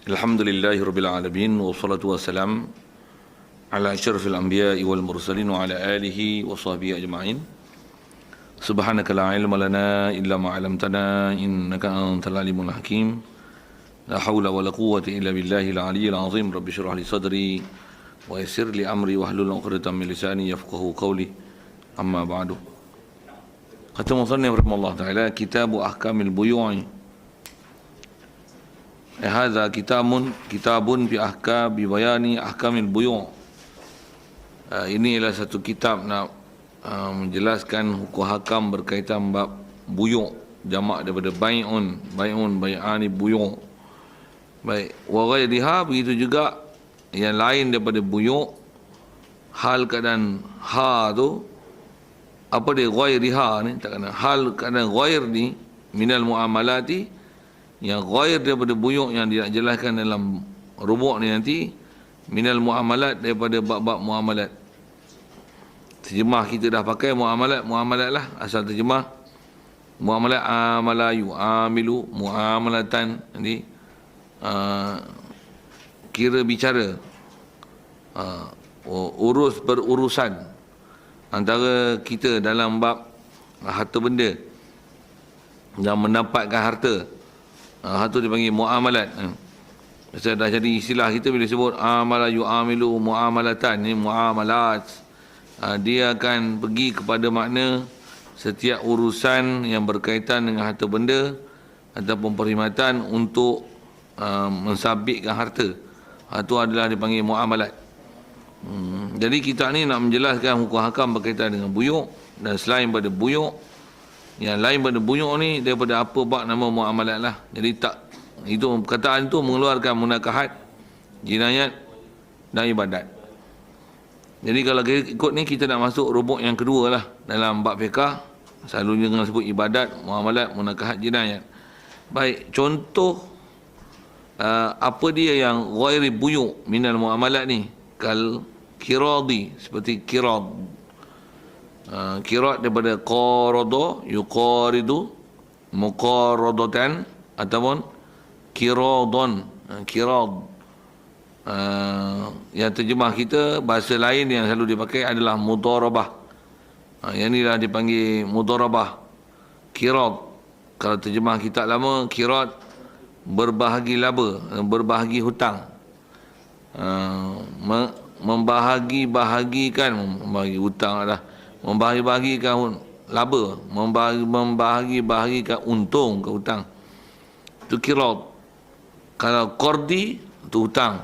Alhamdulillahi Rabbil Alamin. Wassalatu wassalam ala asyrafil anbiya'i wal mursalin wa ala alihi wa sahbihi ajma'in. Subhanaka la ilma lana illa ma 'allamtana innaka antal alimul hakim. La haula wa la quwwata illa billahil aliyyil azim. Rabbi shrah li sadri wa yassir li amri wahlul 'uqdatam min lisani yafqahu qawli. Amma ba'du. Kata musannif rahimahullah taala, Kitab Ahkamil Buyu'i. Hadza kitabun fi bayani ahkamil buyu'. Ini adalah satu kitab nak menjelaskan hukum hakam berkaitan bab buyu', jamak daripada bai'un, bai'ani buyu'. Baik, wa ghairiha, begitu juga yang lain daripada buyu'. Hal keadaan ha tu apa dia, ghairiha ni, tak kena hal keadaan ghair ni minal muamalati, yang ghair daripada buyuk yang dia nak jelaskan dalam rubuk ni nanti, minal muamalat, daripada bab-bab muamalat. Terjemah kita dah pakai muamalat lah, asal terjemah muamalat amalayu, amilu, muamalatan, nanti kira bicara, berurusan antara kita dalam bab harta benda dan mendapatkan harta. Itu dipanggil muamalat. Saya dah jadi istilah kita bila sebut amala yu'amilu muamalatan, ni muamalat. Dia akan pergi kepada makna setiap urusan yang berkaitan dengan harta benda ataupun perkhidmatan untuk mensabitkan harta. Itu adalah dipanggil muamalat. Jadi kita ni nak menjelaskan hukum hakam berkaitan dengan buyuk, dan selain pada buyuk, yang lain pada buyuk ni daripada apa bab nama muamalat lah. Jadi tak, itu perkataan itu mengeluarkan munakahat, jinayat dan ibadat. Jadi kalau ikut ni kita nak masuk rubuk yang kedua lah dalam bab fiqah. Selalunya dengan sebut ibadat, muamalat, munakahat, jinayat. Baik, contoh apa dia yang ghairi buyuk minal muamalat ni, kal kiradi, seperti kirad. Kirad daripada qarada, yuqaridu, muqaradatan, ataupun kiradon. Kirad, yang terjemah kita, bahasa lain yang selalu dipakai adalah mudharabah. Yang inilah dipanggil mudharabah, kirad. Kalau terjemah kitab lama, kirad berbahagi laba, berbahagi hutang, membahagi-bahagikan, membahagi hutang adalah membahagi-bahagikan laba, membahagi-bahagikan untung ke hutang. Itu kirad. Kalau qardi, itu hutang.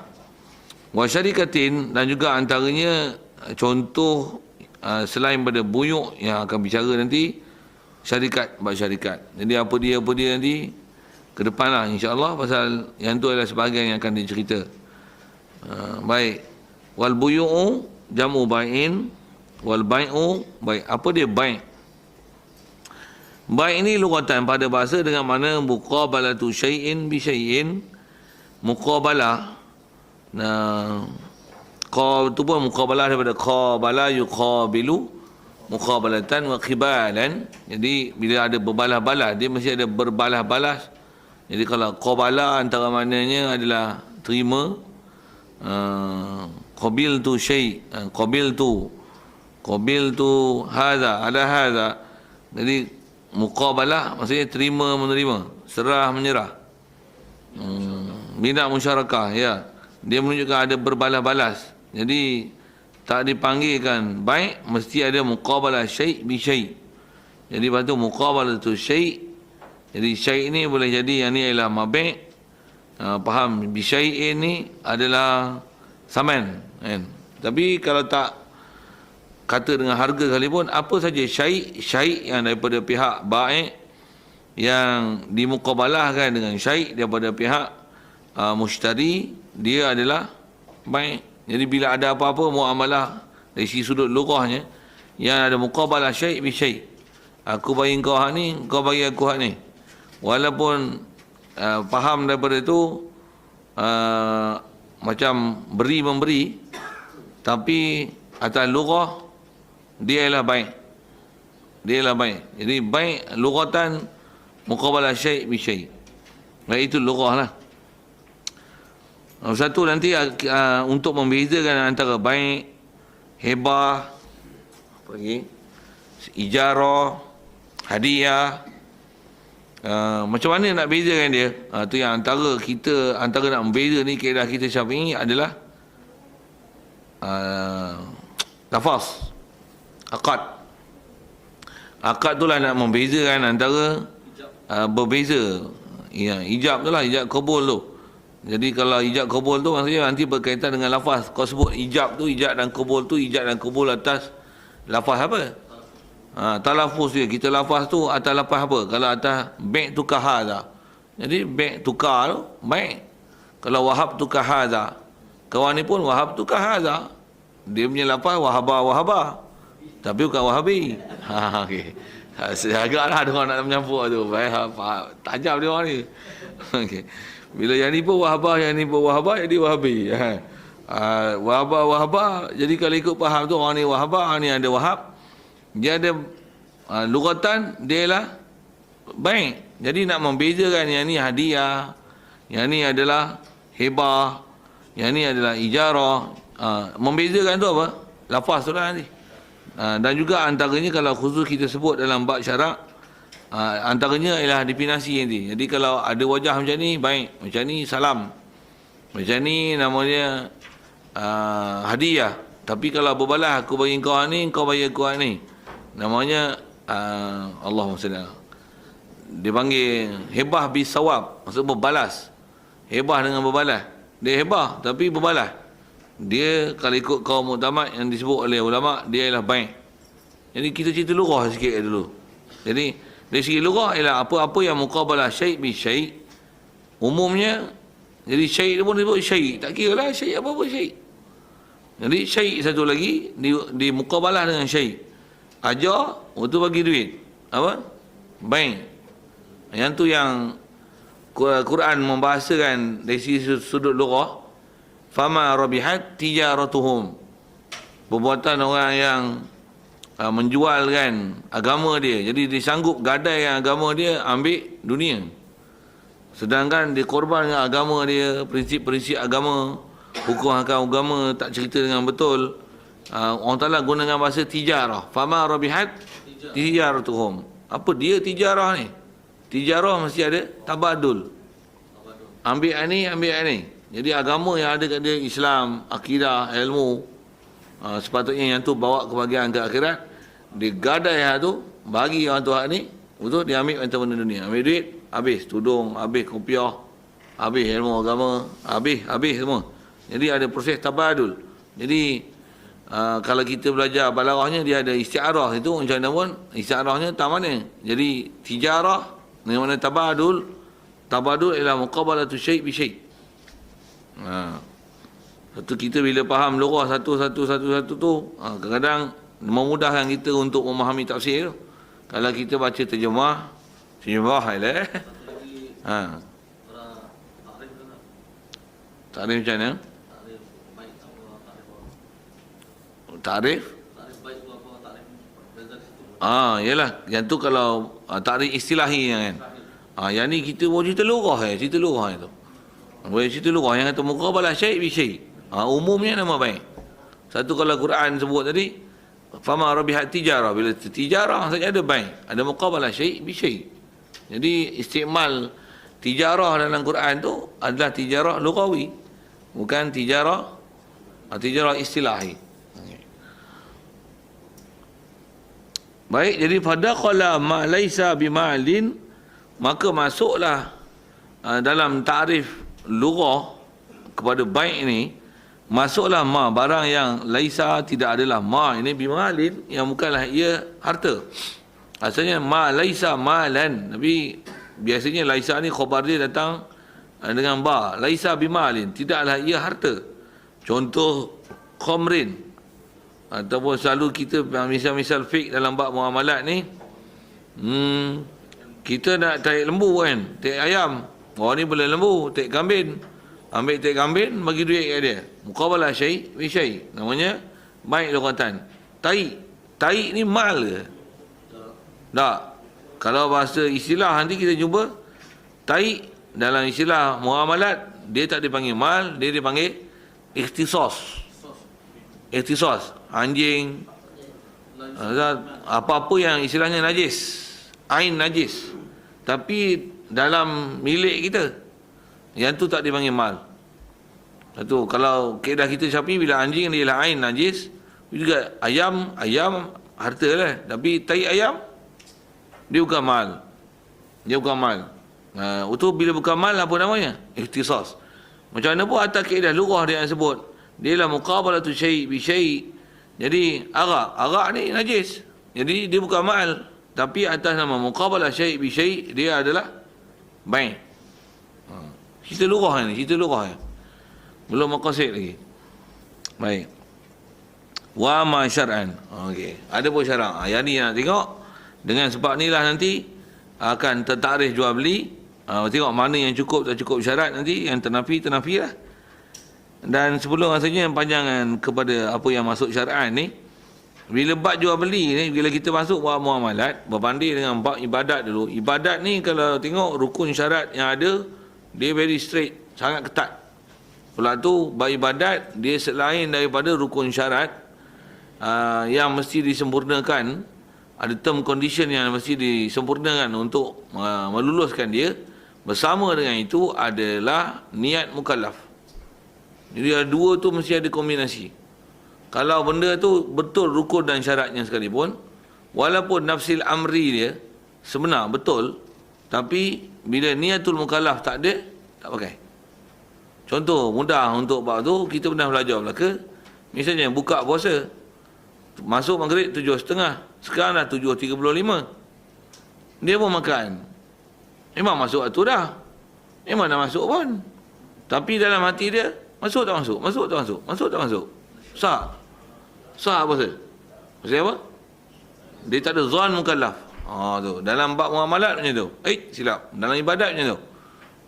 Wa syarikatin, dan juga antaranya contoh selain pada buyuk yang akan bicara nanti, syarikat, bab syarikat. Jadi apa dia nanti ke depan lah insya-Allah, pasal yang tu adalah sebahagian yang akan dicerita. Baik. Wal buyu'u jam'u bai'in, wal bai'u, baik. Apa dia baik? Baik ini lughatan pada bahasa dengan makna muqabalatu syai'in bi syai'in. Muqabalah, itu pun muqabalah daripada qabala yuqabilu, muqabalatan wa qibalan. Jadi bila ada berbalas-balas, dia mesti ada berbalas-balas. Jadi kalau qabala antara maknanya adalah terima, qabiltu syai', qabiltu hadza, ada hadza. Jadi muqabalah maksudnya terima menerima, serah menyerah. Bina musyarakah, ya. Dia menunjukkan ada berbalas-balas. Jadi tak dipanggilkan baik, mesti ada muqabalah syai' bi syai'. Jadi lepas tu muqabalah tu syai'. Jadi syai' ni boleh jadi yang ni ialah mabi'. Faham? Bi syai' ni adalah saman, kan? Tapi kalau tak kata dengan harga sekalipun, apa saja syai' yang daripada pihak baik yang dimuqabalahkan dengan syai' daripada pihak mushtari, dia adalah baik. Jadi bila ada apa-apa muamalah dari sudut lughahnya yang ada muqabalah syai' bi syai', aku bagi kau hak ni, kau bagi aku hak ni, walaupun faham daripada itu macam beri memberi, tapi atas lughah dia ialah baik. Jadi baik lughatan muqabalah syai' bi syai'. Itu lughah lah. Satu nanti untuk membezakan antara baik, hebah, apa lagi, ijarah, hadiah, macam mana nak bezakan dia? Tu yang antara kita, antara nak membeza ni kaedah kita Syafi'i adalah lafaz, akad. Akad tu lah nak membezakan antara berbeza. Ya, ijab tu lah, ijab kabul tu. Jadi kalau ijab kabul tu maksudnya nanti berkaitan dengan lafaz. Kau sebut ijab tu, ijab dan kabul tu, ijab dan kabul atas lafaz apa? Talafuz dia, kita lafaz tu atas lafaz apa? Kalau atas baik tukar hadha, jadi baik tukar tu baik. Kalau wahab tukar hadha, kawan ni pun wahab tukar hadha, dia punya lafaz wahabah, tapi bukan wahabi. Okey, agaklah ada orang nak menyampuk tu. Baik, tajam dia orang ni. Okey, bila yang ni pun wahabah, yang ni pun wahabah, jadi wahabi. Wahabah, jadi kalau ikut faham tu, orang ni wahabah, orang ni ada wahab, dia ada lugatan, dia lah baik. Jadi nak membezakan yang ni hadiah, yang ni adalah hebah, yang ni adalah ijarah. Membezakan tu apa? Lafaz tu lah nanti. Dan juga antaranya kalau khusus kita sebut dalam bab syarak, antaranya ialah definasi nanti. Jadi kalau ada wajah macam ni, baik. Macam ni salam. Macam ni namanya hadiah. Tapi kalau berbalas, aku bagi kau ni, kau bagi aku ni, namanya Allahumma salli. Dia panggil hebah bisawab, maksud berbalas. Hebah dengan berbalas. Dia hebah tapi berbalas. Dia kalau ikut kaum muktamad yang disebut oleh ulama, dia ialah baik. Jadi kita cerita lurah sikit dulu. Jadi dari segi lurah ialah apa-apa yang muqabalah syai' bi syai'. Umumnya jadi syai' pun disebut syai', tak kira lah syai' apa-apa syai'. Jadi syai' satu lagi di muqabalah dengan syai'. Ajar untuk bagi duit. Apa? Baik. Yang tu yang Quran membahasakan dari sisi sudut lurah. Fama rabihat tijaratuhum. Perbuatan orang yang menjualkan agama dia. Jadi dia sanggup gadaikan agama dia, ambil dunia. Sedangkan dia korban dengan agama dia, prinsip-prinsip agama, hukum agama tak cerita dengan betul. Allah Ta'ala gunakan bahasa tijarah. Fama rabihat tijaratuhum. Apa dia tijarah ni? Tijarah mesti ada tabadul. Ambil ni, ambil ni. Jadi agama yang ada kat dia, Islam, akidah, ilmu, sepatutnya yang tu bawa kebahagiaan ke akhirat. Dia gadai tu, bagi orang tu hak ni, untuk dia ambil macam benda dunia. Ambil duit, habis tudung, habis kopiah, habis ilmu agama, habis semua. Jadi ada proses tabadul. Jadi kalau kita belajar balaghahnya, dia ada isti'arah itu, macam mana pun isti'arahnya tak mana. Jadi tijarah dengan mana tabadul. Tabadul ialah muqabalatu syai' bi syai'. Satu kita bila faham lurah satu tu, kadang-kadang memudahkan kita untuk memahami tafsir. Kalau kita baca terjemah ialah takrif macam mana? Takrif? Yalah, yang tu kalau takrif istilahi kan. Yang ni kita boleh cerita lurah cerita lurah itu. Boleh cerita lurah yang kata muqabalah syai' bi syai'. Umumnya nama baik. Satu kalau Quran sebut tadi, fama rabihat tijarah, bila tijarah saja ada baik, ada muqabalah syai' bi syai'. Jadi istimal tijarah dalam Quran tu adalah tijarah lughawi, bukan tijarah istilahi. Baik, jadi fadakhala ma laisa bimalin, maka masuklah dalam takrif lughah kepada baik ni, masuklah ma, barang yang laisa, tidak adalah ma ini bimalin, yang bukanlah ia harta. Asalnya ma laisa malan, tapi biasanya laisa ni khabar dia datang dengan ba. Laisa bimalin, tidaklah ia harta. Contoh khamrin, ataupun selalu kita misal-misal fik dalam bab muamalat ni, kita nak tarik lembu kan, tarik ayam, orang ni boleh lembu, tarik kambing, ambil tarik kambing, bagi duit kat dia. Muqabalah syai' bi syai', namanya baik lugatan. Tarik ni mal ke? Tak. Kalau bahasa istilah nanti kita jumpa tarik dalam istilah muamalat, dia tak dipanggil mal, dia dipanggil ikhtisas. Ikhtisas, anjing, apa-apa yang istilahnya najis, ain najis, tapi dalam milik kita, yang tu tak dipanggil mal. Itu kalau kaedah kita Syafi'i, bila anjing dia ialah ain najis, juga ayam harta lah, tapi tai ayam dia bukan mal. Dia bukan mal. Itu bila bukan mal, apa namanya? Ikhtisas. Macam mana pun atas kaedah lughah dia yang sebut, dia lah muqabalatu syai' bi syai'. Jadi arak ni najis, jadi dia bukan mal, tapi atas nama muqabalah syai' bi syai' dia adalah bai'. Cerita lughah ni, cerita lughah ni, belum maqasid lagi. Baik. Wa ma syar'an. Okey, ada pun syarak. Yang ni nak tengok, dengan sebab ni lah nanti akan tertakrif jual beli. Tengok mana yang cukup tak cukup syarat, nanti yang ternafi lah. Dan sebelum rasanya panjangan kepada apa yang masuk syar'an ni, bila bab jual beli ni, bila kita masuk bab muamalat, berbanding dengan bab ibadat dulu. Ibadat ni kalau tengok rukun syarat yang ada, dia very straight, sangat ketat. Pula tu bab ibadat dia selain daripada rukun syarat yang mesti disempurnakan, ada term condition yang mesti disempurnakan untuk meluluskan dia. Bersama dengan itu adalah niat mukallaf. Jadi ada dua tu mesti ada kombinasi. Kalau benda tu betul rukun dan syaratnya sekalipun, walaupun nafsil amri dia sebenar betul, tapi bila niatul mukallaf tak ada, tak pakai. Contoh mudah untuk bab tu, kita pernah belajar belaka. Misalnya buka puasa, masuk maghrib 7.30, sekarang dah 7.35, dia pun makan. Memang masuk waktu dah, memang dah masuk pun, tapi dalam hati dia, masuk tak masuk? Masuk tak masuk? Masuk tak masuk? Sah. Sah apa pasal? Pasal apa? Dia tak ada zon mukallaf. Tu. Dalam bab muamalat macam tu. Silap. Dalam ibadat macam tu.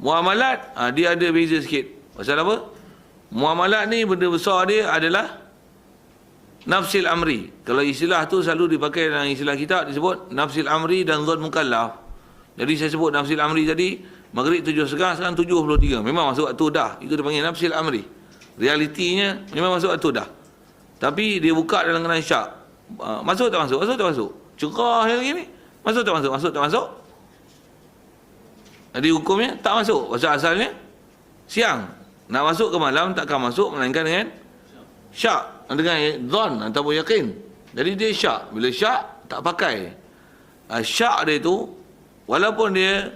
Muamalat, dia ada beza sikit. Pasal apa? Muamalat ni benda besar dia adalah nafsil amri. Kalau istilah tu selalu dipakai dalam istilah kitab, disebut nafsil amri dan zon mukallaf. Jadi saya sebut nafsil amri tadi, maghrib 7.30, sekarang 7.23. Memang masuk waktu dah. Itu dipanggil nafsil amri. Realitinya memang masuk waktu dah. Tapi dia buka dalam keadaan syak. Masuk tak masuk? Masuk tak masuk? Cerah lagi ni. Masuk tak masuk? Masuk tak masuk? Jadi hukumnya tak masuk. Pasal asalnya siang. Nak masuk ke malam takkan masuk melainkan dengan syak. Dengan zon ataupun yakin. Jadi dia syak. Bila syak tak pakai. Syak dia tu, walaupun dia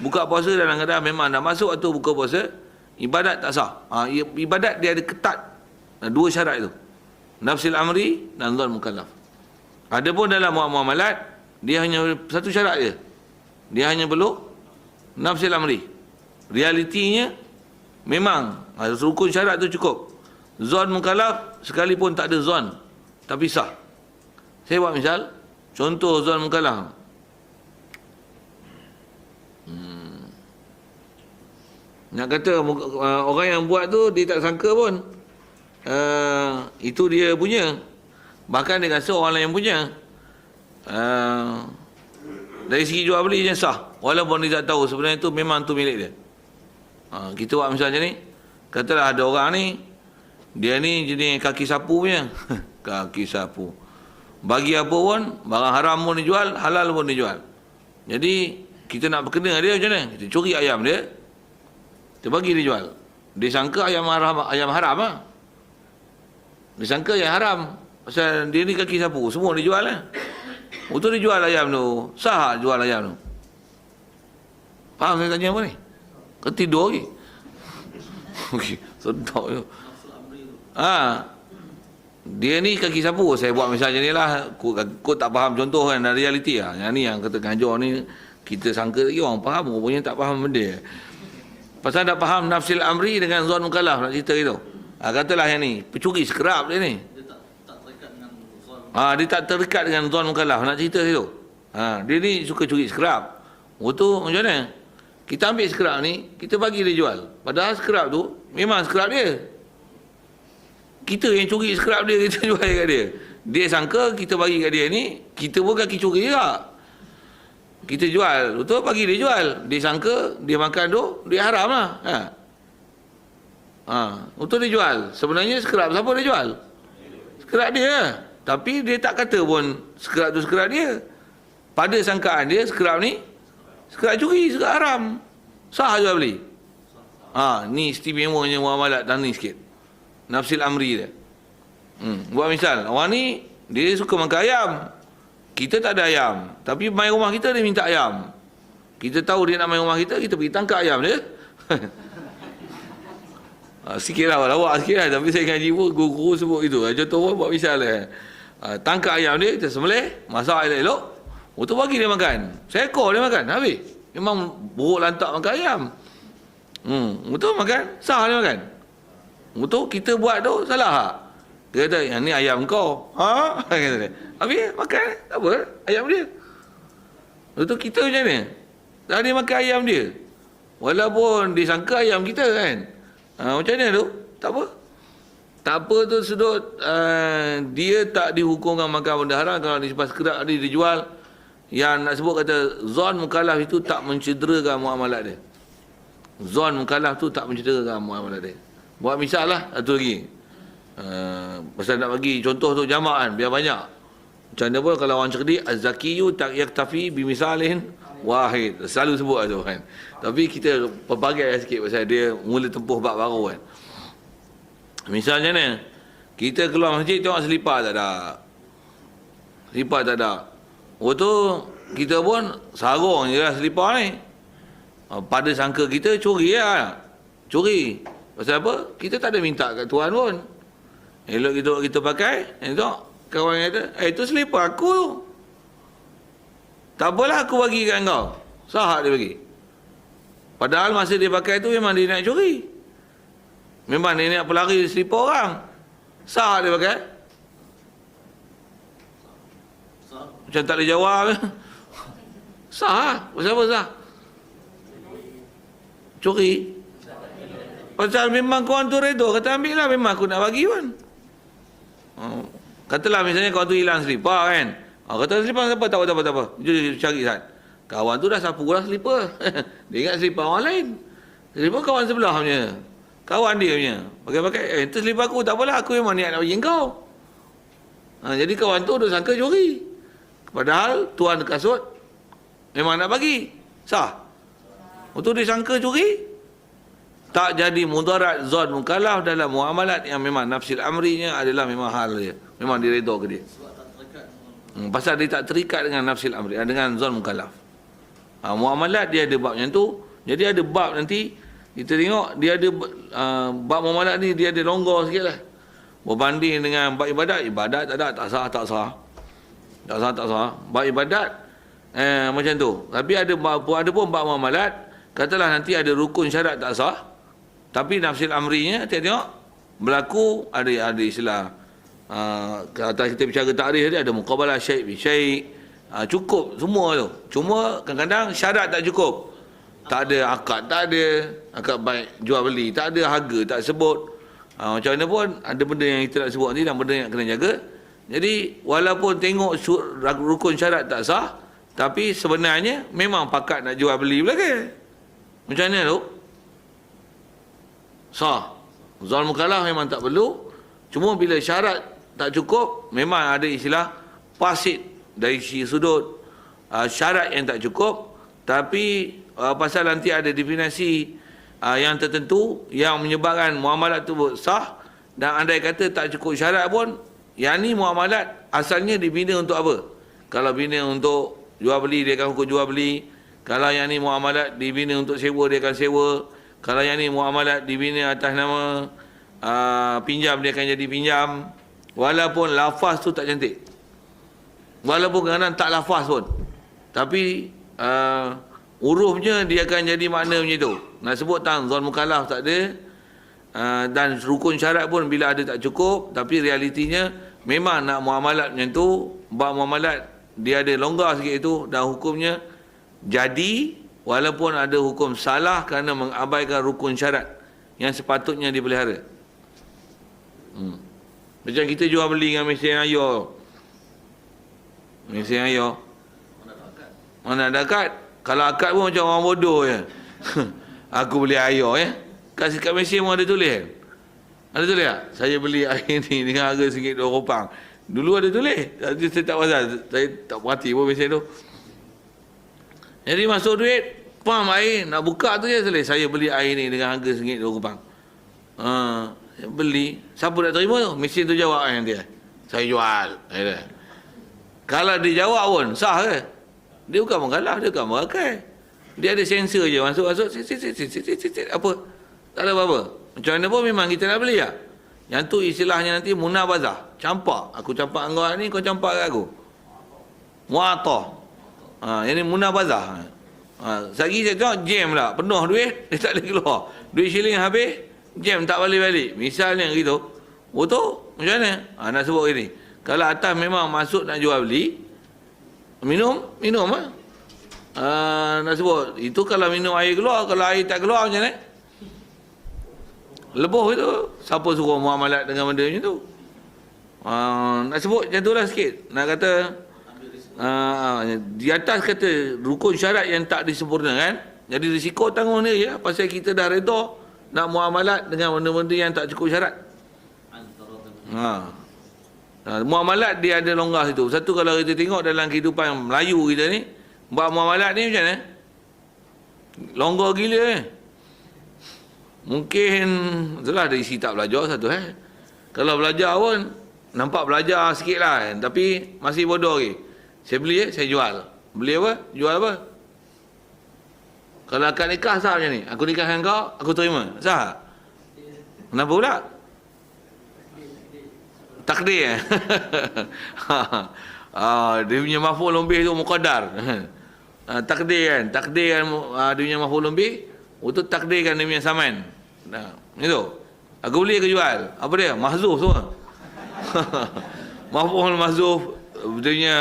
buka puasa dalam keadaan memang dah masuk waktu buka puasa, ibadat tak sah. Ibadat dia ada ketat dua syarat itu, nafsil amri dan zon mukallaf. Adapun dalam muamalat, dia hanya satu syarat je, dia hanya perlu nafsil amri. Realitinya memang rukun syarat tu cukup. Zon mukallaf sekalipun tak ada zon, tapi sah. Saya buat misal, contoh zon mukallaf. Nak kata orang yang buat tu dia tak sangka pun itu dia punya, bahkan dia rasa orang lain punya. Dari segi jual beli je sah, walaupun dia tak tahu sebenarnya tu memang tu milik dia. Kita buat misalnya ni, katalah ada orang ni, dia ni jenis kaki sapu punya. Kaki sapu, bagi apa pun, barang haram pun dijual, halal pun dijual. Jadi kita nak berkena dia macam mana? Kita curi ayam dia, kita bagi dia jual. Dia sangka ayam haram lah. Dia sangka ayam haram. Pasal dia ni kaki sapu, semua dia jual lah. Untuk dia jual ayam tu, sah jual ayam tu. Faham saya tanya apa ni? Ketidur lagi. Okey, sedap tu. Dia ni kaki sapu. Saya buat misalnya ni lah. Kau tak faham contoh kan, dan realiti lah. Yang ni yang kata ngajar ni, kita sangka lagi orang faham, rupanya tak faham benda. Pasal tak faham nafsil amri dengan zon mukallaf, nak cerita itu. Katalah yang ni, pencuri skerap dia ni. Dia tak terikat dengan zon. Dia tak terikat dengan zon mukallaf, nak cerita itu. Dia ni suka curi skerap. Tu macam mana? Kita ambil skerap ni, kita bagi dia jual. Padahal skerap tu memang skerap dia. Kita yang curi skerap dia, kita jual kat dia. Dia sangka kita bagi kat dia ni, kita pun kaki curi juga. Kita jual, betul bagi dia jual. Dia sangka dia makan tu, dia haram lah. Betul dia jual. Sebenarnya skrap siapa dia jual? Skrap dia. Tapi dia tak kata pun skrap tu skrap dia. Pada sangkaan dia, skrap ni skrap curi, skrap haram. Sah jual beli. Ni istimewanya muamalat dan ni sikit. Nafsil amri dia. Buat misal, orang ni dia suka makan ayam. Kita tak ada ayam, tapi main rumah kita dia minta ayam. Kita tahu dia nak main rumah kita pergi tangkap ayam dia. Sikit lah, lawak sikit lah. Tapi saya ngaji pun, guru-guru sebut itu. Contoh pun buat misal lah. Tangkap ayam dia, kita sembelih, masak elok-elok. Untuk bagi dia makan. Seekor dia makan, habis. Memang buruk lantak makan ayam. Betul makan, sah dia makan. Betul kita buat tu, salah tak? Dia kata, yang ni ayam kau. Kata dia. Habis makan, tak apa, ayam dia. Betul kita macam mana? Dah dia makan ayam dia. Walaupun disangka ayam kita kan. Macam mana tu? Tak apa. Tak apa tu sudut dia tak dihukumkan makan benda haram. Kalau dia sebab sekedar dia dijual, yang nak sebut kata zon mukallaf itu tak mencederakan muamalat dia. Zon mukallaf tu tak mencederakan muamalat dia. Buat misal lah, satu lagi. Pasal nak bagi contoh tu jamak kan, biar banyak. Macam mana pun kalau orang cerdik, az-zakiyu tak yaktafi bimisalin wahid. Selalu sebut tu kan. Tapi kita perbagai sikit pasal dia mula tempuh bab baru kan. Misalnya ni, kita keluar masjid tengok selipar tak ada. Selipar tak ada. Tu kita pun sarung je lah selipar ni. Pada sangka kita curi lah. Curi. Pasal apa? Kita tak ada minta kat tuan pun. Elok kita pakai, tengok kawan kata, itu selipar aku tu. Tak apalah aku bagi kat kau. Sah dia bagi. Padahal masa dia pakai tu memang dia nak curi. Memang dia nak pelari selipar orang. Sah dia pakai. Macam tak boleh jawab. Sah lah. Pasal apa sah? Curi. Pasal memang kawan tu redha. Kata ambil lah, memang aku nak bagi pun. Katalah misalnya kawan tu hilang selipar kan. Kata selipar siapa? Tak apa. Jom cari kan. Kawan tu dah sapu lah selipar. Dia ingat selipar orang lain. Selipar kawan sebelah punya. Kawan dia punya. Pakai-pakai. Itu selipar aku. Tak apalah. Aku memang niat nak bagi kau. Jadi kawan tu dah sangka curi. Padahal tuan kasut memang nak bagi. Sah. Untuk dia sangka curi. Tak jadi mudarat zon mukallaf dalam muamalat yang memang nafsil amrinya adalah memang hal dia. Memang dia redha ke dia. Pasal dia tak terikat dengan nafsil amri, dengan zon mukallaf. Muamalat dia ada bab yang tu. Jadi ada bab nanti, kita tengok dia ada bab muamalat ni dia ada longgar sikit lah. Berbanding dengan bab ibadat, ibadat tak sah. Tak sah. Bab ibadat macam tu. Tapi ada pun bab muamalat, katalah nanti ada rukun syarat tak sah. Tapi nafsil amrinya tengok berlaku ada istilah kata kita bicara takrif tadi ada muqabalah syai' bi syai', cukup semua tu. Cuma kadang-kadang syarat tak cukup. Tak ada akad, tak ada akad baik jual beli, tak ada harga tak sebut. Macam mana pun ada benda yang kita nak sebut nanti dan benda yang kena jaga. Jadi walaupun tengok rukun syarat tak sah, tapi sebenarnya memang pakat nak jual beli belakang. Macam mana tu? Sah. Zon mukallaf memang tak perlu. Cuma bila syarat tak cukup, memang ada istilah fasid dari sudut syarat yang tak cukup. Tapi pasal nanti ada definisi yang tertentu yang menyebabkan muamalat tu sah. Dan andai kata tak cukup syarat pun, yang ni muamalat asalnya dibina untuk apa? Kalau bina untuk jual beli, dia akan hukum jual beli. Kalau yang ni muamalat dibina untuk sewa, dia akan sewa. Kalau yang ni muamalat dibina atas nama pinjam, dia akan jadi pinjam. Walaupun lafaz tu tak cantik. Walaupun kadang-kadang tak lafaz pun. Tapi hurufnya dia akan jadi makna macam tu. Nak sebut tang zon mukallaf tak ada. Dan rukun syarat pun bila ada tak cukup. Tapi realitinya memang nak muamalat macam tu. Bab muamalat dia ada longgar sikit itu. Dan hukumnya jadi walaupun ada hukum salah kerana mengabaikan rukun syarat yang sepatutnya dipelihara. Macam kita jual beli dengan mesin ayah. Mesin ayah. Mana ada akad. Kalau akad pun macam orang bodoh je. Aku beli air ya. Kat Malaysia pun ada tulis. Ada tulis tak? Saya beli air ni dengan harga RM1.2. Dulu ada tulis. Tapi saya tak pasal. Saya tak perhati pun biasa tu. Jadi masuk duit, pam air, nak buka tu je tulis. Saya beli air ni dengan harga RM1.2. Saya beli. Siapa nak terima tu? Mesin tu jawab nanti. Saya jual. Kalau dia jawab pun, sah ke? Dia bukan mengalah, dia bukan merakai. Dia ada sensor je masuk-masuk, apa? Tak ada apa-apa. Macam mana pun memang kita nak beli lah. Yang tu istilahnya nanti munabazah. Campak. Aku campak engkau ni, kau campak kat aku. Mu'atah. Yang ni munabazah. Sagi saya tengok jam lah. Penuh duit, dia tak boleh keluar. Duit shilling habis, jam tak balik-balik. Misalnya gitu. Betul? Macam mana? Nak sebut gini. Kalau atas memang masuk nak jual beli, minum lah. Nak sebut, itu kalau minum air keluar, kalau air tak keluar macam mana? Lebuh itu. Siapa suruh muamalat dengan benda macam tu? Nak sebut macam tu lah sikit. Nak kata, di atas kata rukun syarat yang tak disempurnakan, jadi risiko tanggung dia ya, pasal kita dah reda nak muamalat dengan benda-benda yang tak cukup syarat. Muamalat dia ada longgar situ. Satu, kalau kita tengok dalam kehidupan Melayu kita ni, buat muamalat ni macam mana? Longgar gila Mungkin itulah ada isi tak belajar satu Kalau belajar pun nampak belajar sikit lah tapi masih bodoh lagi. Saya beli saya jual. Beli apa? Jual apa? Kalau akad nikah sah macam ni. Aku nikahkan kau, aku terima. Sah? Kenapa pula? Takdir dia punya maf'ul lebih tu muqaddar. Takdir kan dia punya maf'ul lebih untuk takdirkan dia punya saman. Itu aku beli, aku jual. Apa dia? Mahzuf semua. Maf'ul mahzuf, dia punya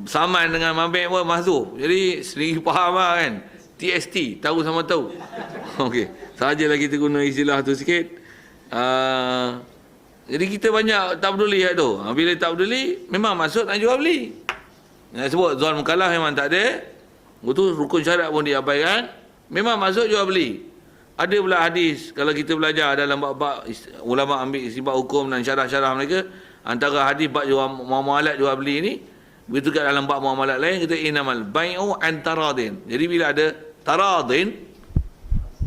saman dengan mabek pun mahzuf. Jadi sendiri faham lah kan. TST, tahu sama tahu. Okey, sajalah kita guna istilah tu sikit. Jadi kita banyak tak peduli tu. Bila tak peduli, memang masuk nak jual beli. Nak sebut zual mukalaf memang tak ada. Betul, rukun syarat pun diabaikan. Memang masuk jual beli. Ada pula hadis, kalau kita belajar dalam bab-bab ulama ambil istinbat hukum dan syarah-syarah mereka, antara hadis bab jual muamalat jual beli ni, begitu kat dalam bab muamalat lain kita inamal bai'u an taradin. Jadi bila ada taradin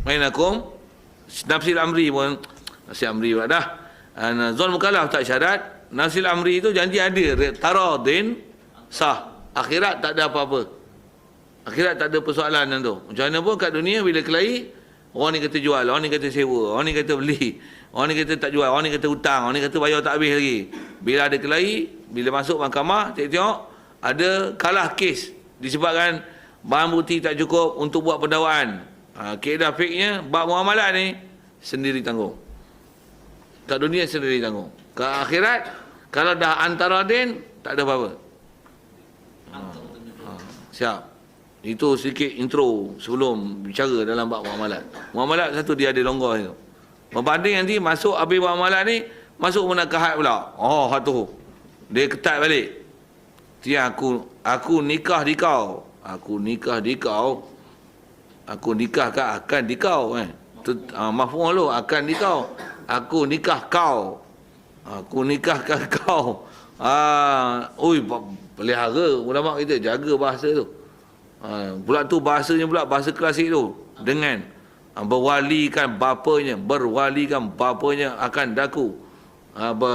bainakum, nafsil amri pun nafsil amri pula dah. Zual mukallaf tak syarat, nafsil amri itu janji ada, taradin sah. Akhirat tak ada apa-apa. Akhirat tak ada persoalan yang tu. Macam mana pun kat dunia bila kelahi, orang ni kata jual, orang ni kata sewa, orang ni kata beli, orang ni kata tak jual, orang ni kata hutang, orang ni kata bayar tak habis lagi. Bila ada kelahi, bila masuk mahkamah, tengok ada kalah kes disebabkan bahan bukti tak cukup untuk buat pendakwaan. Kaedah fiknya bab muamalat ni sendiri tanggung. Kat dunia sendiri tanggung. Kat akhirat kalau dah antara din tak ada apa-apa. Siap. Itu sedikit intro sebelum bicara dalam bab muamalat. Muamalat satu dia ada longgar itu. Berbanding nanti masuk habis muamalat ni, masuk munakahat pula. Oh, hak tu. Dia ketat balik. Dia aku nikah di kau. Aku nikah di kau. Aku nikahkan akan di kau maf'ul lu akan di kau. Aku nikah kau. Aku nikahkan kau. Oi, pelihara ulama kita jaga bahasa tu. Pula tu bahasanya pula bahasa klasik tu dengan berwalikan bapanya akan daku,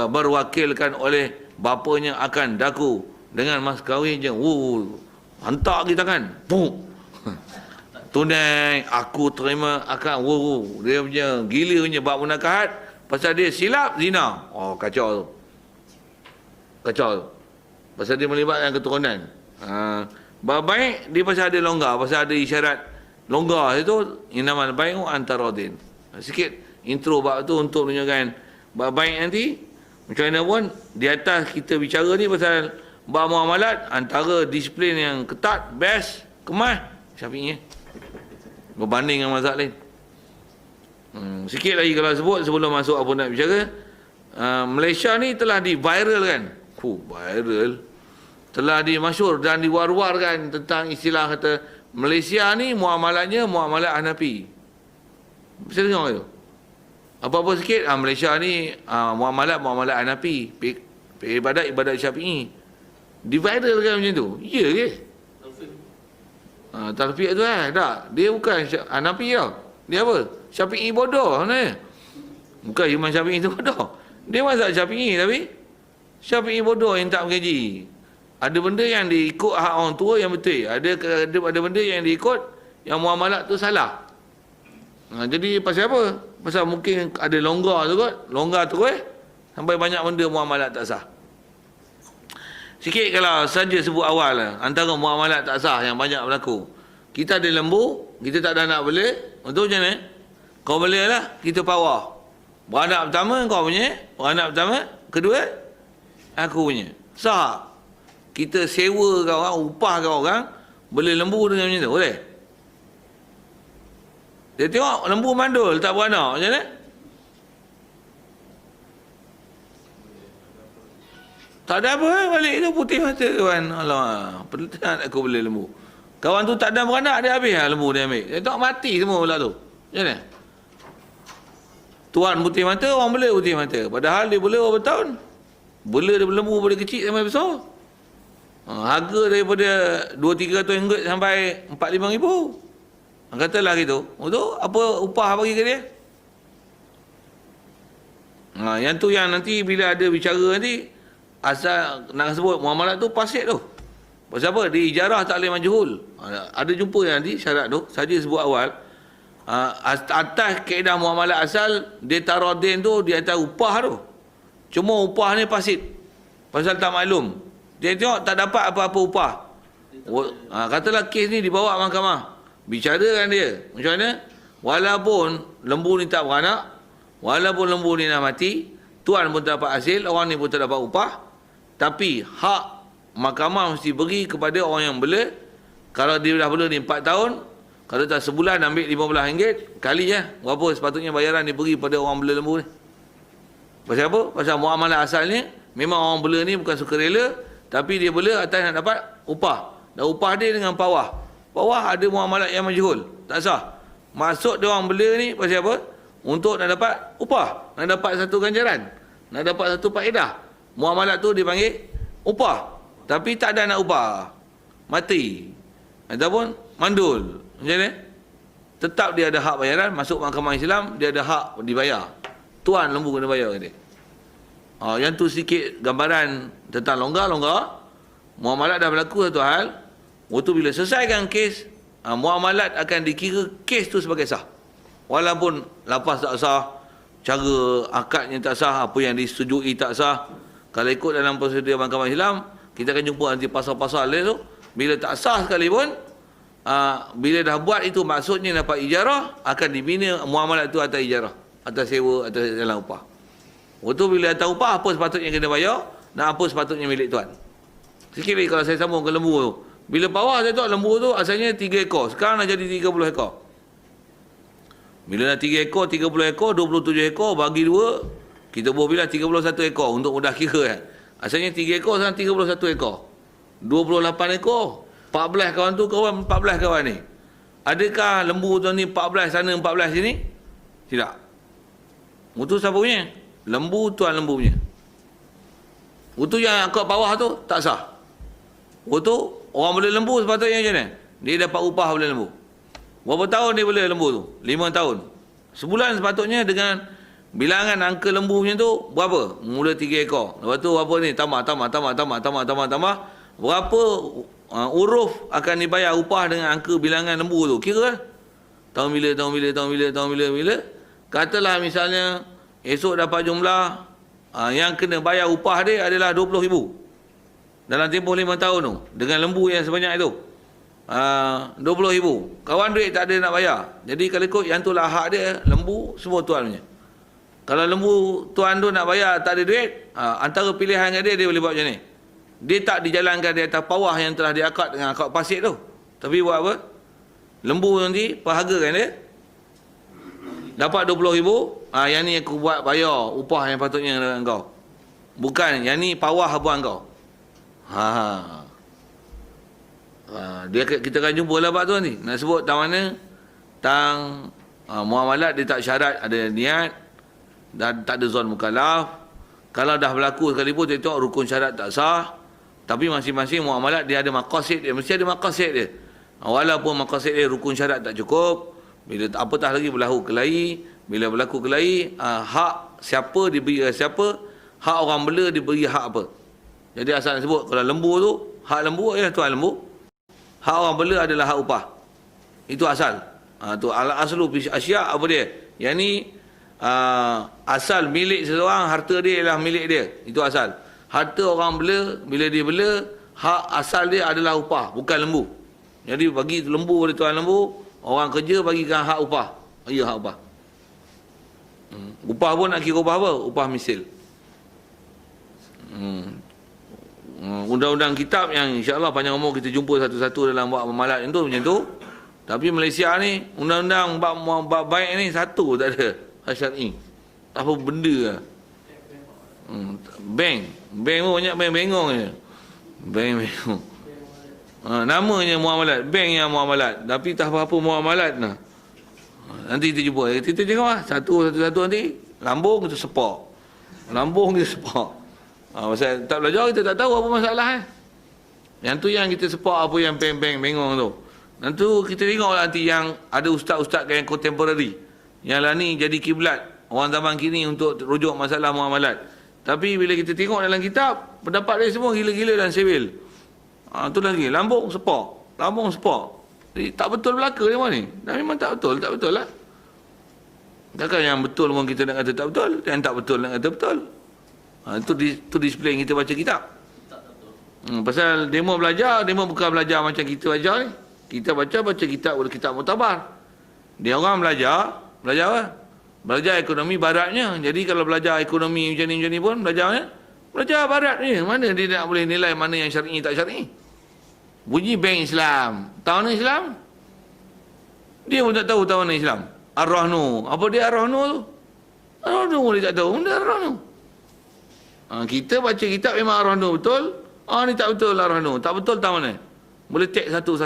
berwakilkan oleh bapanya akan daku dengan mas kahwin je. Hantar kita kan, tunai aku terima akan. Dia punya gila punya bab munakahat pasal dia silap zina. Kacau tu, pasal dia melibatkan keturunan. Baik dia pasal ada longgar, pasal ada isyarat longgar itu inamal bai'u antaradin. Sikit intro bab tu untuk menunjukkan bab baik nanti macam mana pun di atas kita bicara ni pasal bab muamalat, antara disiplin yang ketat best kemas Syafi'i berbanding dengan mazhab lain. Sikit lagi kalau sebut sebelum masuk apa nak bicara. Malaysia ni telah di-viral kan. Viral telah dimasyhur dan diwar-warkan tentang istilah kata Malaysia ni muamalatnya muamalat Hanafi. Bisa dengar tu? Apa-apa sikit, Malaysia ni muamalat Hanafi. Ibadat Syafi'i. Divider kan macam tu. Ya ke? Talfiq tu tak. Dia bukan Hanafi tau. Dia apa? Syafi'i bodoh sebenarnya. Bukan Imam Syafi'i tu bodoh. Dia mazhab Syafi'i tapi Syafi'i bodoh yang tak mengaji. Ada benda yang diikut hak orang tua yang betul. Ada benda yang diikut yang muamalat tu salah. Jadi pasal apa? Pasal mungkin ada longgar tu kot. Longgar tu sampai banyak benda muamalat tak sah. Sikit kalau saja sebut awal lah, antara muamalat tak sah yang banyak berlaku. Kita ada lembu, kita tak ada anak bela. Untuk macam mana? Kau bela lah, kita pawah. Beranak pertama kau punya, beranak pertama, kedua aku punya. Sah. Kita sewa kau orang, upah kau orang, bela lembu dengan macam tu, boleh? Dia tengok lembu mandul, tak beranak, macam mana? Tak ada apa, balik tu putih mata kawan. Alah, penat aku bela lembu. Kawan tu tak ada beranak, dia habis lah lembu dia ambil. Dia tengok mati semua pula tu. Macam mana? Tuan putih mata, orang bela putih mata. Padahal dia bela berapa tahun? Bela dia lembu pada kecil sampai besar. Harga daripada 2-300 ringgit sampai 4-5 ribu. Katalah gitu. Untuk apa upah bagi ke dia? Yang tu yang nanti bila ada bicara nanti, asal nak sebut muamalat tu pasit tu. Pasal apa? Di ijarah tak boleh majhul. Ada jumpa nanti syarat tu. Saja sebut awal. Atas kaedah muamalat asal, dia taradin tu di atas upah tu. Cuma upah ni pasit. Pasal tak maklum. Dia tengok tak dapat apa-apa upah. Katalah kes ni dibawa mahkamah. Bicarakan dia. Macam mana? Walaupun lembu ni tak beranak, walaupun lembu ni dah mati, tuan pun tak dapat hasil, orang ni pun tak dapat upah. Tapi hak mahkamah mesti beri kepada orang yang bela. Kalau dia dah bela ni 4 tahun, kalau tak sebulan ambil RM15 kali berapa sepatutnya bayaran diberi pada orang bela lembu ni. Pasal apa? Pasal muamalah asalnya memang orang bela ni bukan sukarela, tapi dia bela atas nak dapat upah. Dan upah dia dengan pawah. Pawah ada muamalat yang majhul, tak sah. Maksud dia orang bela ni pasal apa? Untuk nak dapat upah, nak dapat satu ganjaran, nak dapat satu faedah. Muamalat tu dipanggil upah. Tapi tak ada nak upah, mati ataupun mandul. Macam ni? Tetap dia ada hak bayaran. Masuk mahkamah Islam, dia ada hak dibayar. Tuan lembu kena bayar dia. Yang tu sedikit gambaran tentang longgar-longgar. Muamalat dah berlaku satu hal. Waktu bila selesaikan kes, muamalat akan dikira kes tu sebagai sah. Walaupun lapas tak sah, cara akadnya tak sah, apa yang disetujui tak sah. Kalau ikut dalam prosedur mahkamah Islam, kita akan jumpa nanti pasal-pasal dia tu. Bila tak sah sekalipun, bila dah buat itu maksudnya dapat ijarah, akan dibina muamalat itu atas ijarah, atas sewa, atas dalam upah. Waktu bila atas upah, apa sepatutnya kena bayar dan apa sepatutnya milik tuan. Sikit lagi kalau saya sambung ke lembu tu. Bila bawah saya tahu lembu tu asalnya 3 ekor. Sekarang dah jadi 30 ekor. Bila dah 3 ekor, 30 ekor, 27 ekor, bagi 2, kita boleh bilang 31 ekor untuk mudah kira. Asalnya 3 ekor, sekarang 31 ekor. 28 ekor. 14 kawan tu, kawan 14 kawan ni. Adakah lembu tu ni 14 sana, 14 sini? Tidak. Itu siapa punya? Lembu tuan lembu punya. Itu yang akad bawah tu tak sah. Itu orang bela lembu sepatutnya macam mana? Dia dapat upah bela lembu. Berapa tahun dia bela lembu tu? 5 tahun. Sebulan sepatutnya dengan bilangan angka lembu punya tu berapa? Mula 3 ekor. Lepas tu berapa ni? Tambah. Berapa uruf akan dibayar upah dengan angka bilangan lembu tu? Kira tahun bila. Katalah misalnya esok dapat jumlah yang kena bayar upah dia adalah RM20,000 dalam tempoh 5 tahun tu dengan lembu yang sebanyak itu. RM20,000. Kawan duit tak ada nak bayar. Jadi kalau ikut yang tu lah hak dia, lembu semua tuan punya. Kalau lembu tuan tu nak bayar tak ada duit, antara pilihan dia boleh buat macam ni. Dia tak dijalankan di atas pawah yang telah diakad dengan akad pasit tu. Tapi buat apa? Lembu nanti perhargakan dia. Dapat RM20,000, yang ni aku buat bayar upah yang patutnya dengan kau. Bukan, yang ni pawah buat kau. Kita akan jumpa lah bab tu ni. Nak sebut tang mana? Tang muamalat dia tak syarat ada niat dan tak ada zon mukallaf. Kalau dah berlaku sekalipun kita tengok rukun syarat tak sah. Tapi masing-masing muamalat dia ada maqasid dia, mesti ada maqasid dia. Walaupun maqasid dia rukun syarat tak cukup, bila apatah lagi berlaku kelahi, bila berlaku kelahi, hak siapa diberi siapa, hak orang bela diberi hak apa. Jadi asal sebut kalau lembu tu, hak lembu ialah tuan lembu. Hak orang bela adalah hak upah. Itu asal. Tu al-aslu fi asya' apa dia? Yang ni asal milik seseorang, harta dia ialah milik dia. Itu asal. Harta orang bela, bila dia bela, hak asal dia adalah upah, bukan lembu. Jadi bagi lembu pada tuan lembu, orang kerja bagikan hak upah. Ya, hak upah. Upah pun nak kira upah apa? Upah misil. Undang-undang kitab yang insya-Allah panjang umur kita jumpa satu-satu dalam bab muamalat itu macam tu. Tapi Malaysia ni undang-undang bab baik ni satu tak ada hak syar'i. Apa benda lah. Bank pun banyak bank bengong je. Bank bengong. Namanya muamalat, bank yang muamalat, tapi tak apa-apa muamalat nah. Nanti kita jumpa. Kita tengok lah satu-satu nanti lambung kita sepak. Lambung kita sepak. Pasal tak belajar kita tak tahu apa masalah Yang tu yang kita sepak apa yang bank bengong tu. Nanti kita tengok nanti yang ada ustaz-ustaz yang contemporary. Yang lah ni jadi kiblat orang zaman kini untuk rujuk masalah muamalat. Tapi bila kita tengok dalam kitab, pendapat dia semua gila-gila dan sivil. Tu lagi, lambung sepak. Lambung sepak. Jadi tak betul belaka dia ni. Dan memang tak betul lah. Takkan yang betul pun kita nak kata tak betul. Yang tak betul nak kata betul. Itu display kita baca kitab. Pasal demo belajar, demo bukan belajar macam kita belajar ni. Kita baca kitab muktabar. Dia orang belajar apa? Belajar ekonomi baratnya. Jadi kalau belajar ekonomi macam ni pun belajar mana? Belajar barat ni. Mana dia nak boleh nilai mana yang syar'i tak syar'i? Bunyi bank Islam. Tahu mana Islam? Dia pun tak tahu mana Islam. Ar-Rahnu. Apa dia Ar-Rahnu tu? Ar-Rahnu dia tak tahu. Benda Ar-Rahnu. Kita baca kitab memang Ar-Rahnu betul. Ni tak betul Ar-Rahnu. Tak betul tahu mana? Boleh take satu.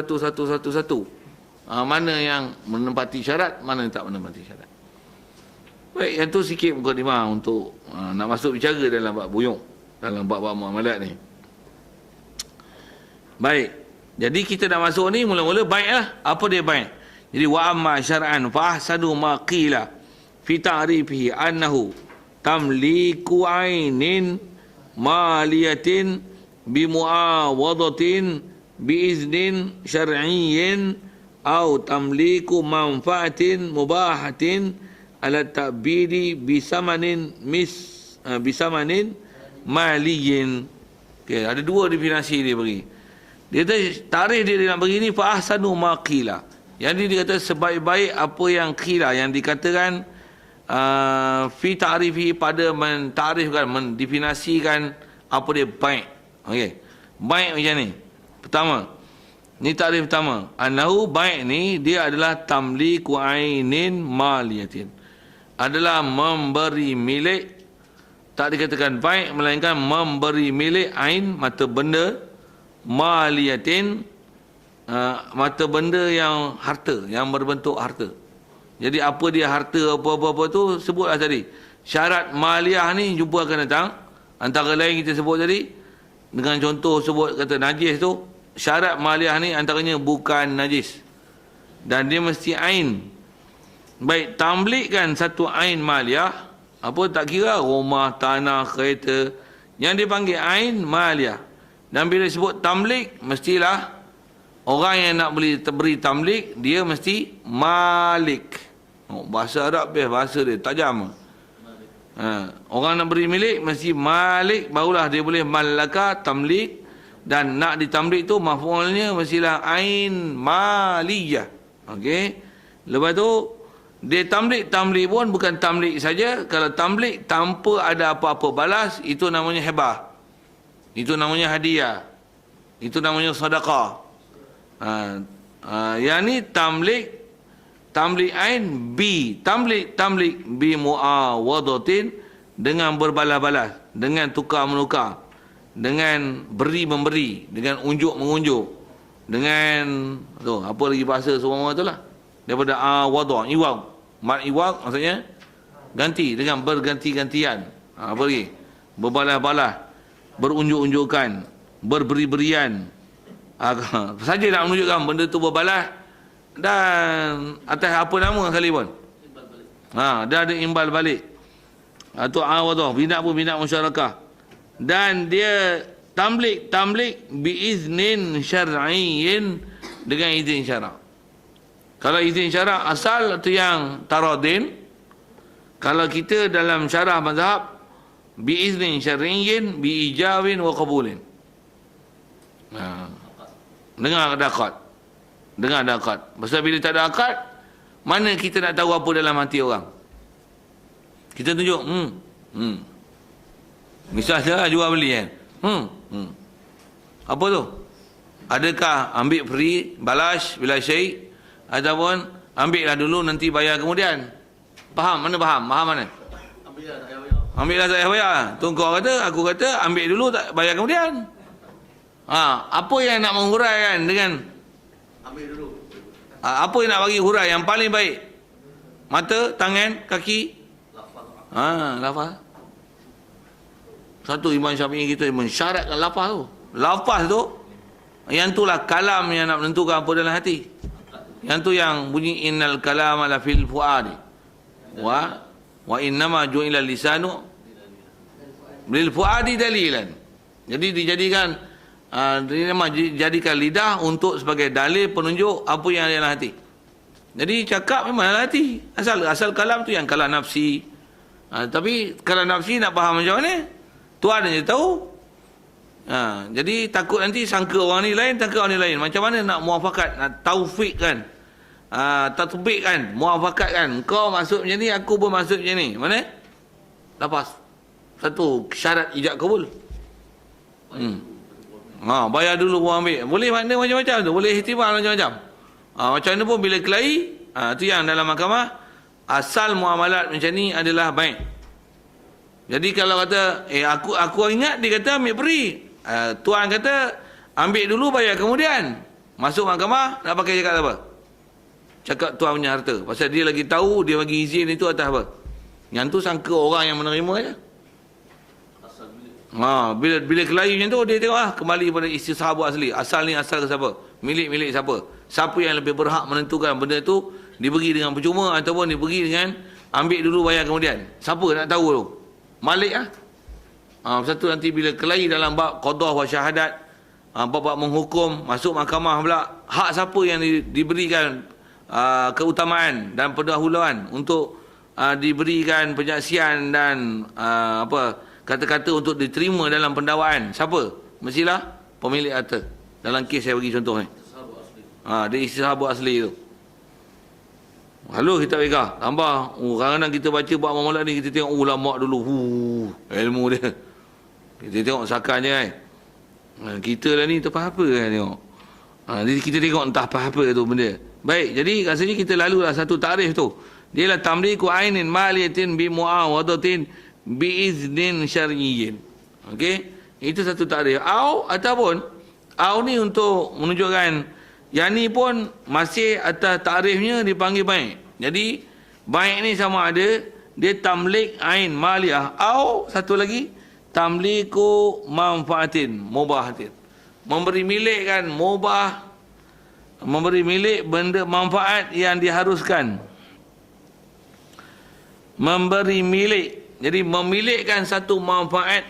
Mana yang menempati syarat, mana yang tak menempati syarat. Baik, yang tu sikit mukadimah untuk nak masuk bicara dalam bab buyung, dalam bab muamalat ni. Baik, jadi kita dah masuk ni, mula-mula baik lah. Apa dia baik? Jadi wa amma syar'an fa ahsanu ma qila fi ta'rifihi annahu tamliku ainin maliyatin bi muawadatin bi iznin syar'iyyin au tamliku manfaatin mubahatin ala ta'bidi bisamanin maliyin. Okay, ada dua definisi dia bagi. Dia kata tarikh dia nak bagi ni fa ahsanu ma qila. Yang dia kata sebaik-baik apa yang qila, yang dikatakan fi ta'rifi, pada mentarifkan, mendefinisikan apa dia baik. Okey. Baik macam ni. Pertama, ni takrif pertama. Annahu baik ni dia adalah tamliku ainin maliyatin. Adalah memberi milik, tak dikatakan baik melainkan memberi milik ain, mata benda, maliyatin, mata benda yang harta, yang berbentuk harta. Jadi apa dia harta apa-apa tu sebutlah tadi. Syarat maliyah ni jumpa akan datang. Antara lain kita sebut tadi dengan contoh sebut kata najis tu, syarat maliyah ni antaranya bukan najis dan dia mesti ain. Baik, tamlikkan satu ain maliyah, apa tak kira rumah, tanah, kereta, yang dipanggil ain maliyah. Dan bila sebut tamlik, mestilah orang yang nak beri tamlik dia mesti malik. Bahasa Arab bahasa dia tajam. Orang nak beri milik mesti malik, barulah dia boleh malaka tamlik. Dan nak ditamlik tu maf'ulnya mestilah ain maliyah. Okey. Lepas tu dia tamlik pun bukan tamlik saja. Kalau tamlik tanpa ada apa-apa balas, itu namanya hibah. Itu namanya hadiah. Itu namanya sedekah. Yang ni tamlik ain bi, tamlik bi muawadatin, dengan berbalas-balas, dengan tukar menukar, dengan beri memberi, dengan unjuk mengunjuk. dengan tu apa lagi bahasa semua tu lah, daripada awada, iwag, mat iwag maksudnya ganti dengan berganti-gantian. Apa lagi? Berbalas-balas, berunjuk-unjukkan, berberi-berian. Saja nak menunjukkan benda tu berbalas dan atas apa nama sekali pun. Dia ada imbal balik. Atau awadah, bina pun bina musyarakah. Dan dia tamlik biiznin syar'iyyin, dengan izin syarak. Kalau izin syarak asal tu yang taradin. Kalau kita dalam syarah mazhab, biiznin syar'iyyin biijabin wa qabulin. Dengar ada akad. Dengar ada akad. Pasal bila tak ada akad, mana kita nak tahu apa dalam hati orang? Kita tunjuk, misalnya jual beli kan. Apa tu? Adakah ambil free, balas bila syai, ataupun ambil lah dulu nanti bayar kemudian? Faham? Mana faham? Faham mana? Ambil lah tak payah bayar. Tu kau kata, aku kata ambil dulu tak bayar kemudian. Apa yang nak menghuraikan dengan ambil dulu? Apa yang nak bagi hurai yang paling baik? Mata, tangan, kaki? Lafaz. Satu Imam Syafi'i kita mensyaratkan lafaz tu. Lafaz tu, yang tu lah kalam yang nak menentukan apa dalam hati. Yang tu yang bunyi innal kalama la fil fuadi. Wa innama ju'ila lisanu lil fuadi dalilan. Jadi dijadikan dijadikan lidah untuk sebagai dalil penunjuk apa yang ada dalam hati. Jadi cakap memang dalam hati. Asal kalam tu yang kalam nafsi. Tapi kalam nafsi nak faham macam mana? Tuan je tahu. Jadi takut nanti sangka orang ni lain, sangka orang ni lain. Macam mana nak muafakat, nak taufik kan? Tatbik kan? Muafakat kan? Kau maksud macam ni, aku pun maksud macam ni. Mana? Lepas. Satu syarat ijab kabul. Bayar dulu pun ambil. Boleh makna macam-macam tu. Boleh ihtimal macam-macam. Macam mana pun bila kelahi, tu yang dalam mahkamah, asal muamalat macam ni adalah baik. Jadi kalau kata, aku ingat dia kata ambil free. Tuan kata, ambil dulu bayar kemudian. Masuk mahkamah, nak pakai cakap apa? Cakap tuan punya harta. Pasal dia lagi tahu, dia bagi izin itu atas apa? Yang tu sangka orang yang menerima je. Bila kelahi macam tu, dia tengok kembali pada isi sahabat asli. Asal ni asal ke siapa? Milik siapa? Siapa yang lebih berhak menentukan benda tu diberi dengan percuma ataupun diberi dengan ambil dulu bayar kemudian? Siapa nak tahu tu? Malik satu nanti bila kelahi dalam bab qadah wa syahadat, bab menghukum, masuk mahkamah pula, hak siapa yang diberikan keutamaan dan pendahuluan untuk diberikan penyaksian dan kata-kata untuk diterima dalam pendakwaan? Siapa? Mestilah pemilik harta. Dalam kes saya bagi contoh ni. Dia isi sahabat asli tu. Lalu kita pegang. Tambah, kadang-kadang kita baca buat muamalat ni, kita tengok ulama dulu. Ilmu dia. Kita tengok sakan je kan. Kita lah ni apa-apa kan tengok. Jadi kita tengok entah apa-apa tu benda. Baik, jadi rasanya kita lalulah satu takrif tu. Dia lah tamliku ainin maliyatin bi mu'awadatin bi iznin syar'iyyin. Okey? Itu satu takrif. Ataupun ni untuk menunjukkan yang ni pun masih atas takrifnya dipanggil baik. Jadi baik ni sama ada dia tamlik ain maliyah atau satu lagi tamliku manfaatin mubahatin. Memberi milik kan mubah, memberi milik benda manfaat yang diharuskan. Memberi milik. Jadi memilikkan satu manfaat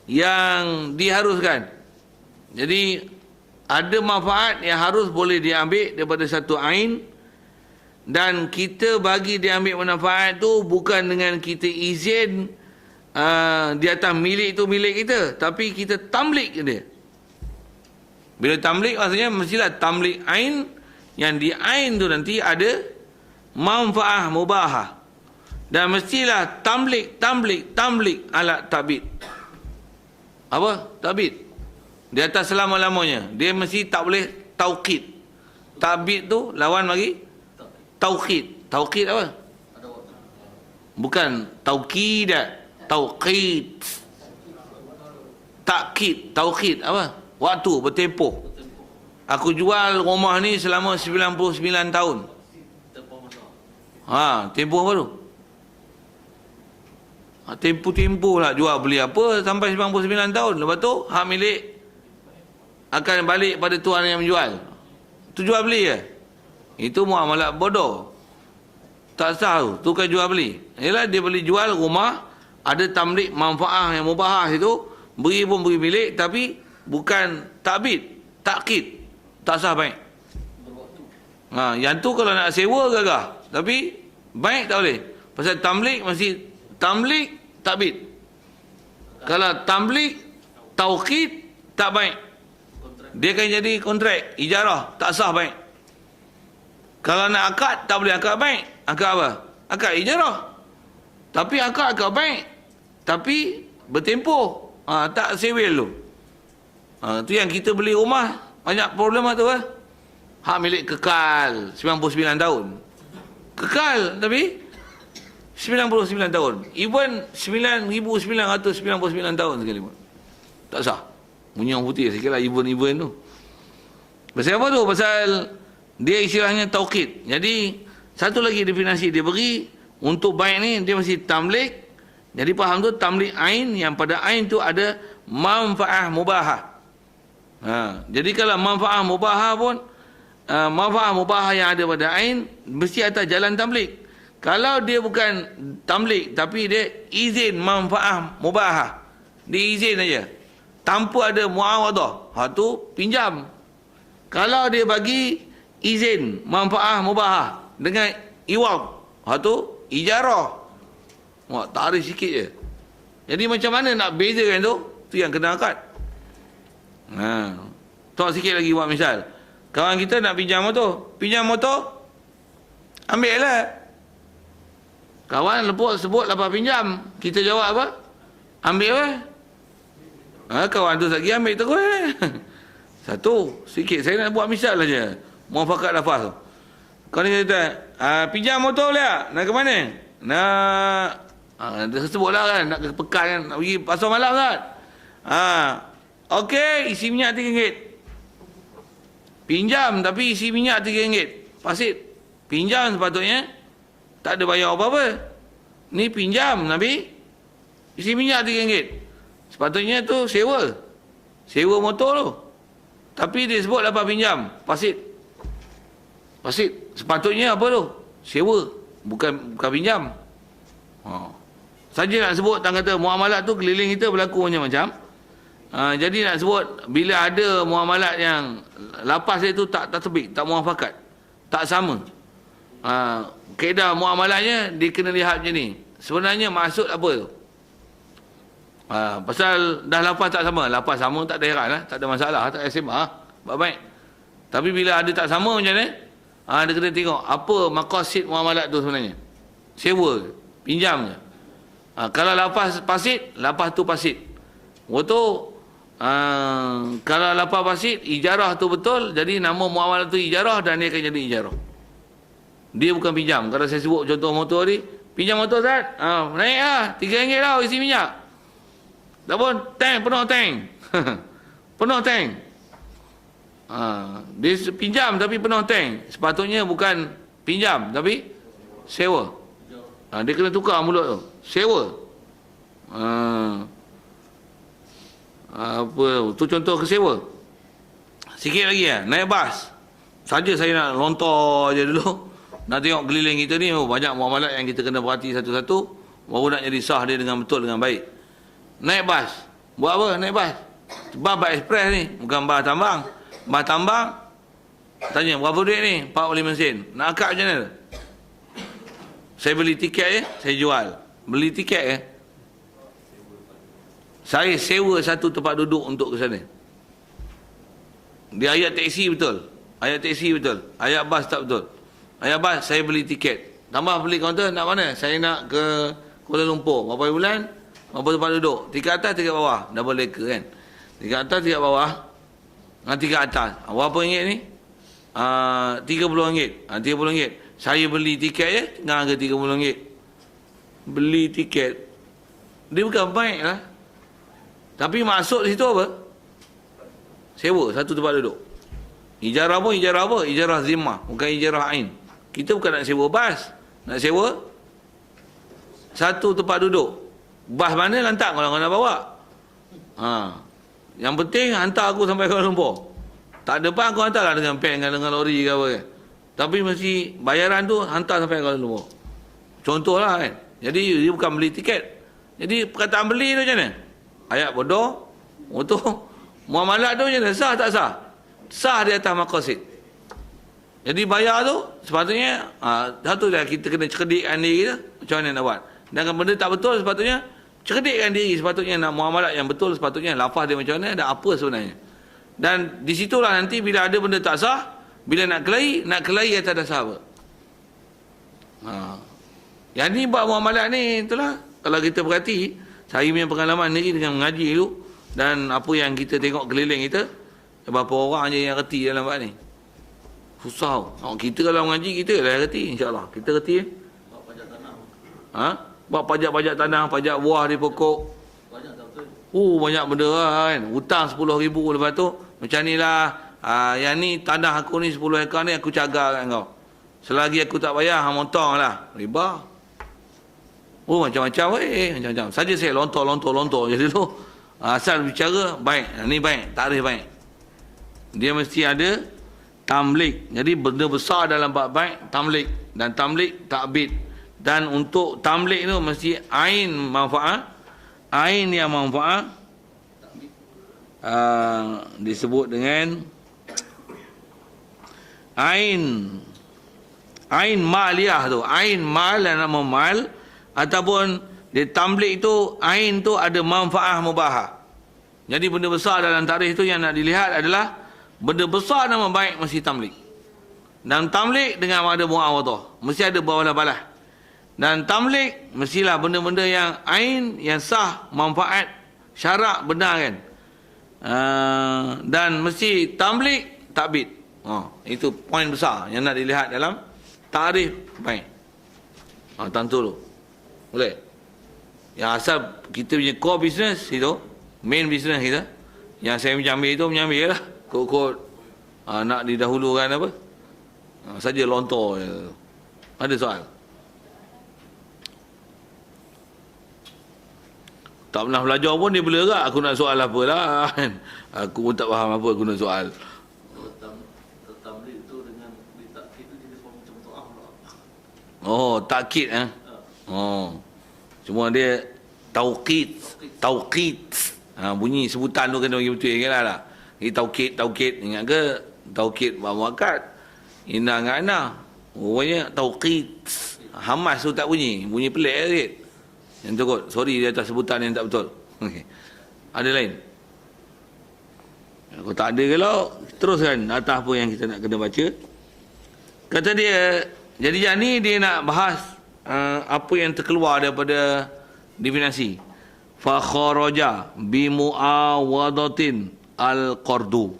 yang diharuskan. Jadi ada manfaat yang harus boleh diambil daripada satu ain, dan kita bagi diambil manfaat tu bukan dengan kita izin di atas milik tu milik kita, tapi kita tamlik dia. Bila tamlik maksudnya mestilah tamlik ain, yang di ain tu nanti ada manfaat mubahah, dan mestilah tamlik alat tabid. Apa? Tabid. Di atas selama-lamanya. Dia mesti tak boleh tauqid. Tabid tu lawan bagi tauqid. Tauqid apa? Bukan tauqid. Tauqid. Takkid. Tauqid apa? Waktu bertempoh. Aku jual rumah ni selama 99 tahun. Tempoh apa tu? Tempoh lah jual beli apa sampai 99 tahun. Lepas tu hak milik akan balik pada tuan yang menjual. Tu jual beli ke? Itu muamalat bodoh. Tak sah tu. Tu kan jual beli. Yalah dia beli jual rumah, ada tamlik manfaah yang mubahah itu, beri pun beri milik, tapi bukan takbid, takkid. Tak sah baik. Yang tu kalau nak sewa gagah. Tapi baik tak boleh. Pasal tamlik masih tamlik takbid. Kalau tamlik taukid tak baik. Dia akan jadi kontrak, ijarah, tak sah baik. Kalau nak akad tak boleh akad baik. Akad apa? Akad ijarah. Tapi akad baik. Tapi bertempoh. Tak sewel tu. Tu yang kita beli rumah banyak problem tu kan. Hak milik kekal 99 tahun. Kekal tapi 99 tahun. Even 9,999 tahun sekali pun. Tak sah. Bunyi orang putih sikit lah even tu. Pasal apa tu? Pasal dia istilahnya taukid. Jadi satu lagi definisi dia beri untuk baik ni dia masih tamlik. Jadi faham tu tamlik ain, yang pada ain tu ada manfaah mubahah. Jadi kalau manfaah mubahah pun manfaah mubahah yang ada pada ain mesti atas jalan tamlik. Kalau dia bukan tamlik tapi dia izin manfaah mubahah, dia izin aja tanpa ada muawadah, tu pinjam. Kalau dia bagi izin manfaah mubahah dengan iwad, tu ijarah. Tarik sikit je. Jadi macam mana nak bezakan tu? Tu yang kena akad. Tok sikit lagi buat misal. Kawan kita nak pinjam motor. Pinjam motor, ambil lah. Kawan sebut lapar pinjam. Kita jawab apa? Ambil lah. Kawan tu lagi ambil terus. Satu. Sikit. Saya nak buat misal saja. Muafakat lafaz tu. Kawan ni kata, pinjam motor lah. Nak ke mana? Dia sebutlah kan. Nak ke Pekan kan. Nak pergi pasar malam kan. Okey, isi minyak RM3. Pinjam tapi isi minyak RM3. Pasit. Pinjam sepatutnya tak ada bayar apa-apa. Ni pinjam Nabi, isi minyak RM3. Sepatutnya tu sewa. Sewa motor tu. Tapi dia sebut lapar pinjam. Pasit. Sepatutnya apa tu? Sewa. Bukan pinjam. Saja nak sebut tang kata muamalat tu keliling kita berlaku macam-macam. Jadi nak sebut bila ada muamalat yang lapas itu tak terbit, tak muafakat, tak sama. Kaedah muamalatnya dia kena lihat macam ni. Sebenarnya maksud apa tu? Pasal dah lapas tak sama. Lapas sama tak ada heran lah, tak ada masalah, tak ada SMA. Baik. Tapi bila ada tak sama macam ni, dia kena tengok apa maqasid muamalat tu sebenarnya. Sewa, pinjam je. Kalau lapas pasit, lapas tu pasit. Waktu kalau lapar pasit, ijarah tu betul, jadi nama muamalah tu ijarah dan dia akan jadi ijarah. Dia bukan pinjam. Kalau saya sebut contoh motor ni, pinjam motor Ustaz, naik lah, RM3 lah isi minyak. Tak pun, penuh tank. Penuh tank. Dia pinjam tapi penuh tank. Sepatutnya bukan pinjam tapi sewa. Dia kena tukar mulut tu. Sewa. Apa tu contoh kesewa. Sikit lagi naik bas. Saja saya nak lontar je dulu. Nak tengok keliling kita ni banyak muamalat yang kita kena perhati satu-satu baru nak jadi sah dia dengan betul, dengan baik. Naik bas. Buat apa naik bas? Bas ekspres ni, bukan bas tambang. Bas tambang tanya berapa duit ni? 45 sen. Nak akad macam mana? Saya beli tiket je, saya jual. Beli tiket je, saya sewa satu tempat duduk untuk ke sana. Dia ayat teksi betul. Ayat teksi betul. Ayat bas tak betul. Ayat bas saya beli tiket. Tambah beli kaunter nak mana? Saya nak ke Kuala Lumpur. Berapa bulan? Berapa tempat duduk? Tiket atas, tiket bawah. Double decker kan. Tiket atas, tiket bawah. Tiket atas. Berapa ringgit ni? RM30. RM30. Saya beli tiket je, dengan harga RM30. Beli tiket. Dia bukan baik lah. Tapi maksud di situ apa? Sewa satu tempat duduk. Ijarah pun ijarah apa? Ijarah zimmah, bukan ijarah ain. Kita bukan nak sewa bas, nak sewa satu tempat duduk. Bas mana lantak kalau nak bawa. Yang penting hantar aku sampai Kuala Lumpur. Tak ada pun aku hantarlah dengan pen, dengan lori ke apa kan. Tapi mesti bayaran tu hantar sampai Kuala Lumpur. Contohlah kan. Jadi dia bukan beli tiket. Jadi perkataan beli tu macam mana? Ayat bodoh, untuk muamalat tu macam mana? Sah tak sah? Sah di atas maqasid. Jadi bayar tu sepatutnya satu dah kita kena cerdikkan diri kita macam mana nak buat. Dan kalau benda tak betul sepatutnya cerdikkan diri, sepatutnya nak muamalat yang betul, sepatutnya lafaz dia macam mana dan apa sebenarnya. Dan di situlah nanti bila ada benda tak sah, bila nak kelahi atas dasar apa. Yang ni buat muamalat ni itulah, kalau kita perhati saya punya pengalaman ni dengan mengaji dulu dan apa yang kita tengok keliling kita, berapa orang je yang reti dalam bab ni. Susah. Kita kalau mengaji kita lah reti, insya-Allah. Kita reti. Buat pajak tanah. Buat pajak-pajak tanah, pajak buah di pokok. Banyak tak betul? Banyak benda kan. Hutang 10,000 lepas tu macam nilah. Yang ni tanah aku ni 10 ekar ni aku cagar kat kau. Selagi aku tak bayar, hang montonglah. Riba. Macam-macam macam-macam. Saja saya lontor je dulu. Asal bicara baik, ni baik, tarikh baik. Dia mesti ada tamlik. Jadi benda besar dalam bab baik tamlik, dan tamlik takbid. Dan untuk tamlik tu mesti ain manfaat. Ain yang manfaat disebut dengan ain maliyah tu. Ain mal dan nama mal, ataupun di tamlik tu ain tu ada manfaat mubahah. Jadi benda besar dalam tarikh tu yang nak dilihat adalah benda besar nama baik mesti tamlik. Dan tamlik dengan ada muawadah, mesti ada balas-balas. Dan tamlik mestilah benda-benda yang ain, yang sah, manfaat, syarak, benar kan. Dan mesti tamlik takbid. Itu poin besar yang nak dilihat dalam tarikh baik. Tentu tu. Boleh? Yang asal kita punya core business itu, main business kita, yang saya mengambil itu mengambil lah. Kod-kod nak didahulukan apa? Saja lontor. Ada soal? Tak pernah belajar pun dia boleh agak. Aku nak soal apa lah. Aku pun tak faham apa aku nak soal. Tamlik tu dengan takkid tu jenis macam doa pula. Takkid cuma dia tauqid. Bunyi sebutan tu kena bagi betul lah. Ini tauqid. Ingat ke? Tauqid muakkad. Ina dengan ana. Rupanya tauqid. Hamas tu tak bunyi. Bunyi pelik sikit. Yang tu kot. Sorry di atas sebutan yang tak betul. Okay. Ada lain? Kalau tak ada kalau teruskan atas apa yang kita nak kena baca. Kata dia, jadi yang ni dia nak bahas apa yang terkeluar daripada definisi. Fa kharaja bi muawadatin al-qardu.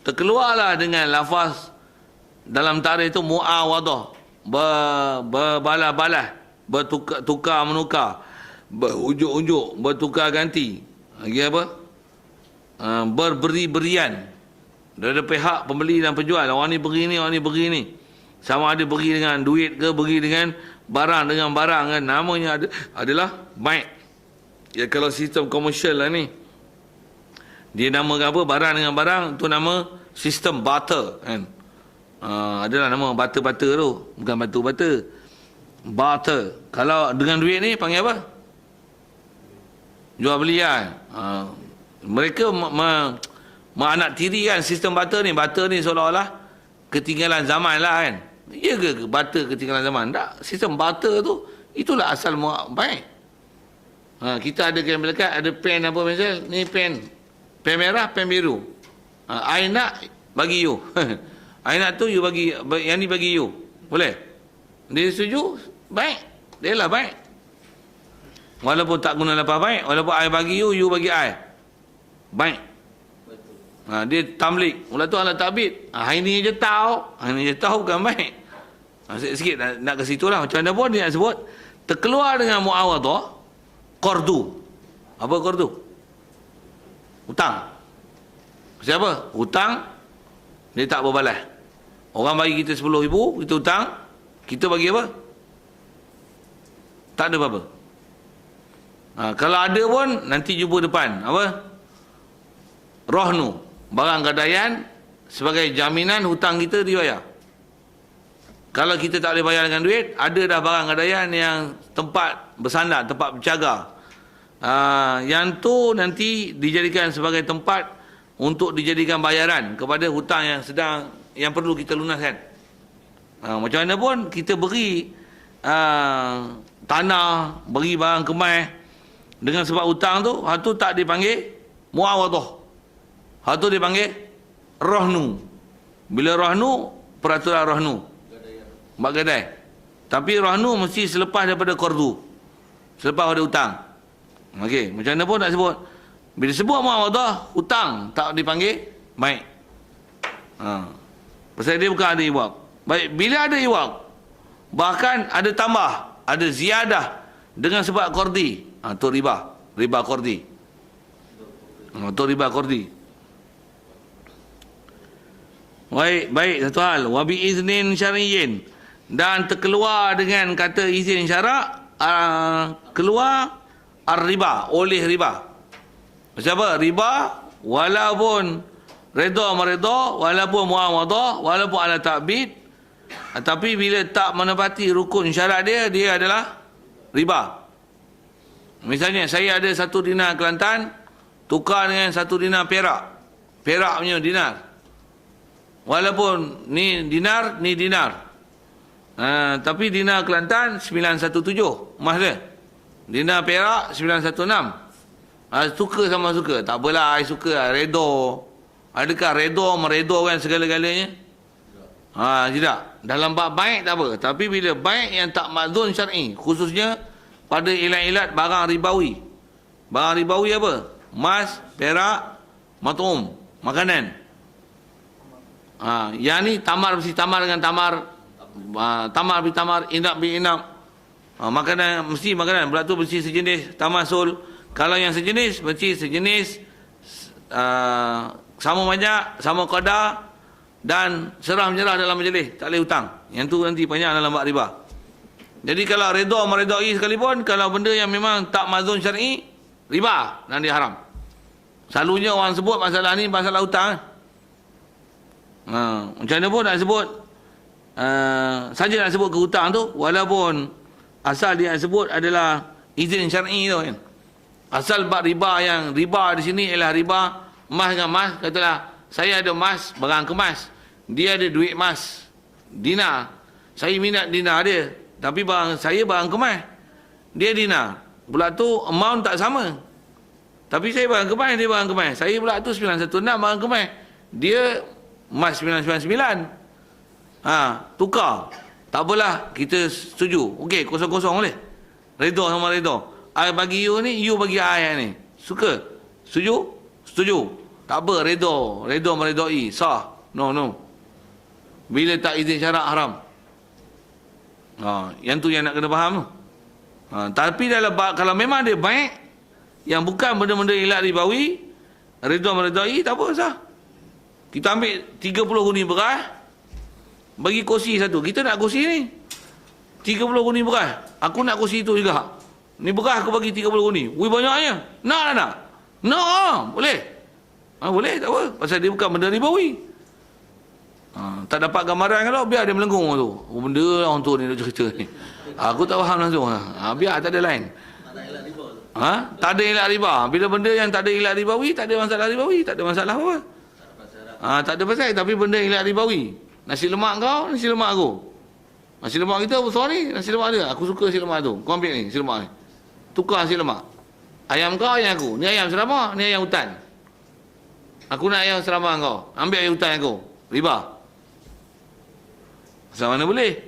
Terkeluarlah dengan lafaz dalam tarikh itu muawadah, berbalas-balas, bertukar menukar, berujuk-ujuk, bertukar ganti. Lagi apa? Berberi-berian dari pihak pembeli dan penjual. Orang ni beri ni, orang ni beri ni. Sama ada beri dengan duit ke, beri dengan barang dengan barang kan. Namanya adalah baik. Ya kalau sistem komersial lah ni, dia namakan apa? Barang dengan barang tu nama sistem barter kan. Adalah nama barter-barter tu, bukan batu-bata. Barter. Kalau dengan duit ni panggil apa? Jual belian. Mereka manaktirikan sistem barter ni. Barter ni seolah-olah ketinggalan zaman lah kan. Ya ke barter ketinggalan zaman? Tak. Sistem barter tu itulah asal baik. Kita ada yang melekat, ada pen apa misal, ni pen merah, pen biru. I nak bagi you. I nak tu you bagi, yang ni bagi you. Boleh? Dia setuju? Baik. Dia lah baik. Walaupun tak guna lepas baik, walaupun I bagi you, you bagi I. Baik. Dia tamlik. Mula tu alat takbid. Hari ni je tahu. Hari ni je tahu bukan baik. Sikit nak ke situ lah. Macam mana pun dia nak sebut. Terkeluar dengan muawadah. Qardu. Apa qardu? Hutang. Siapa? Hutang Dia tak berbalas. Orang bagi kita 10,000, kita hutang, kita bagi apa? Tak ada apa-apa. Kalau ada pun, nanti jumpa depan. Apa? Rahnu. Barang gadaian, sebagai jaminan hutang kita dibayar. Kalau kita tak boleh bayar dengan duit, ada dah barang gadaian yang tempat bersandar, tempat berjaga. Yang tu nanti dijadikan sebagai tempat untuk dijadikan bayaran kepada hutang yang perlu kita lunaskan. Macam mana pun kita beri tanah, beri barang kemas dengan sebab hutang tu, hal tu tak dipanggil muawadah. Hal tu dipanggil rahnu. Bila rahnu, peraturan rahnu. Bak gadai. Tapi rahnu mesti selepas daripada qardu. Selepas ada hutang. Okey, macam mana pun tak sebut. Bila sebut muawadah, hutang tak dipanggil baik. Pasal dia bukan ada iwak. Baik, bila ada iwak, bahkan ada tambah, ada ziyadah dengan sebab qardi. Tu riba. Riba qardi. Tu riba qardi. Baik, satu hal. Wa bi iznin syar'iyyin. Dan terkeluar dengan kata izin syarak, keluar ar-riba, oleh riba. Siapa? Riba, walaupun redha meredha, walaupun muawadah, walaupun ala ta'bid, tapi bila tak menepati rukun syarat dia adalah riba. Misalnya saya ada 1 dinar Kelantan, tukar dengan 1 dinar Perak. Perak punya dinar. Walaupun ni dinar, ni dinar. Tapi dinar Kelantan 917 emas dia. Dinar Perak 916. Suka sama suka. Tak apalah, I suka redo. Adakah redo meredokan segala-galanya? Tidak. Dalam bab baik tak apa. Tapi bila baik yang tak ma'zun syar'i, khususnya pada ilat-ilat barang ribawi. Barang ribawi apa? Emas, perak, mat'um, makanan. Yang ni tamar mesti tamar dengan tamar. Tamar bi tamar, inap bi inap. Makanan mesti makanan, pula tu mesti sejenis tamasul. Kalau yang sejenis mesti sejenis sama banyak, sama qadar dan serah menyerah dalam majlis, tak boleh hutang. Yang tu nanti banyak dalam bab riba. Jadi kalau redha meredai sekalipun, kalau benda yang memang tak mazun syar'i, riba dan dia haram. Selalunya orang sebut masalah ni masalah hutang. Macam mana pun nak sebut saja nak sebut ke hutang tu, walaupun asal dia nak sebut adalah izin syar'i tu kan. Asal bab riba, yang riba di sini ialah riba emas dengan emas. Katalah saya ada emas, barang kemas, dia ada duit emas dinar, saya minat dinar dia, tapi barang saya barang kemas, dia dinar, pula tu amount tak sama. Tapi saya barang kemas, dia barang kemas. Saya pula tu 916 barang kemas, dia emas 999. Tukar. Tak apalah, kita setuju. Okey, kosong-kosong boleh. Redha sama redha. I bagi you ni, you bagi I ni. Suka? Setuju? Setuju. Tak apa, redha meredai, sah. No. Bila tak izin syarak, haram. Yang tu yang nak kena faham tu. Tapi dalam kalau memang dia baik, yang bukan benda-benda ilat ribawi, redha meredai, tak apa, sah. Kita ambil 30 guni beras, bagi kursi satu. Kita nak kursi ni 30 guni beras, aku nak kursi itu juga. Ni beras aku bagi 30 guni. Wih, banyaknya. Nak tak nak? Nak. Boleh. Boleh, tak apa. Pasal dia bukan benda ribawi. Tak dapat gambaran kalau biar dia melenggung tu. Benda lah orang tu ni dia cerita ni. Aku tak faham langsung. Biar, tak ada lain. Tak ada ilat riba. Bila benda yang tak ada ilat ribawi, tak ada masalah ribawi. Tak ada masalah apa. Tak ada pasal. Tapi benda ilat ribawi. Nasi lemak kau, nasi lemak aku. Nasi lemak kita besar ni, nasi lemak dia. Aku suka nasi lemak tu. Kau ambil ni, nasi lemak ni. Tukar nasi lemak. Ayam kau, ayam aku. Ni ayam serama, ni ayam hutan. Aku nak ayam serama kau. Ambil ayam hutan aku. Riba. Pasal mana boleh?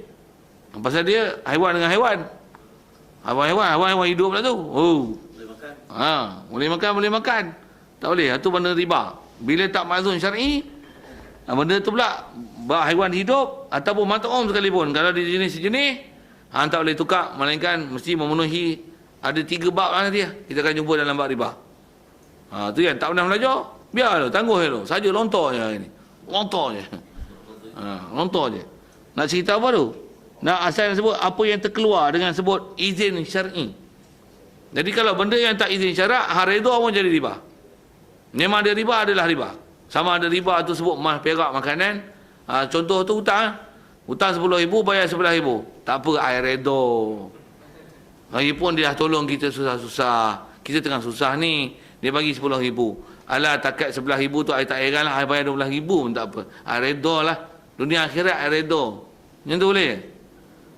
Pasal dia haiwan dengan haiwan. Haiwan hidup pula tu. Boleh makan. Tak boleh. Itu benda riba. Bila tak mazun syar'i, benda tu pula haiwan hidup ataupun mat'um sekalipun. Kalau di jenis-jenis, tak boleh tukar. Melainkan mesti memenuhi, ada 3 bab lah nanti. Kita akan jumpa dalam bab riba. Tu kan, tak pernah belajar, biar tu, tangguh tu. Saja lontar je hari ni. Lontar je. Lontar je. Nak cerita apa tu? Nak asal sebut apa yang terkeluar dengan sebut izin syar'i. Jadi kalau benda yang tak izin syarak, redha pun jadi riba. Memang ada riba, adalah riba. Sama ada riba tu sebut emas, perak, makanan. Contoh tu hutang. Hutang 10,000, bayar 11,000. Tak apa, air redha. Lagipun dia dah tolong kita susah-susah. Kita tengah susah ni. Dia bagi 10,000. Alah, takat 11,000 tu, I tak heran lah. I bayar 12,000 pun tak apa. Air redha lah. Dunia akhirat, air redha. Yang tu boleh?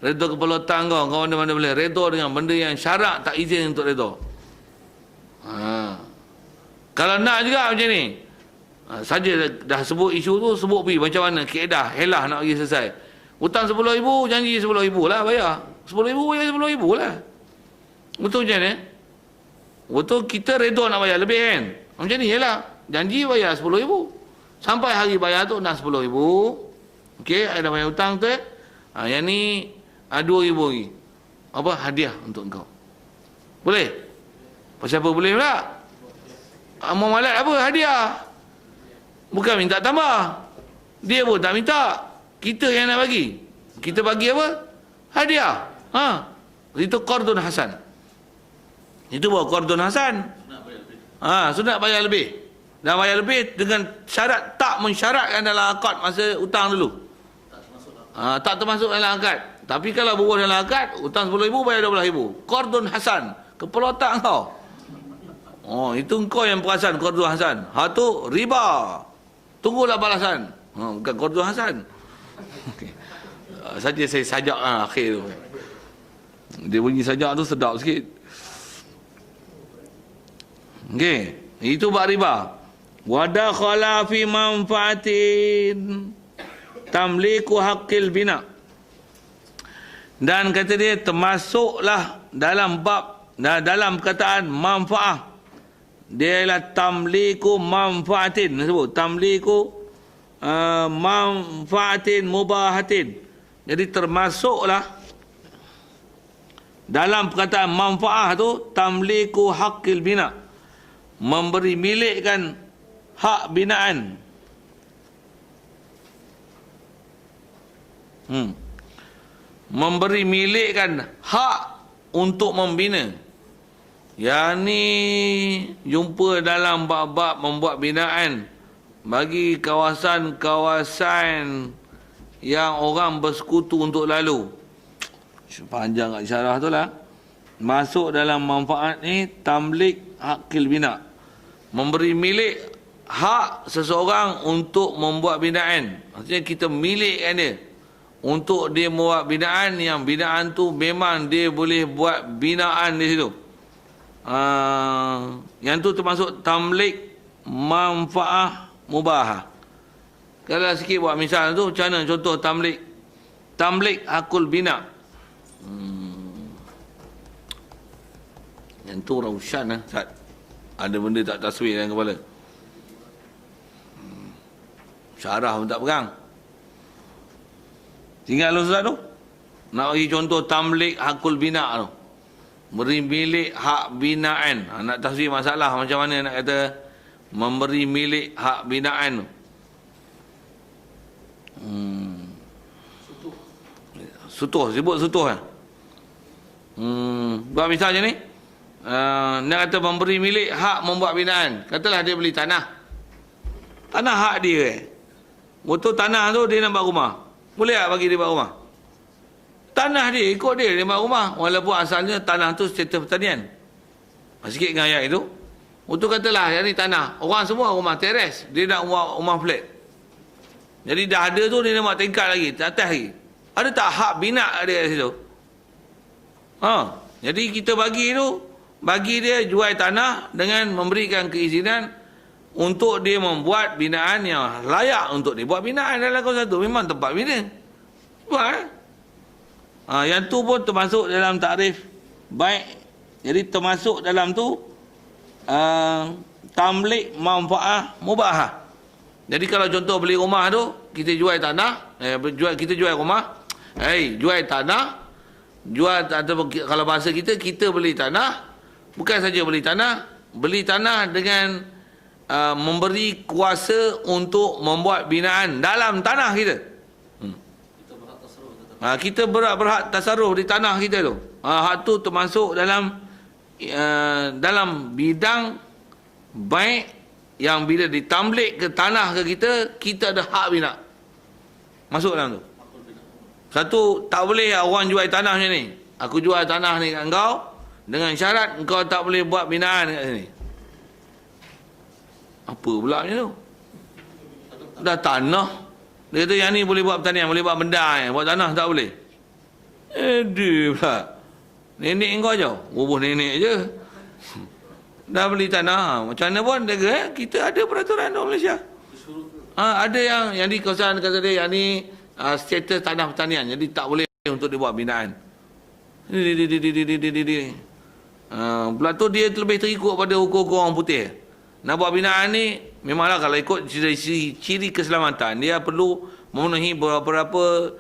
Redha kepala otak kau mana-mana boleh. Redha dengan benda yang syarak tak izin untuk redha. Kalau nak juga macam ni. Saja dah sebut isu tu, sebut pergi macam mana kaedah, helah nak pergi selesai. Hutang 10,000, janji 10,000 lah bayar. 10,000 bayar 10,000 lah. Betul macam ni? Betul kita redha nak bayar lebih kan? Macam ni je lah. Janji bayar 10,000. Sampai hari bayar tu nak 10,000. Okey, ada bayar hutang tu. Yang ni 2,000 lagi. Apa? Hadiah untuk kau. Boleh? Pasal apa boleh pula? Muamalat apa? Hadiah. Bukan minta tambah. Dia pun tak minta. Kita yang nak bagi. Kita bagi apa? Hadiah. Itu qardun hasan. Itu bawa qardun hasan. Sunat bayar lebih. Dan bayar lebih dengan syarat tak mensyaratkan dalam akad masa hutang dulu. Tak termasuk dalam akad. Tapi kalau bubuh dalam akad, hutang 10,000 bayar 12,000. Qardun hasan. Kepala otak kau. Itu kau yang perasan qardun hasan. Tu riba. Tunggulah balasan. Bukan qardun hasan. Okay. Saja saya sajak akhir tu. Dia bunyi sajak tu sedap sikit. Okey, itu bab riba. Wa dakhala fi manfaatin tamliku haqqil bina. Dan kata dia termasuklah dalam bab dalam perkataan manfaah. Dia ialah tamliku manfaatin. Sebut tamliku manfaatin mubahatin. Jadi termasuklah dalam perkataan manfaah tu tamliku haqqil bina. Memberi milikkan hak binaan. Memberi milikkan hak untuk membina. Yang ni jumpa dalam bab-bab membuat binaan bagi kawasan-kawasan yang orang bersekutu untuk lalu. Panjang kat syarah tu lah. Masuk dalam manfaat ni tamlik haqqil bina. Memberi milik hak seseorang untuk membuat binaan. Maksudnya kita milikkan dia untuk dia membuat binaan, yang binaan tu memang dia boleh buat binaan di situ. Yang tu termasuk tamlik manfaah mubahah. Kalau sikit buat misal tu, macam mana contoh tamlik hakul bina. Yang tu rausan lah, Ustaz. Ada benda tak taswir dalam kepala. Syarah pun tak pegang. Tinggal Ustaz tu. Nak bagi contoh tamlik hakul bina tu. Beri milik hak binaan. Nak taswir masalah macam mana nak kata memberi milik hak binaan tu. Sutuh, sebut sutuh kan. Buat misal macam ni. Nak kata memberi milik hak membuat binaan. Katalah dia beli tanah. Tanah hak dia. Betul tanah tu dia nak buat rumah. Boleh tak bagi dia buat rumah? Tanah dia, ikut dia buat rumah. Walaupun asalnya tanah tu status pertanian. Sikit dengan ayat itu. Betul katalah yang ni tanah. Orang semua rumah teres. Dia nak buat rumah flat. Jadi dah ada tu dia nak buat tingkat lagi. Atas lagi. Ada tak hak bina dia di situ? Jadi kita bagi tu, bagi dia jual tanah dengan memberikan keizinan untuk dia membuat binaan yang layak untuk dia buat binaan dalam kawasan tu. Memang tempat bina. Buat. Yang tu pun termasuk dalam takrif baik. Jadi termasuk dalam tu tamlik manfaah mubahah. Jadi kalau contoh beli rumah tu, kita jual tanah, kita jual rumah, jual tanah, jual atau kalau bahasa kita beli tanah, bukan saja beli tanah dengan memberi kuasa untuk membuat binaan dalam tanah kita. Kita berhak tasarruf di tanah kita tu. Hak tu termasuk dalam bidang baik yang bila ditamblik ke tanah ke kita ada hak bina. Masuk dalam tu. Satu, tak boleh orang jual tanah macam ni. Aku jual tanah ni kat kau dengan syarat kau tak boleh buat binaan kat sini. Apa pula macam tu? Dah tanah. Dia kata yang ni boleh buat pertanian, boleh buat benda, buat tanah tak boleh. Dia pula. Nenek kau je. Bubuh nenek je. Dah beli tanah. Macam mana pun dia kita ada peraturan dalam Malaysia. Ada yang di kawasan kata dia yang ni status tanah pertanian. Jadi tak boleh untuk dibuat binaan. Pula tu dia lebih terikut pada hukum-hukum orang putih. Nak buat binaan ni memanglah kalau ikut ciri keselamatan dia perlu memenuhi beberapa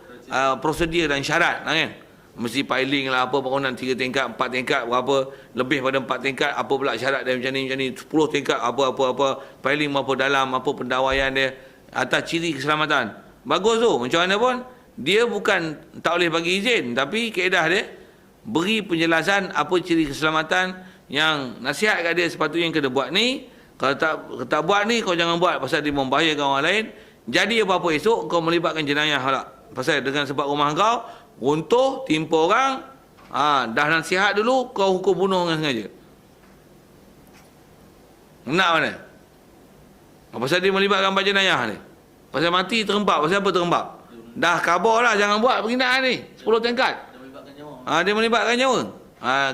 prosedur dan syarat kan. Mesti piling lah apa bangunan 3 tingkat 4 tingkat berapa lebih pada 4 tingkat apa pula syarat dia macam ni 10 tingkat apa piling berapa dalam apa pendawaian dia atas ciri keselamatan. Bagus tu macam mana pun dia bukan tak boleh bagi izin tapi kaedah dia beri penjelasan apa ciri keselamatan yang nasihat kat dia sepatutnya yang kena buat ni. Kalau tak buat ni kau jangan buat pasal dia membahayakan orang lain. Jadi apa-apa esok kau melibatkan jenayah pula. Pasal dengan sebab rumah kau runtuh timpa orang dah nasihat dulu kau hukum bunuh dengan sengaja. Nak mana? Pasal dia melibatkan buat jenayah ni. Pasal mati terembak. Pasal apa terembak? Dah khabar lah jangan buat penghinaan ni 10 tingkat. Dia melibatkan nyawa.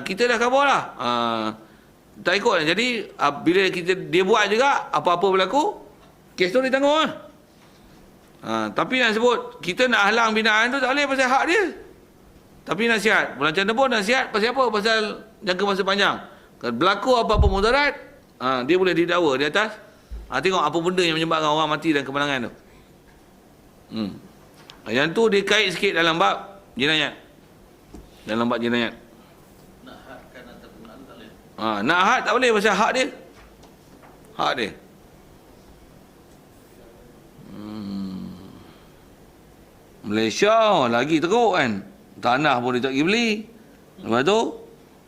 Kita dah khabar lah. Tak ikut. Jadi bila dia buat juga apa-apa berlaku kes tu ditanggung lah. Tapi nak sebut kita nak halang binaan tu tak boleh pasal hak dia. Tapi nasihat macam mana pun nasihat pasal apa? Pasal jangka masa panjang. Kalau berlaku apa-apa mudarat dia boleh didakwa di atas. Tengok apa benda yang menyebabkan orang mati dan kemenangan tu. Yang tu dia kait sikit dalam bab jenayat. Dalam bab jenayat. Nak had tak boleh pasal hak dia. Hak dia. Malaysia lagi teruk kan. Tanah pun dia tak pergi beli. Lepas tu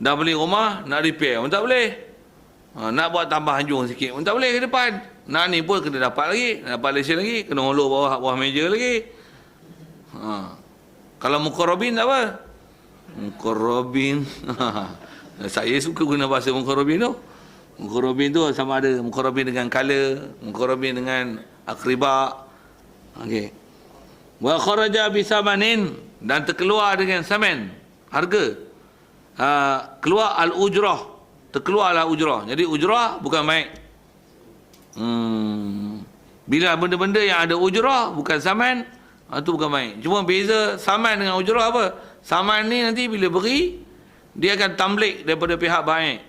dah beli rumah nak repair pun tak boleh. Nak buat tambah hanjung sikit pun tak boleh ke depan. Nak ni pun kena dapat lagi. Nak dapat lesen lagi. Kena holok bawah meja lagi. Kalau mukarrabin tak apa. Mukarrabin. Saya suka guna bahasa mukarrabin tu. Mukarrabin tu sama ada mukarrabin dengan kala, mukarrabin dengan akriba. Okey. Wa kharaja bi samanin dan terkeluar dengan saman, harga. Keluar al-ujrah. Terkeluarlah ujrah. Jadi ujrah bukan baik. Bila benda-benda yang ada ujrah bukan saman, itu bukan baik. Cuma beza saman dengan ujrah apa? Saman ni nanti bila beri dia akan tamblik daripada pihak baik.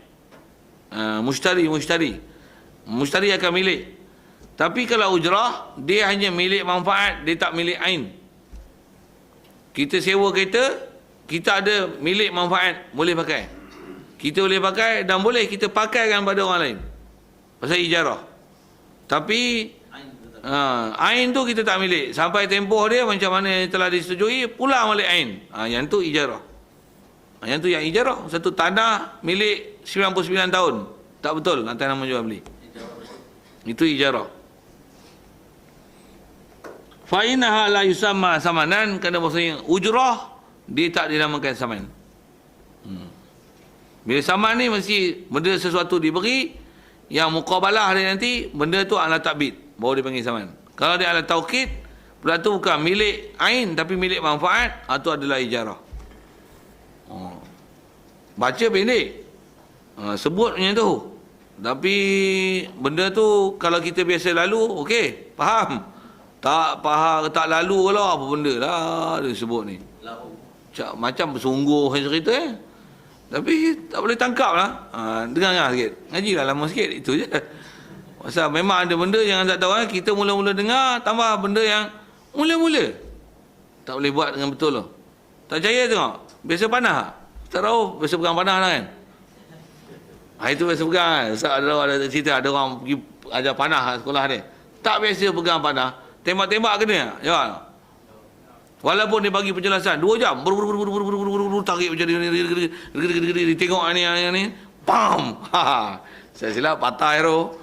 Mushtari akan milik. Tapi kalau ujrah dia hanya milik manfaat, dia tak milik ain. Kita sewa kereta, kita ada milik manfaat, boleh pakai. Kita boleh pakai dan boleh kita pakaikan pada orang lain. Pasal ijarah. Tapi ain tu kita tak milik. Sampai tempoh dia macam mana telah disetujui, pulang balik ain. Yang tu ijarah. Yang tu yang ijarah. Satu tanah milik 99 tahun. Tak betul atas nama jual beli. Itu ijarah. Fa innaha la yusamma samanan, kerana maksudnya ujrah dia tak dinamakan saman. Bila saman ni mesti benda sesuatu diberi yang muqabalah dia nanti benda tu ala takbid baru dia panggil saman. Kalau dia ala taukid pula tu bukan milik ain tapi milik manfaat, itu adalah ijarah. Baca pendek, sebut macam tu. Tapi benda tu kalau kita biasa lalu, okey, faham. Tak faham, tak lalu lah apa benda lah dia sebut ni. Macam bersungguh cerita Tapi tak boleh tangkap lah. Dengar sikit. Ngaji lah lama sikit, itu je. Pasal memang ada benda yang tak tahu. Kita mula-mula dengar, tambah benda yang mula-mula tak boleh buat dengan betul lah. Tak percaya tengok. Biasa panah. Tak tahu, biasa pegang panah lah kan. Itu biasa pegang. Ada orang cerita, ada orang pergi ajar panah sekolah dia. Tak biasa pegang panah. Tembak-tembak kena. Ya. Walaupun dia bagi penjelasan 2 jam. Tarik macam ni. Tengok ni. Pam. Saya silap patah hero.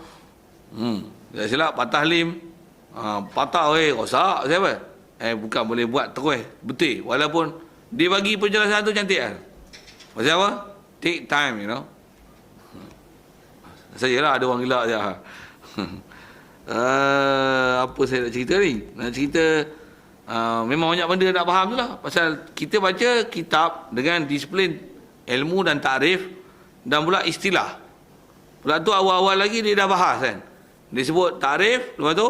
Saya silap patah lim. Patah rosak. Siapa? Bukan boleh buat terus. Betul. Walaupun dia bagi penjelasan tu cantik kan. Pasal apa? Take time, you know. Sajalah ada orang gelak je. Apa saya nak cerita ni? Nak cerita memang banyak benda nak faham tu lah. Pasal kita baca kitab dengan disiplin ilmu dan takrif dan pula istilah. Pula tu awal-awal lagi dia dah bahas kan. Dia sebut takrif, lepas tu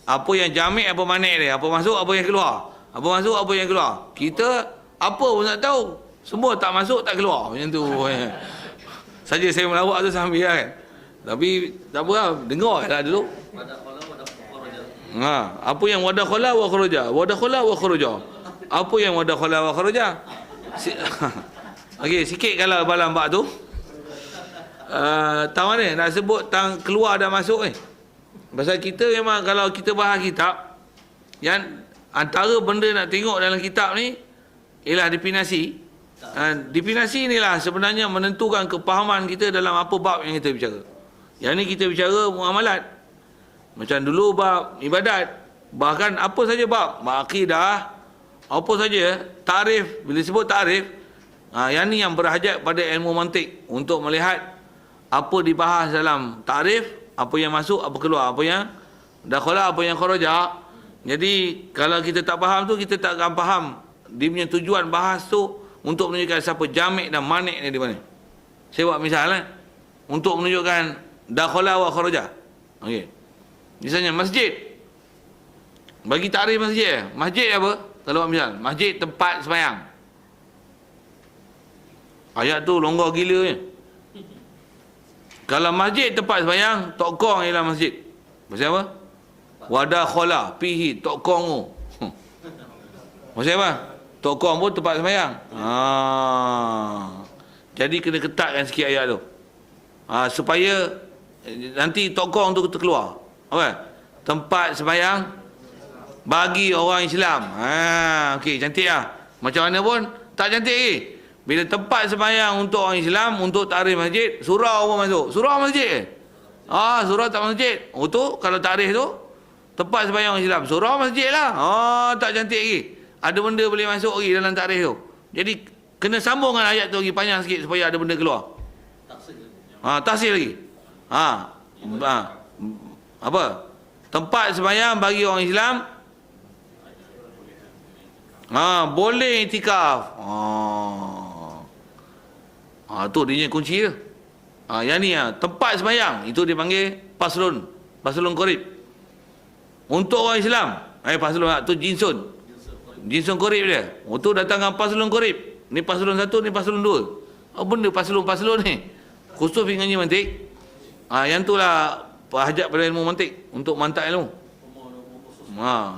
apa yang jamik, apa manik dia, apa masuk, apa yang keluar. Apa masuk, apa yang keluar. Kita apa pun tak tahu. Semua tak masuk, tak keluar. Macam tu. Saja saya melawak tu sambil kan. Tapi tak apa lah, dengar lah dulu. Apa yang wadah khala wa kharaja? Wadah khala wa kharaja. Apa yang wadah khala wa kharaja? Okey, sikit kalau balam bak tu. Tahu mana nak sebut tang keluar dan masuk ni. Pasal kita memang kalau kita bahas kitab, yang antara benda nak tengok dalam kitab ni ialah definisi. Definisi inilah sebenarnya menentukan kepahaman kita dalam apa bab yang kita bicara. Yang ni kita bicara muamalat. Macam dulu bab ibadat. Bahkan apa saja bab akidah, apa saja takrif. Bila sebut takrif, yang ni yang berhajat pada ilmu mantik untuk melihat apa dibahas dalam takrif, apa yang masuk, apa keluar, apa yang dakhala, apa yang kharaja. Jadi kalau kita tak faham tu, kita tak akan faham dia punya tujuan bahas tu untuk menunjukkan siapa jamik dan manik ni di mana. Saya buat misal untuk menunjukkan dakhala wa kharaja. Okey. Misalnya masjid. Bagi takrif masjid. Masjid apa? Kalau buat misal, masjid tempat sembahyang. Ayat tu longgar gila ni. Kalau masjid tempat sembahyang, tokong ialah masjid. Maksud apa? Wadah khala fihi tokong. Maksud apa? Tokong pun tempat sembahyang. Jadi kena ketatkan sikit ayat tu. Supaya nanti tokong tu terkeluar. Apa? Tempat sembahyang bagi orang Islam. Okey, cantik lah. Macam mana pun tak cantik lagi. Bila tempat sembahyang untuk orang Islam, untuk takrif masjid, surau pun masuk. Surau masjid. Surau tak masjid. Tu kalau takrif tu tempat sembahyang orang Islam, surau masjid lah. Tak cantik lagi. Ada benda boleh masuk lagi dalam takrif tu. Jadi kena sambungkan ayat tu lagi panjang sikit supaya ada benda keluar. Tafsir lagi. Apa? Tempat sembahyang bagi orang Islam. Boleh iktikaf. Tu dia kunci dia. Yang ni tempat sembahyang itu dipanggil paslun. Paslun qarib. Untuk orang Islam, paslun tu jinsun. Jinsun qarib dia. Tu datang dengan paslun qarib. Ni paslun 1, ni paslun 2. Benda paslun-paslun ni. Khusus dengan ngaji mantik. Yang tu lah hajat pada ilmu mantik untuk mantap ilmu.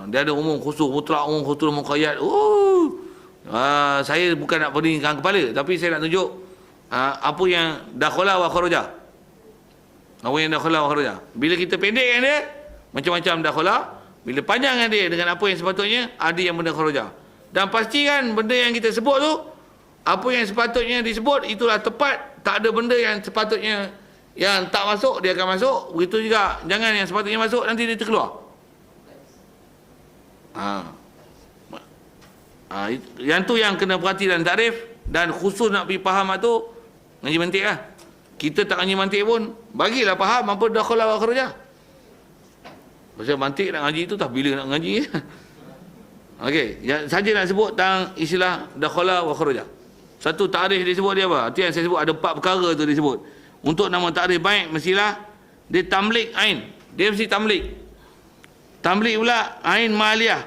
Dia ada umum khusus, mutlak, umum khusus, muqayyad. Saya bukan nak peningkan kepala, tapi saya nak tunjuk apa yang dakhala wa kharaja. Apa yang dakhala wa kharaja. Bila kita pendekkan dia, macam-macam dakhala. Bila panjangkan dia dengan apa yang sepatutnya, ada yang benda kharaja. Dan pastikan benda yang kita sebut tu, apa yang sepatutnya disebut, itulah tepat. Tak ada benda yang sepatutnya yang tak masuk, dia akan masuk. Begitu juga, jangan yang sepatutnya masuk, nanti dia terkeluar. Yang tu yang kena perhati dalam takrif. Dan khusus nak pergi faham tu ngaji mantik lah. Kita tak ngaji mantik pun bagilah faham apa dakhala wa kharaja. Pasal mantik nak ngaji tu tak bila nak ngaji. Okey, saja nak sebut tentang istilah dakhala wa kharaja. Satu takrif dia sebut dia apa? Itu yang saya sebut ada 4 perkara tu dia sebut. Untuk nama takrif baik mestilah dia tamlik ain. Dia mesti tamlik. Tamlik pula ain maliyah.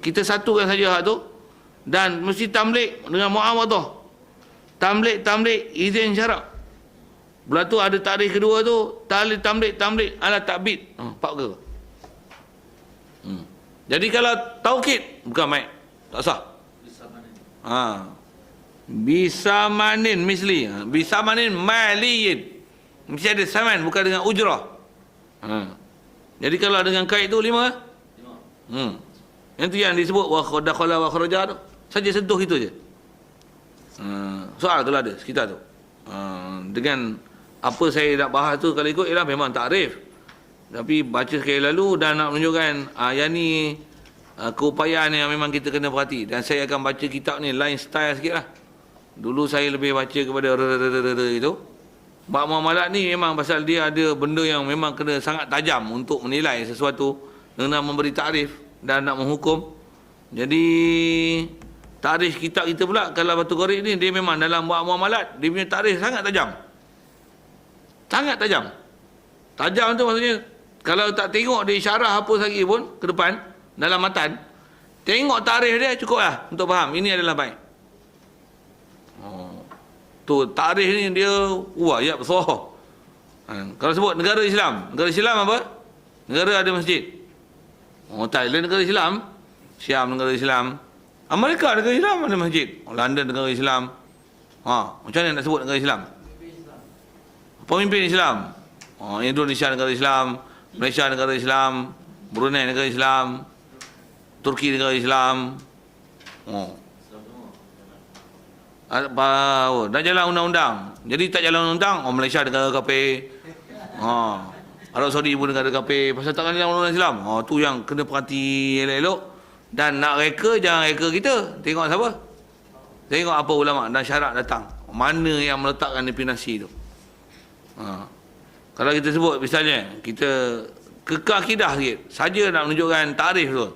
Kita satukan saja hak tu. Dan mesti tamlik dengan muawadhah. Tamlik izin syarak. Belah tu ada takrif kedua tu, tamlik ala ta'bid. 4 perkara. Jadi kalau taukid bukan baik, tak sah. Bisamanin misli. Bisamanin maliyin. mesti ada saman, bukan dengan ujrah. Jadi kalau dengan kaid tu 5. Yang tu yang disebut wa dakhala wa kharaja tu. Saja sentuh itu je. Soal tu lah ada sekitar tu. Dengan apa saya nak bahas tu kalau ikut ialah memang takrif. Tapi baca sekali lalu dan nak menunjukkan yang ni keupayaan yang memang kita kena perhati. Dan saya akan baca kitab ni lain style sikit lah. Dulu saya lebih baca kepada itu. Bab muamalat ni memang pasal dia ada benda yang memang kena sangat tajam untuk menilai sesuatu dengan memberi takrif dan nak menghukum. Jadi takrif kitab kita pula kalau Batu Gharib ni dia memang dalam bab muamalat dia punya takrif sangat tajam. Sangat tajam. Tajam tu maksudnya kalau tak tengok dia isyarah apa lagi pun ke depan dalam matan, tengok takrif dia cukup lah untuk faham ini adalah baik. Tu takrif ni dia ayat besar. Kalau sebut negara Islam apa? Negara ada masjid. Thailand negara Islam, Syam negara Islam, Amerika negara Islam ada masjid, London negara Islam. Macam mana nak sebut negara Islam? Pemimpin Islam. Indonesia negara Islam, Malaysia negara Islam, Brunei negara Islam, Turki negara Islam. Dah jalan undang-undang. Jadi tak jalan undang-undang, Malaysia negara kafir. Arab Saudi pun negara kafir. Pasal tak jalan undang-undang Islam. Tu yang kena perhati elok-elok. Dan nak reka, jangan reka kita. Tengok siapa? Tengok apa ulama dan syarat datang. Mana yang meletakkan definisi tu. Kalau kita sebut misalnya, kita kekal akidah sikit. Saja nak menunjukkan tarikh tu.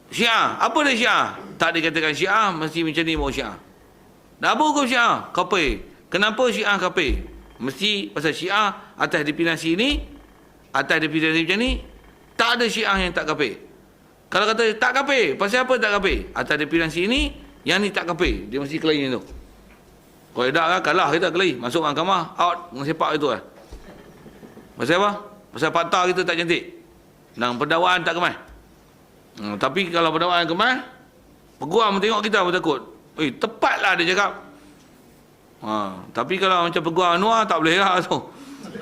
Syiah, apa dia Syiah? Tak dikatakan Syiah, mesti macam ni baru Syiah. Dan apa hukum Syiah? Kafir. Kenapa Syiah kafir? Mesti pasal Syiah atas definisi ni, atas definisi macam ni, tak ada Syiah yang tak kafir. Kalau kata tak kafir, pasal apa tak kafir? Atas definisi ni, yang ni tak kafir. Dia mesti kelahi tu. Kalau tak kan, kalah kita kelahi. Masuk mahkamah, out, sepak itu lah. Pasal apa? Pasal fakta kita tak cantik. Dan pendakwaan tak kemas. Tapi kalau pendakwaan kemas, peguam tengok kita pun takut. Tepatlah dia cakap. Tapi kalau macam peguam Anwar, tak boleh lah tu.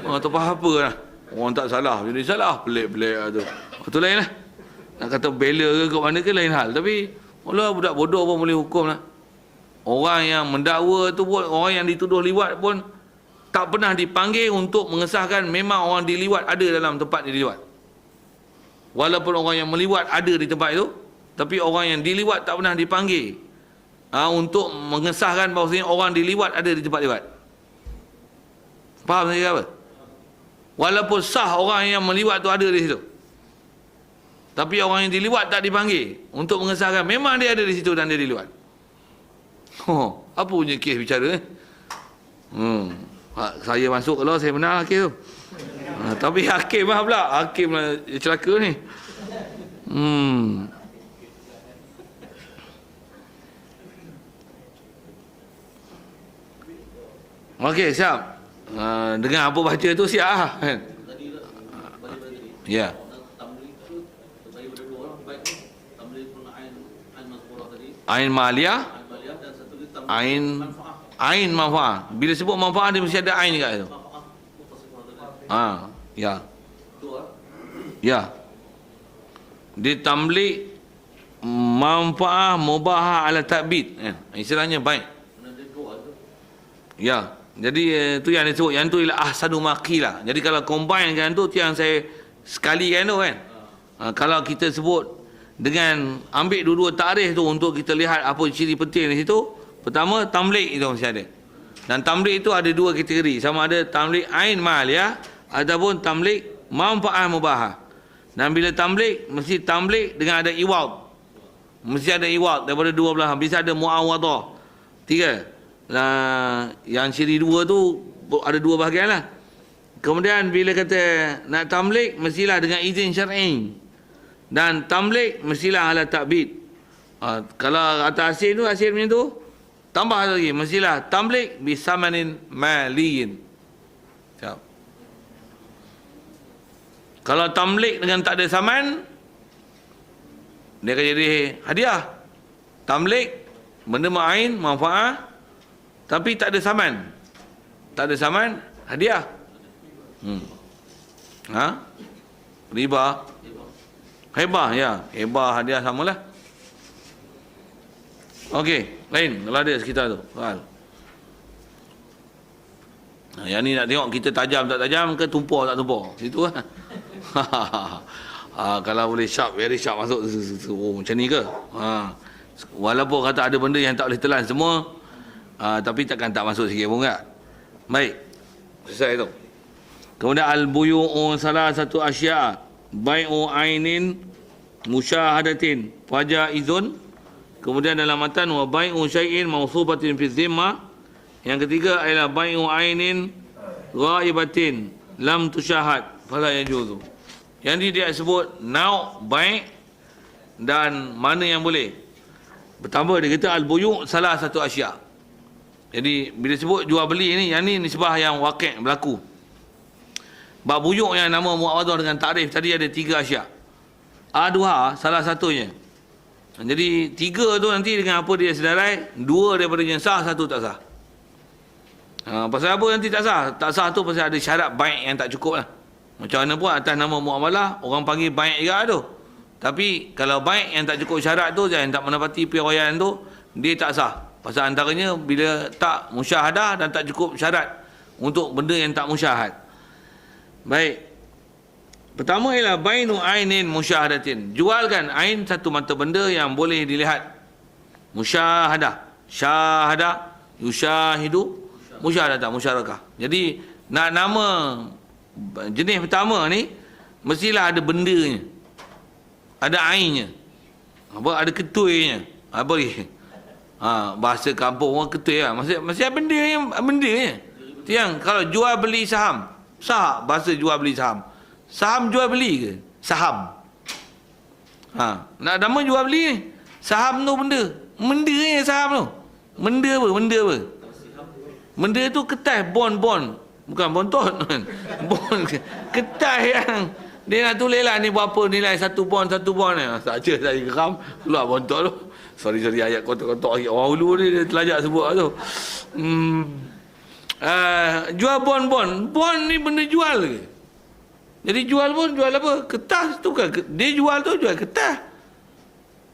Tak apa lah. Orang tak salah, jadi salah. Pelik-pelik lah tu. Itu lain lah. Nak kata bela ke kat mana ke lain hal. Tapi, budak bodoh pun boleh hukum lah. Orang yang mendakwa tu pun, orang yang dituduh liwat pun, tak pernah dipanggil untuk mengesahkan memang orang diliwat ada dalam tempat dia diliwat. Walaupun orang yang meliwat ada di tempat itu, tapi orang yang diliwat tak pernah dipanggil untuk mengesahkan bahawasanya orang diliwat ada di tempat liwat. Faham saya apa? Walaupun sah orang yang meliwat tu ada di situ, tapi orang yang diliwat tak dipanggil untuk mengesahkan memang dia ada di situ dan dia diliwat. Apa punya kes bicara? Saya masuk kalau saya benar kes tu. Tapi hakim lah pula. Hakim lah celaka ni. Okey, siap. Dengan apa baca tu siap lah. Ya. Ain maliyah, ain manfaat. Bila sebut manfaat dia mesti ada ain dekat situ. Ya. Ya. Dia tamlik manfaat mubahah ala ta'bid. Istilahnya baik. Ya. Jadi tu yang disebut, yang tu ialah ahsanu maqilah. Jadi kalau combine kan tu yang saya sekali kan tu kan. Kalau kita sebut dengan ambil dua-dua takrif tu untuk kita lihat apa ciri penting di situ. Pertama, tamlik itu mesti ada. Dan tamlik itu ada dua kategori. Sama ada tamlik ain maliyah ataupun tamlik manfaat mubahah. Dan bila tamlik, mesti tamlik dengan ada iwad. Mesti ada iwad daripada dua belah. Bisa ada muawadah. 3. Yang ciri 2 tu ada 2 bahagian lah. Kemudian bila kata nak tamlik, mestilah dengan izin syar'i. Dan tamlik mestilah ala ta'bid. Kalau atas asin tu, asin macam tu, tambah lagi, mestilah tamlik bisamanin maliyin. Siap. Kalau tamlik dengan tak ada saman, dia akan jadi hadiah. Tamlik, benda ma'ain, manfaat, tapi tak ada saman. Tak ada saman, Hadiah. Ha? Riba. Hebah, ya. Hebah, hadiah samalah. Okey, lain. Kalau ada sekitar tu. Soal. Yang ni nak tengok kita tajam tak tajam ke tumpah tak tumpah. Situ lah. Kalau boleh sharp, very sharp masuk. Oh, macam ni ke? Walaupun kata ada benda yang tak boleh telan semua, tapi takkan tak masuk sikit pun tak? Baik. Selesai tu. Kemudian al-buyu'u salah satu asya' bai'u ainin musyahadatin fajaizun. Kemudian dalam matan wa bai'u syai'in mawsubatin fi zimmah. Yang ketiga adalah bai'u ainin ghaibatin lam tusyahad fala yajuzu. Yang ini dia sebut nau' bai' dan mana yang boleh. Pertama dia kata al-buyu' salah satu asya'. Jadi bila sebut jual beli ni, yang ni nisbah yang waqi' berlaku. Bab buyuk yang nama muawadah dengan takrif tadi ada 3 asya'. Aduha salah satunya. Jadi 3 tu nanti dengan apa dia sedarai, 2 daripada yang sah, 1 tak sah. Pasal apa nanti tak sah? Tak sah tu pasal ada syarat baik yang tak cukup lah. Macam mana pun atas nama muamalah orang panggil baik juga tu. Tapi kalau baik yang tak cukup syarat tu, yang tak menepati piawaian tu, dia tak sah. Pasal antaranya bila tak musyahadah dan tak cukup syarat untuk benda yang tak musyahad. Baik. Pertama ialah bainu ainin musyahadatin. Jualkan ain satu mata benda yang boleh dilihat. Musyahadah. Syahadah. Yusyahidu. Musyahadah. Musyarakah. Jadi nak nama jenis pertama ni mestilah ada bendanya. Ada ainnya. Apa? Ada ketuinya. Apa ni? Bahasa kampung orang ketui lah. Masih ada bendanya. Tiang kalau jual beli saham. Sah bahasa jual beli saham. Saham jual beli ke? Saham. Nak nama jual beli ni. Saham tu benda. Benda ni saham tu. Benda apa? Benda apa? Benda tu kertas bond. Bukan bontot. Bond. Kertas yang dia nak tulis lah ni berapa nilai satu bond ni. Saja saya geram. Keluar bontot tu. Sorry ayat kotak-kotak orang hulu ni dia telajak sebut tu. Jual bond ni benda jual ke? Jadi jual apa? Kertas tu kan. Dia jual tu jual kertas.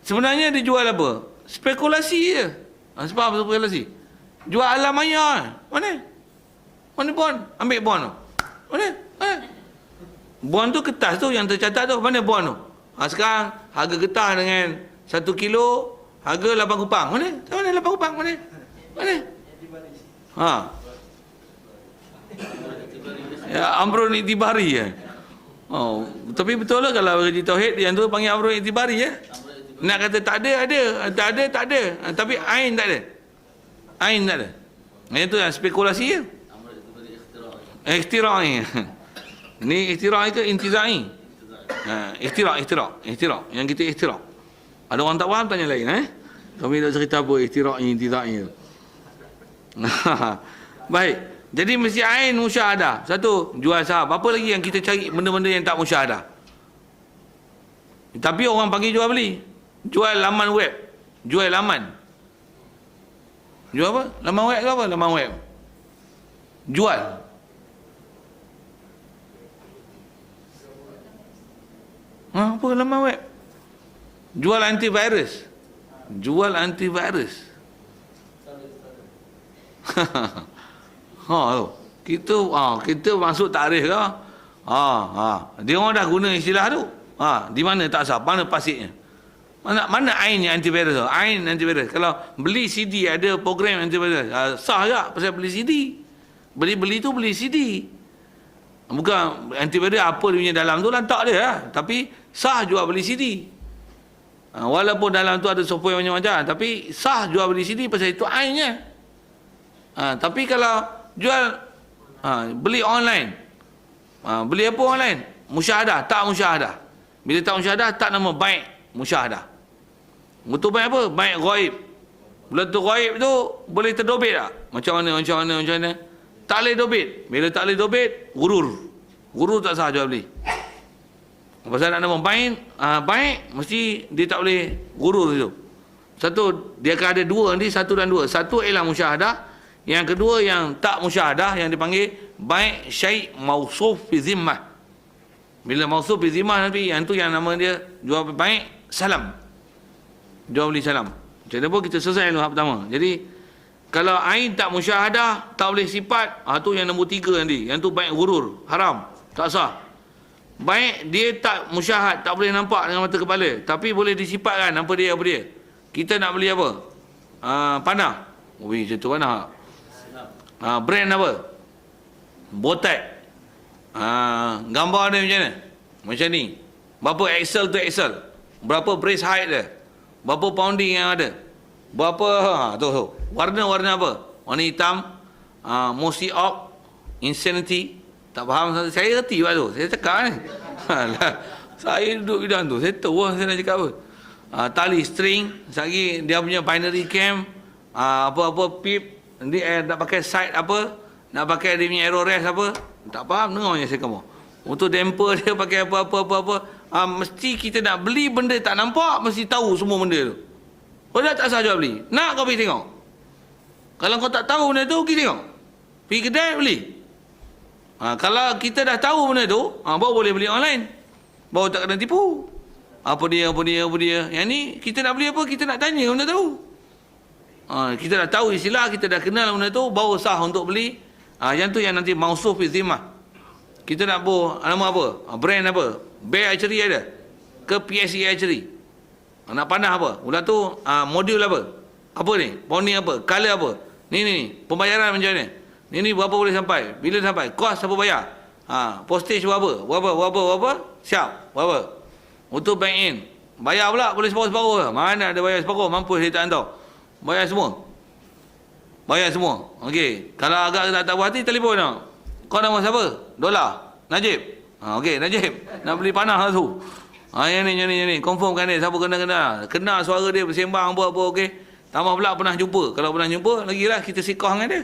Sebenarnya dia jual apa? Spekulasi je. Sebab apa spekulasi? Jual alam maya. Mana bond? Ambil bond tu. Mana? Bond tu kertas tu yang tercatat tu. Mana bond tu? Sekarang harga kertas dengan 1 kilo harga 8 kupang. Mana 8 kupang? Mana? Ya, Amrun Itibari ya. Tapi betul lah kalau Haji Tauhid yang tu panggil Amrun Itibari ya. Nak kata tak ada. Tapi ain tak ada. Yang tu yang spekulasi ya. Ikhtira'i. Ni ikhtira'i ke intizai? Ikhtira'. Yang kita ikhtira'. Ada orang tak faham tanya lain Kami nak cerita apa ikhtira'i intizai tu. Baik. Jadi mesti ain musyahadah. Satu, jual saham. Apa lagi yang kita cari benda-benda yang tak musyahadah? Tapi orang panggil jual beli. Jual laman web. Jual laman. Jual apa? Laman web ke apa? Laman web. Jual. Apa laman web? Jual antivirus. Kita masuk takrif ke? Dia orang dah guna istilah tu. Di mana tak sah? Mana pasiknya? Mana ain yang antivirus tu? Ain antivirus. Kalau beli CD ada program antivirus, sah tak pasal beli CD? Beli tu beli CD. Bukan antivirus apa dia punya dalam tu letak dia lah. Tapi sah jual beli CD. Walaupun dalam tu ada software macam-macam, tapi sah jual beli CD pasal itu ainnya. Tapi kalau jual beli online, beli apa online? Musyahadah, tak musyahadah. Bila tak musyahadah, tak nama baik musyahadah. Betul baik apa? Baik ghaib. Bila tu ghaib tu boleh terdobit tak? Macam mana? Tak boleh dobit. Bila tak boleh dobit, gurur tak sah jual beli. Pasal nak nama baik, mesti dia tak boleh gurur itu. Satu, dia akan ada dua nanti, 1 dan 2. Satu ialah musyahadah. Yang kedua yang tak musyahadah, yang dipanggil bai' syai' mausuf fi zimmah. Bila mausuf fi zimmah nanti, yang tu yang nama dia jual bai' salam. Jual beli salam. Macam mana pun kita selesai dulu hak pertama. Jadi kalau ain tak musyahadah, tak boleh sifat, tu yang nombor 3 nanti. Yang tu bai' ghurur, haram, tak sah. Baik dia tak musyahad, tak boleh nampak dengan mata kepala, tapi boleh disifatkan apa dia, apa dia. Kita nak beli apa? Panah. Ui, macam tu panah. Brand apa? Botek. Gambar dia macam mana? Macam ni. Berapa axle tu axle? Berapa brace height dia? Berapa pounding yang ada? Berapa tu. Warna-warna apa? Warna hitam, Mosi Op, Insanity. Tak faham, saya reti pak tu. Saya cakap ni. Saya duduk bidang tu, saya tahu lah saya nak cakap apa. Tali string, lagi dia punya binary cam, apa-apa pip, dia nak pakai side apa, nak pakai dia punya aero rest apa, tak faham, dengar je saya kamu. Untuk damper dia pakai apa-apa. Mesti kita nak beli benda tak nampak, mesti tahu semua benda tu. Kau dah tak sah jual beli, nak kau pergi tengok. Kalau kau tak tahu benda tu, pergi tengok. Pergi kedai beli. Kalau kita dah tahu benda tu, baru boleh beli online. Baru tak kena tipu. Apa dia. Yang ni, kita nak beli apa, kita nak tanya benda tu. Kita dah tahu istilah, kita dah kenal benda tu, baru sah untuk beli. Yang tu yang nanti mausuf fi zimmah. Kita nak nama apa? Brand apa? Bear Archery ada? Ke PSE Archery? Nak panah apa? Udah tu, modul apa? Apa ni? Pony apa? Color apa? Ni. Pembayaran macam mana? Ni berapa boleh sampai? Bila sampai? Kos apa bayar? Postage berapa? Siap. Berapa? Untuk bank in. Bayar pula boleh separuh-separuh. Mana ada bayar separuh? Mampu saya tak hantar. Bayar semua. Okey. Kalau agak tak puas hati, telefon nak. Kau nama siapa? Dolar. Najib. Okey, Najib. Nak beli panah lah tu. Yang ni. Confirmkan dia. Siapa kena. Kenal suara dia bersembang apa-apa. Okey. Tambah pula pernah jumpa. Kalau pernah jumpa, lagilah kita sikah dengan dia.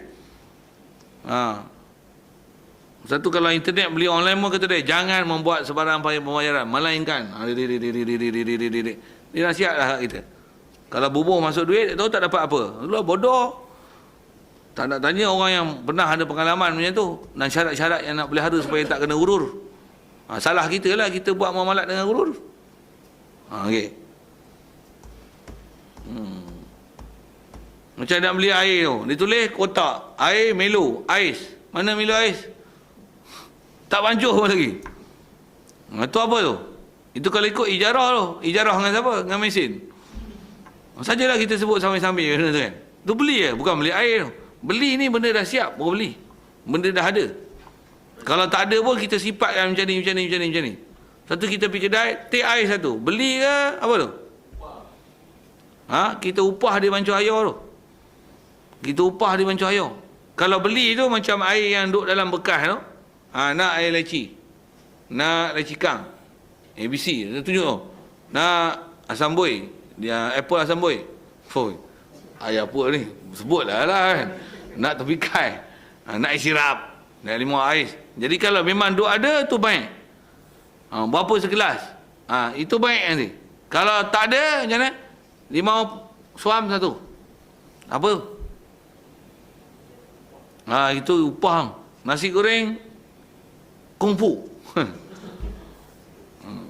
Satu kalau internet beli online pun kata dia jangan membuat sebarang pembayaran melainkan dia nasihat lah kita. Kalau bubuh masuk duit tahu tak dapat apa, lu bodoh. Tak nak tanya orang yang pernah ada pengalaman macam tu dan syarat-syarat yang nak pelihara supaya tak kena gurur. Salah kita lah, kita buat muamalat dengan gurur. Okey. Macam nak beli air tu, ditulis kotak, air Milo, ais. Mana Milo ais? Tak bancuh pun lagi. Itu apa tu? Itu kalau ikut ijarah tu. Ijarah dengan siapa? Dengan mesin. Sajalah kita sebut sambil-sambil kan. Tu beli bukan beli air tu. Beli ni benda dah siap, baru beli. Benda dah ada. Kalau tak ada pun kita sifatkan macam ni. Satu kita pergi kedai, teh air satu. Beli ke apa tu? Kita upah dia bancuh air tu. Kalau beli tu macam air yang duduk dalam bekas tu. Nak air leci. Nak leci kang. ABC, dia tunjuk tu. Nak asam buih. Dia apple asam buih. Air apa ni? Sebutlah kan. Nak tepikai. Nak air sirap. Nak limau ais. Jadi kalau memang duk ada, tu baik. Berapa segelas? Itu baik nanti. Kalau tak ada, macam mana? Limau suam satu. Apa? Itu upah. Nasi goreng kungfu.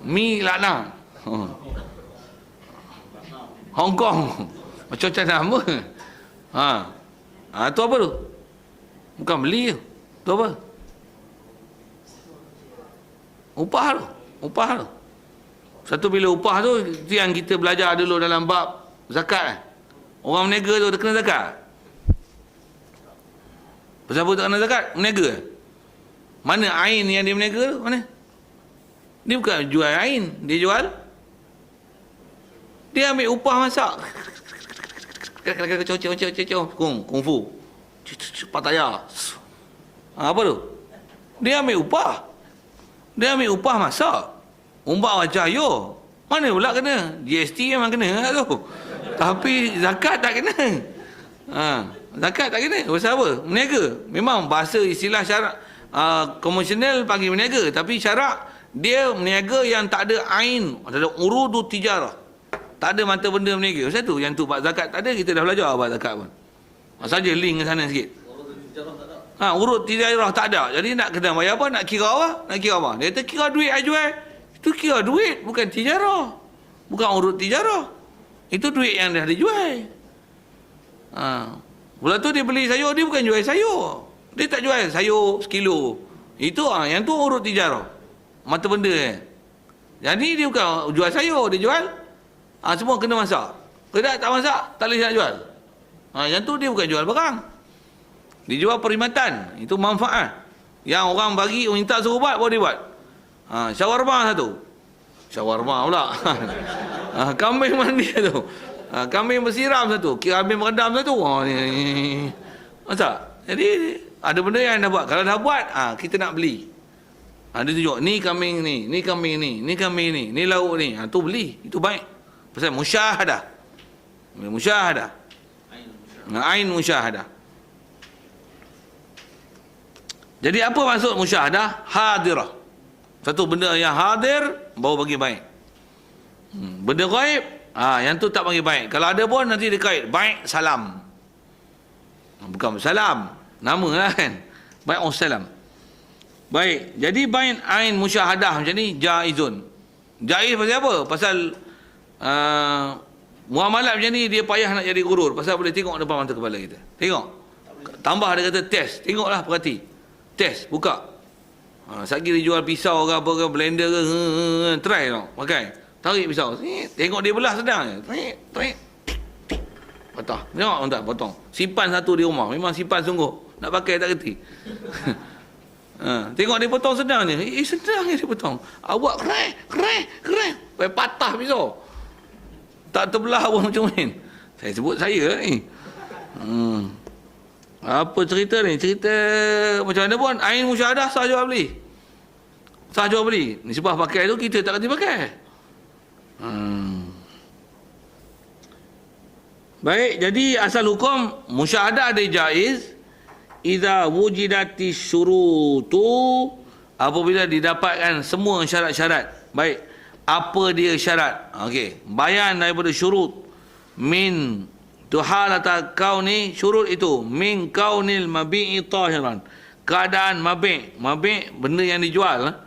Mi lakna. Hong Kong. Macam nama. Itu apa tu? Bukan beli tu. Tu apa? Upah tu. Satu bila upah tu, itu yang kita belajar dulu dalam bab zakat. Orang meniaga tu dia kena zakat. Pasal apa tak kena zakat? Meniaga. Mana ain yang dia meniaga tu? Mana? Dia bukan jual ain. Dia jual. Dia ambil upah masak. Kungfu. Pataya. Apa tu? Dia ambil upah masak. Umbak macam yo. Mana pula kena? GST memang kena tu. Tapi zakat tak kena. Zakat tak kena. Pasal apa? Meniaga. Memang bahasa istilah syarak komersial panggil meniaga. Tapi syarak dia meniaga yang tak ada ain. Tak ada urudu tijarah. Tak ada mata benda meniaga. Pasal tu yang tu bab zakat tak ada. Kita dah belajar bab zakat pun. Saja link ke sana sikit. Urut tijarah tak ada. Jadi nak kena bayar apa? Nak kira apa? Nak kira apa? Dia kata kira duit saya jual. Itu kira duit, bukan tijarah. Bukan urut tijarah. Itu duit yang dah dijual. Pula tu dia beli sayur, dia bukan jual sayur. Dia tak jual sayur sekilo. Itu yang tu urut tijarah. Mata benda Jadi dia bukan jual sayur, dia jual semua kena masak. Kalau tak masak, tak boleh nak jual. Yang tu dia bukan jual barang. Dia jual perkhidmatan. Itu manfaat. Yang orang bagi, minta suruh buat, baru dia buat. Shawarma satu. Shawarma pula. Kambing mandi satu. Kambing bersiram satu. Kambing meredam satu. Masak. Jadi, ada benda yang dah buat. Kalau dah buat, kita nak beli. Dia tunjuk, ni kambing ni, ni kambing ni, ni kambing ni, ni lauk ni. Tu beli. Itu baik. Pasal musyahadah. Musyahadah. Ain musyahadah. Jadi apa maksud musyahadah? Hadirah. Satu benda yang hadir, baru bagi baik. Benda gaib, yang tu tak bagi baik. Kalau ada pun nanti dia kait. Baik salam. Bukan salam. Nama lah kan. Baik salam. Baik. Jadi baik ain musyahadah macam ni, jaizun. Jaiz pasal apa? Pasal muamalat macam ni dia payah nak jadi gurur. Pasal boleh tengok depan mata kepala kita. Tengok. Tambah dia kata test. Tengoklah, perhati. Test, buka. Satgi dia jual pisau ke apa ke, blender ke, try tau, pakai. Tarik pisau. Tengok dia belah sedang je. Patah. Tengok tak potong. Simpan satu di rumah. Memang simpan sungguh. Nak pakai tak kerti. Tengok dia potong sedang je. Sedang je dia potong. Awak keren. Sampai patah pisau. Tak terbelah pun macam main. Saya sebut saya ni. Apa cerita ni? Cerita macam mana pun, ain musyahadah sah jual beli. Sah jual beli. Nisbah pakai tu kita tak kerti pakai. Baik, jadi asal hukum musyahadah ada jaiz idza wujidati syurutu, apabila didapatkan semua syarat-syarat. Baik, apa dia syarat? Okey, bayan daripada syurut min tuhalata kauni, syurut itu min kaunil mabi'i tahiran, keadaan mabi'. Mabi' benda yang dijual.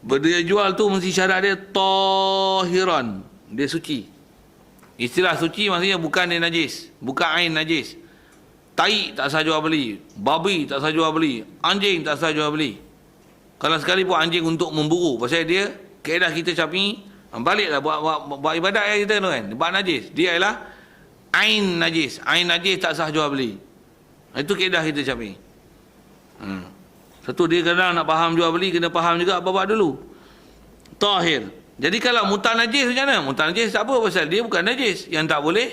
Benda yang dijual tu mesti syarat dia tahiran, dia suci. Istilah suci maksudnya bukan dia najis, bukan ain najis. Tai tak sah jual beli, babi tak sah jual beli, anjing tak sah jual beli. Kalau sekali pun anjing untuk memburu, pasal dia kaedah kita Syafi'i, baliklah buat ibadat yang kita tu kan, buat najis. Dia ialah ain najis. Ain najis tak sah jual beli. Itu kaedah kita Syafi'i. Satu, dia kadang nak faham jual beli, kena faham juga apa-apa dulu. Tahir. Jadi kalau mutan najis macam mana? Mutan najis tak apa, pasal dia bukan najis. Yang tak boleh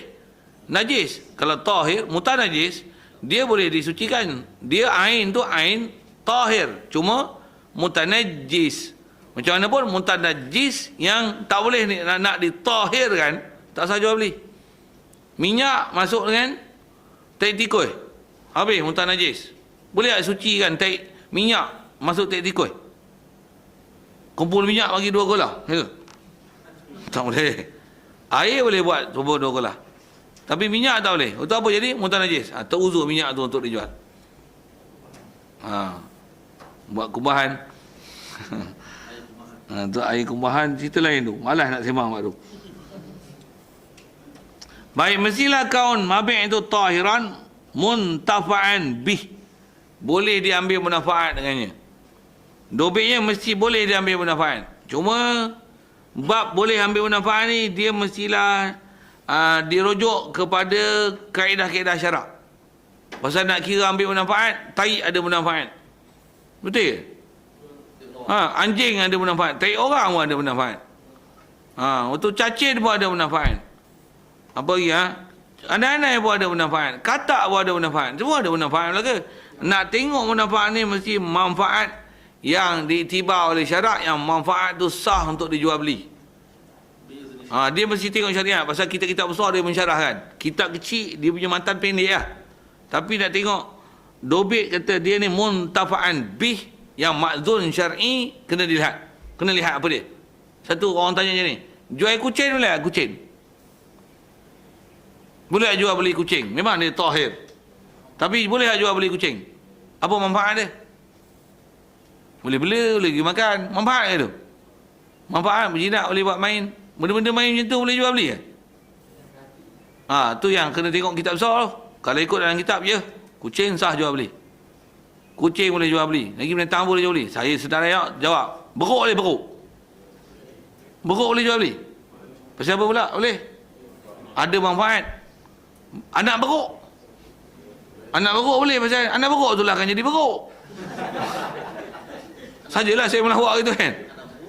najis. Kalau tahir, mutan najis, dia boleh disucikan. Dia ain tu ain tahir. Cuma mutan najis. Macam mana pun mutan najis yang tak boleh nak ditahirkan, tak sah jual beli. Minyak masuk dengan tai tikoi, habis mutan najis. Boleh tak sucikan tai minyak masuk tai tikoi? Kumpul minyak bagi 2 kolah, ya? Tak boleh. Air boleh buat kumpul 2 kolah, tapi minyak tak boleh. Untuk apa jadi? Mutan najis. Teruzur minyak tu untuk dijual. Buat kumbahan. Tu air kumbahan cerita lain tu. Malas nak sembang mak tu. Baik, mestilah kaun mabi' itu tahiran muntafa'an bih. Boleh diambil manfaat dengannya. Dobeknya mesti boleh diambil manfaat. Cuma bab boleh ambil manfaat ni, dia mestilah dirujuk kepada kaedah-kaedah syarak. Pasal nak kira ambil manfaat, tai ada manfaat. Betul ke? Anjing ada manfaat, tai orang pun ada manfaat. Untuk cacing pun ada manfaat. Apa lagi Anak-anak pun ada manfaat, katak pun ada manfaat. Semua ada manfaat lah ke? Nak tengok manfaat ni mesti manfaat yang diiktibar oleh syarak, yang manfaat tu sah untuk dijual beli. Dia mesti tengok syariat. Pasal kitab-kitab besar dia mensyarahkan. Kitab kecil dia punya matan pendek lah. Tapi nak tengok dobek kata dia ni muntafa'an bih, yang makzun syar'i, kena dilihat. Kena lihat apa dia. Satu orang tanya macam ni, jual kucing boleh tak? Kucing boleh tak jual beli kucing? Memang dia tahir, tapi boleh tak jual beli kucing? Apa manfaat dia? Boleh bela, boleh pergi makan. Manfaat ke tu? Manfaat berjinak, boleh buat main. Benda-benda main macam tu boleh jual beli ke? Tu yang kena tengok kitab besar tu. Kalau ikut dalam kitab je, kucing sah jual beli. Kucing boleh jual beli. Lagi binatang boleh jual beli. Saya sedara jawab. Beruk boleh beruk. Beruk boleh jual beli. Pasal apa pula? Boleh. Ada manfaat. Anak beruk. Anak beruk boleh. Pasal anak beruk tu lah akan jadi beruk. Sajalah saya melawak gitu kan.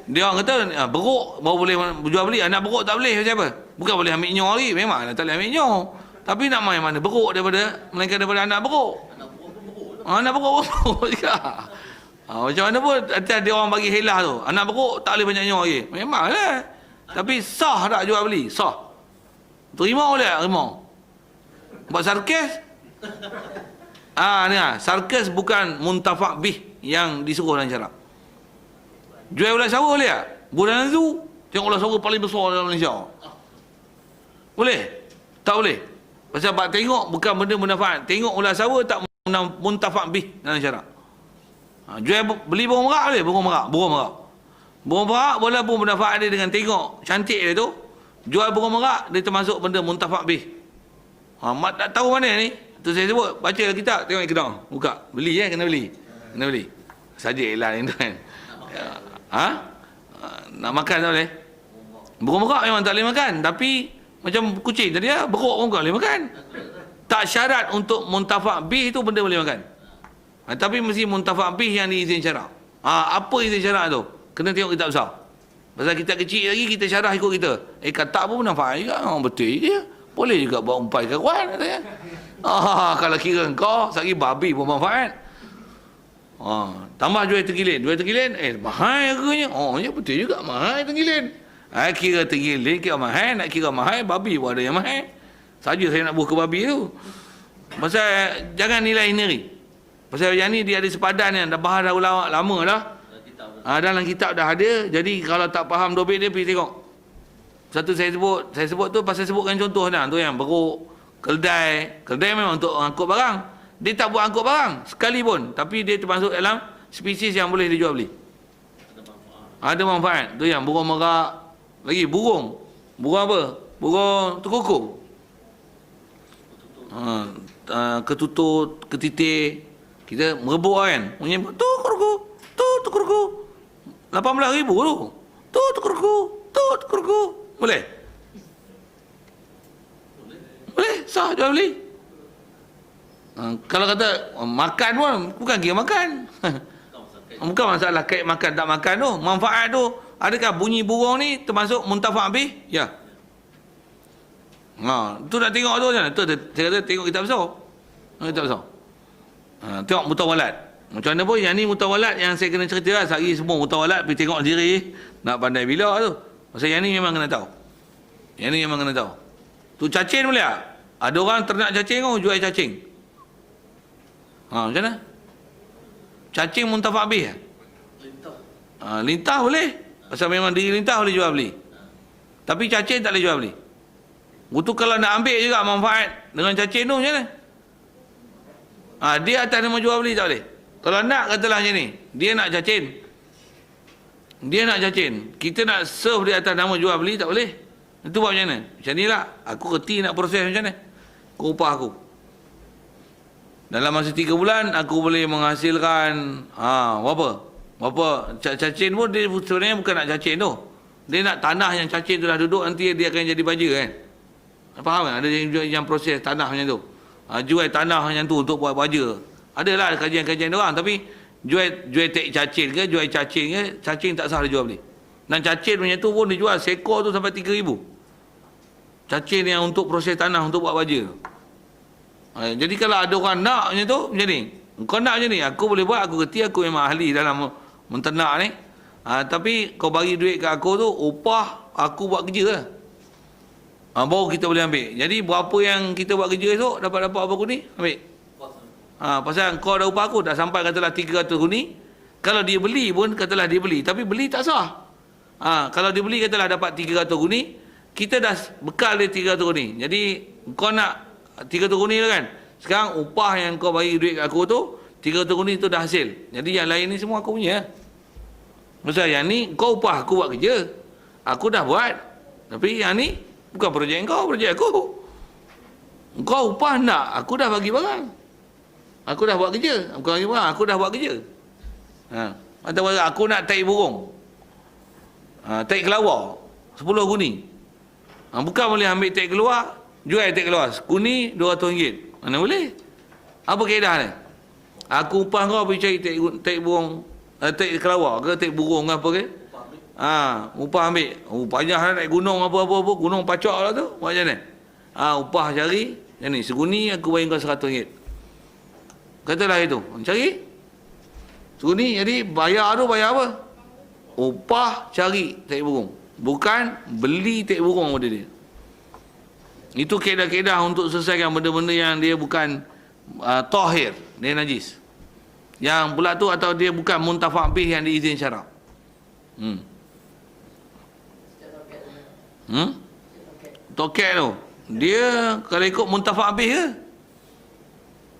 Dia orang kata beruk baru boleh jual beli. Anak beruk tak boleh. Macam apa? Bukan boleh ambil nyaw lagi. Memang tak boleh ambil nyaw. Tapi nak main mana beruk melainkan daripada anak beruk. Anak beruk beruk juga. Macam mana pun ada orang bagi helah tu. Anak beruk tak boleh banyak nyaw lagi. Memanglah. Tapi sah tak jual beli? Sah. Terima boleh tak? Terima. Buat sarkas? Ni sarkas bukan muntafak bih yang disuruh dalam syarak. Jual ulat sawa boleh tak? Bulan tu tengok ulat sawa paling besar dalam Malaysia. Boleh? Tak boleh. Pasal bak tengok bukan benda manfaat. Tengok ulat sawa tak muntafak bih dalam syarak. Jual beli burung merak boleh? Burung merak. Burung merak walaupun manfaat dia dengan tengok cantik dia tu, jual burung merak dia termasuk benda muntafak bih. Mak tak tahu mana ni. Tu saya sebut, baca kitab, tengok kedai. Buka, beli kena beli. Kena beli. Saja iklan itu kan. Nak makan tak boleh? Burung merak memang tak boleh makan. Tapi macam kucing tadi beruk pun tak boleh makan. Tak syarat untuk muntafak bih tu benda boleh makan. Tapi mesti muntafak bih yang diizin syarak. Apa izin syarak tu? Kena tengok kitab besar. Pasal kita kecil lagi kita syarah ikut kita. Kata pun manfaat juga. Betul je. Boleh juga buat umpai kawan katanya. Kalau kira kau sehari babi pun manfaat. Tambah jual tergilin. Mahal harganya. Ya betul juga mahal tergilin. Kira tergilin, kira mahal. Nak kira mahal, babi pun ada yang mahal. Saja saya nak buah ke babi tu. Pasal jangan nilai sendiri. Pasal yang ni dia ada sepadan yang dah bahas dah lama dah. Dalam kitab dah ada. Jadi kalau tak faham dobit dia, pergi tengok. Satu saya sebut tu pasal sebutkan contoh dah. Tu yang beruk, keldai. Keldai memang untuk angkut barang. Dia tak buat angkut barang sekali pun. Tapi dia termasuk dalam spesies yang boleh dijual beli. Ada manfaat. Tu yang burung merak. Lagi burung. Burung apa? Burung tekukuk. Ketutut, ketitik. Kita merebut kan. Bunyi tu tukurku. 18,000 tu. Tu tukurku. Boleh? Boleh, sah jual beli. Kalau kata makan pun bukan kira makan. Bukan masalah kait makan tak makan tu. Manfaat tu, adakah bunyi burung ni termasuk muntafak bih? Ya. Tu nak tengok tu macam mana? Tu saya kata tengok kitab besar. Tengok mutawalat. Macam mana pun yang ni mutawalat yang saya kena cerita lah. Sehari semua mutawalat pergi tengok diri. Nak pandai bila tu. Pasal yang ni memang kena tahu. Tu cacing boleh tak? Ada orang ternak cacing tu jual cacing. Macam mana? Cacing muntafak bih. Lintah boleh. Pasal memang diri lintah boleh jual beli. Tapi cacing tak boleh jual beli. Itu kalau nak ambil juga manfaat dengan cacing tu macam mana? Dia atas nama jual beli tak boleh. Kalau nak katalah macam ni. Dia nak cacing. Kita nak serve dia atas nama jual beli tak boleh. Itu buat macam mana? Macam ni lah. Aku reti nak proses macam mana. Kau upah aku. Dalam masa 3 bulan aku boleh menghasilkan berapa? Cacing pun dia sebenarnya bukan nak cacing tu. Dia nak tanah yang cacing tu dah duduk, nanti dia akan jadi baja kan. Faham kan? Ada yang proses tanah macam tu. Jual tanah macam tu untuk buat baja. Adalah kajian-kajian dia orang, tapi jual tek cacing ke, jual cacing ke, cacing tak sah dia jual beli. Dan cacing macam tu pun dijual seekor tu sampai 3,000. Cacing yang untuk proses tanah untuk buat baja. Jadi kalau ada orang nak macam tu, macam ni. Kau nak macam ni, aku boleh buat, aku kerti, aku memang ahli dalam menternak ni. Tapi kau bagi duit kat aku tu, upah aku buat kerja lah. Baru kita boleh ambil. Jadi berapa yang kita buat kerja esok, dapat apa guni, ambil. Pasal kau dah upah aku, dah sampai katalah 300 guni. Kalau dia beli pun katalah dia beli, tapi beli tak sah. Kalau dia beli katalah dapat 300 guni, kita dah bekal dia 300 guni. Jadi kau nak 300 guni lah kan. Sekarang upah yang kau bagi duit kat aku tu 300 guni tu dah hasil. Jadi yang lain ni semua aku punya. Maksud yang ni kau upah aku buat kerja. Aku dah buat. Tapi yang ni bukan projek kau, projek aku. Kau upah nak, aku dah bagi barang. Aku dah buat kerja. Bukan bagi barang, aku dah buat kerja. Atau aku nak taik burung. Taik kelawar 10 guni. Bukan boleh ambil taik keluar, jual taik keluar. Guni RM200. Mana boleh? Apa kaedah ni? Aku upah kau pergi cari taik burung, taik kelawar ke taik burung apa ke? Upah ambil. Payah nak naik gunung apa-apa, gunung pacak lah tu. Macam mana? Upah cari, yang ni seguni aku bayar kau RM100. Katalah itu. Cari. Seguni, jadi bayar tu bayar apa? Upah cari taik burung. Bukan beli taik burung pada dia. Itu kaedah-kaedah untuk selesaikan benda-benda yang dia bukan tahir, dia najis. Yang pula tu atau dia bukan muntafa' bih yang diizin syarak. Tokek tu dia kalau ikut muntafa' bih ke?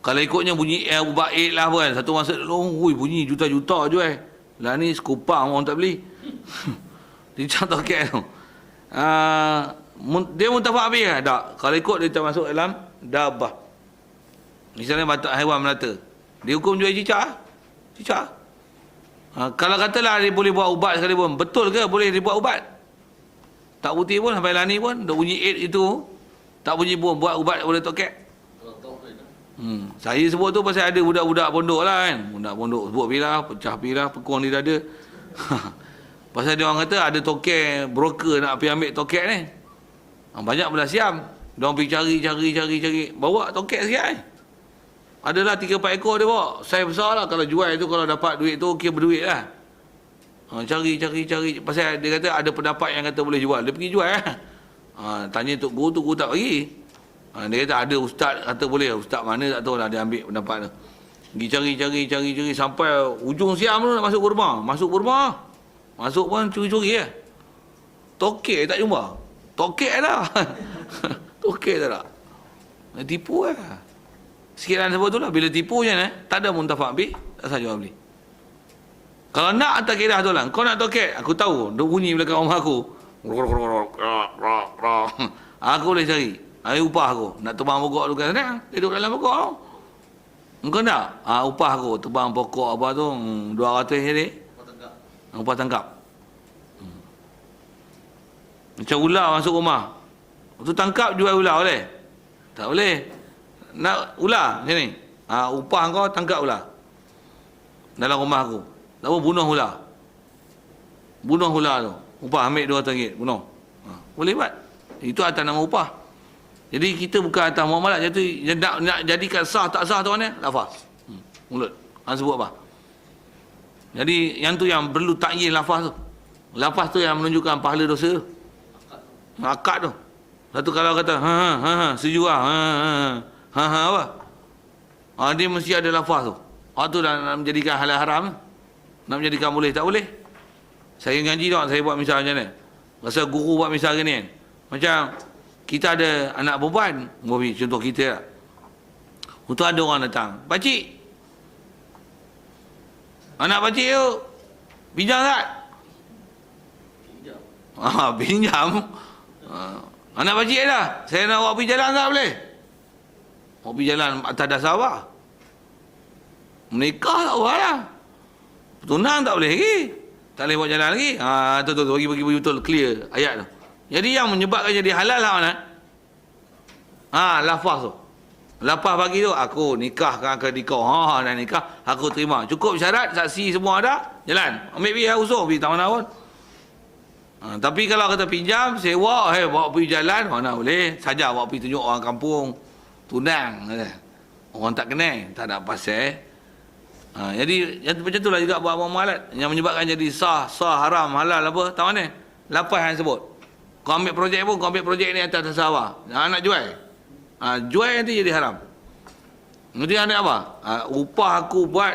Kalau ikutnya bunyi ubaid lah kan. Satu masa bunyi juta-juta jual. Lah ni sekupang orang tak beli. Dia contoh tokek tu. Dia muntafa' bih ke? Tak. Kalau ikut dia termasuk dalam dabah. Misalnya batuk haiwan melata. Dia hukum jual cicak. Cicak. Kalau katalah dia boleh buat ubat sekali pun. Betul ke boleh dia buat ubat? Tak putih pun sampai lani pun. Dah bunyi 8 itu. Tak bunyi pun buat ubat boleh tokek. Saya sebut tu pasal ada budak-budak pondok lah kan. Budak pondok sebut pilah, pecah pilah, pekong di dada. Pasal dia orang kata ada tokek broker nak pergi ambil tokek ni. Banyak belah siam. Dia orang pergi cari. Bawa tokek sikit kan. Adalah 3-4 ekor dia bawa. Saiz besar lah. Kalau jual tu, kalau dapat duit tu, okey berduit lah. Cari. Pasal dia kata ada pendapat yang kata boleh jual. Dia pergi jual lah. Tanya Tok Guru tak bagi. Dia kata ada ustaz kata boleh. Ustaz mana tak tahu lah dia ambil pendapat tu. Pergi cari sampai ujung siam tu nak masuk ke rumah. Masuk pun curi-curi lah. Tokek tak jumpa. Tokek lah. Tokek tak nak. Tipu lah. Sekian sebab tu lah. Bila tipu je tak ada muntafa' bih, tak sah jual beli. Kalau nak atas kaedah tu lah. Kau nak tokek, aku tahu. Dia bunyi belakang rumah aku. Aku boleh cari. Upah aku. Nak tebang pokok tu kan senang. Duduk dalam pokok tu. Engkau nak? Upah aku. Tebang pokok apa tu. 200 jadi. Upah tangkap. Macam ular masuk rumah. Tu tangkap jual ular boleh? Tak boleh. Nak ular macam ni. Upah kau tangkap ular. Dalam rumah aku. Tak apa bunuh ular. Bunuh ular tu. Upah ambil RM200. Bunuh. Boleh buat. Itu atas nama upah. Jadi kita bukan atas muamalat. Jadi nak jadikan sah tak sah tu mana? Lafaz. Mulut. Sebut apa? Jadi yang tu yang perlu takyin lafaz tu. Lafaz tu yang menunjukkan pahala dosa tu. Akad tu. Satu kalau kata setuju lah. Apa? Dia mesti ada lafaz tu. Tu dah nak menjadikan halal haram. Nak menjadikan boleh tak boleh. Saya ngaji tak, saya buat misal macam mana. Rasa guru buat misal gini kan. Macam kita ada anak perempuan. Contoh kita lah. Untuk ada orang datang. Pakcik. Anak pakcik tu. Pinjam tak? Pinjam. Anak pakcik dah. Saya nak awak pergi jalan tak boleh? Awak pergi jalan atas dasar apa? Menikah tak apa lah. Tunang tak boleh lagi. Tak boleh buat jalan lagi. Tu bagi betul clear ayat tu. Jadi yang menyebabkan jadi halal lah mana? Lafaz tu. Lafaz bagi tu aku nikahkan ke kau. Dah nikah aku terima. Cukup syarat saksi semua ada. Jalan. Ambil biar usung pergi tak mana pun. Tapi kalau kata pinjam, sewa, bawa pergi jalan, mana boleh. Saja bawa pergi tunjuk orang kampung. Tunang. Orang tak kenal. Tak ada pasal. Jadi macam itulah juga buat muamalat yang menyebabkan jadi sah, haram, halal apa, tak mana? Lafaz yang sebut. Kau ambil projek pun, kau ambil projek ni atas dasar apa? Nak jual. Jual nanti jadi haram. Nanti ada apa? Upah aku buat,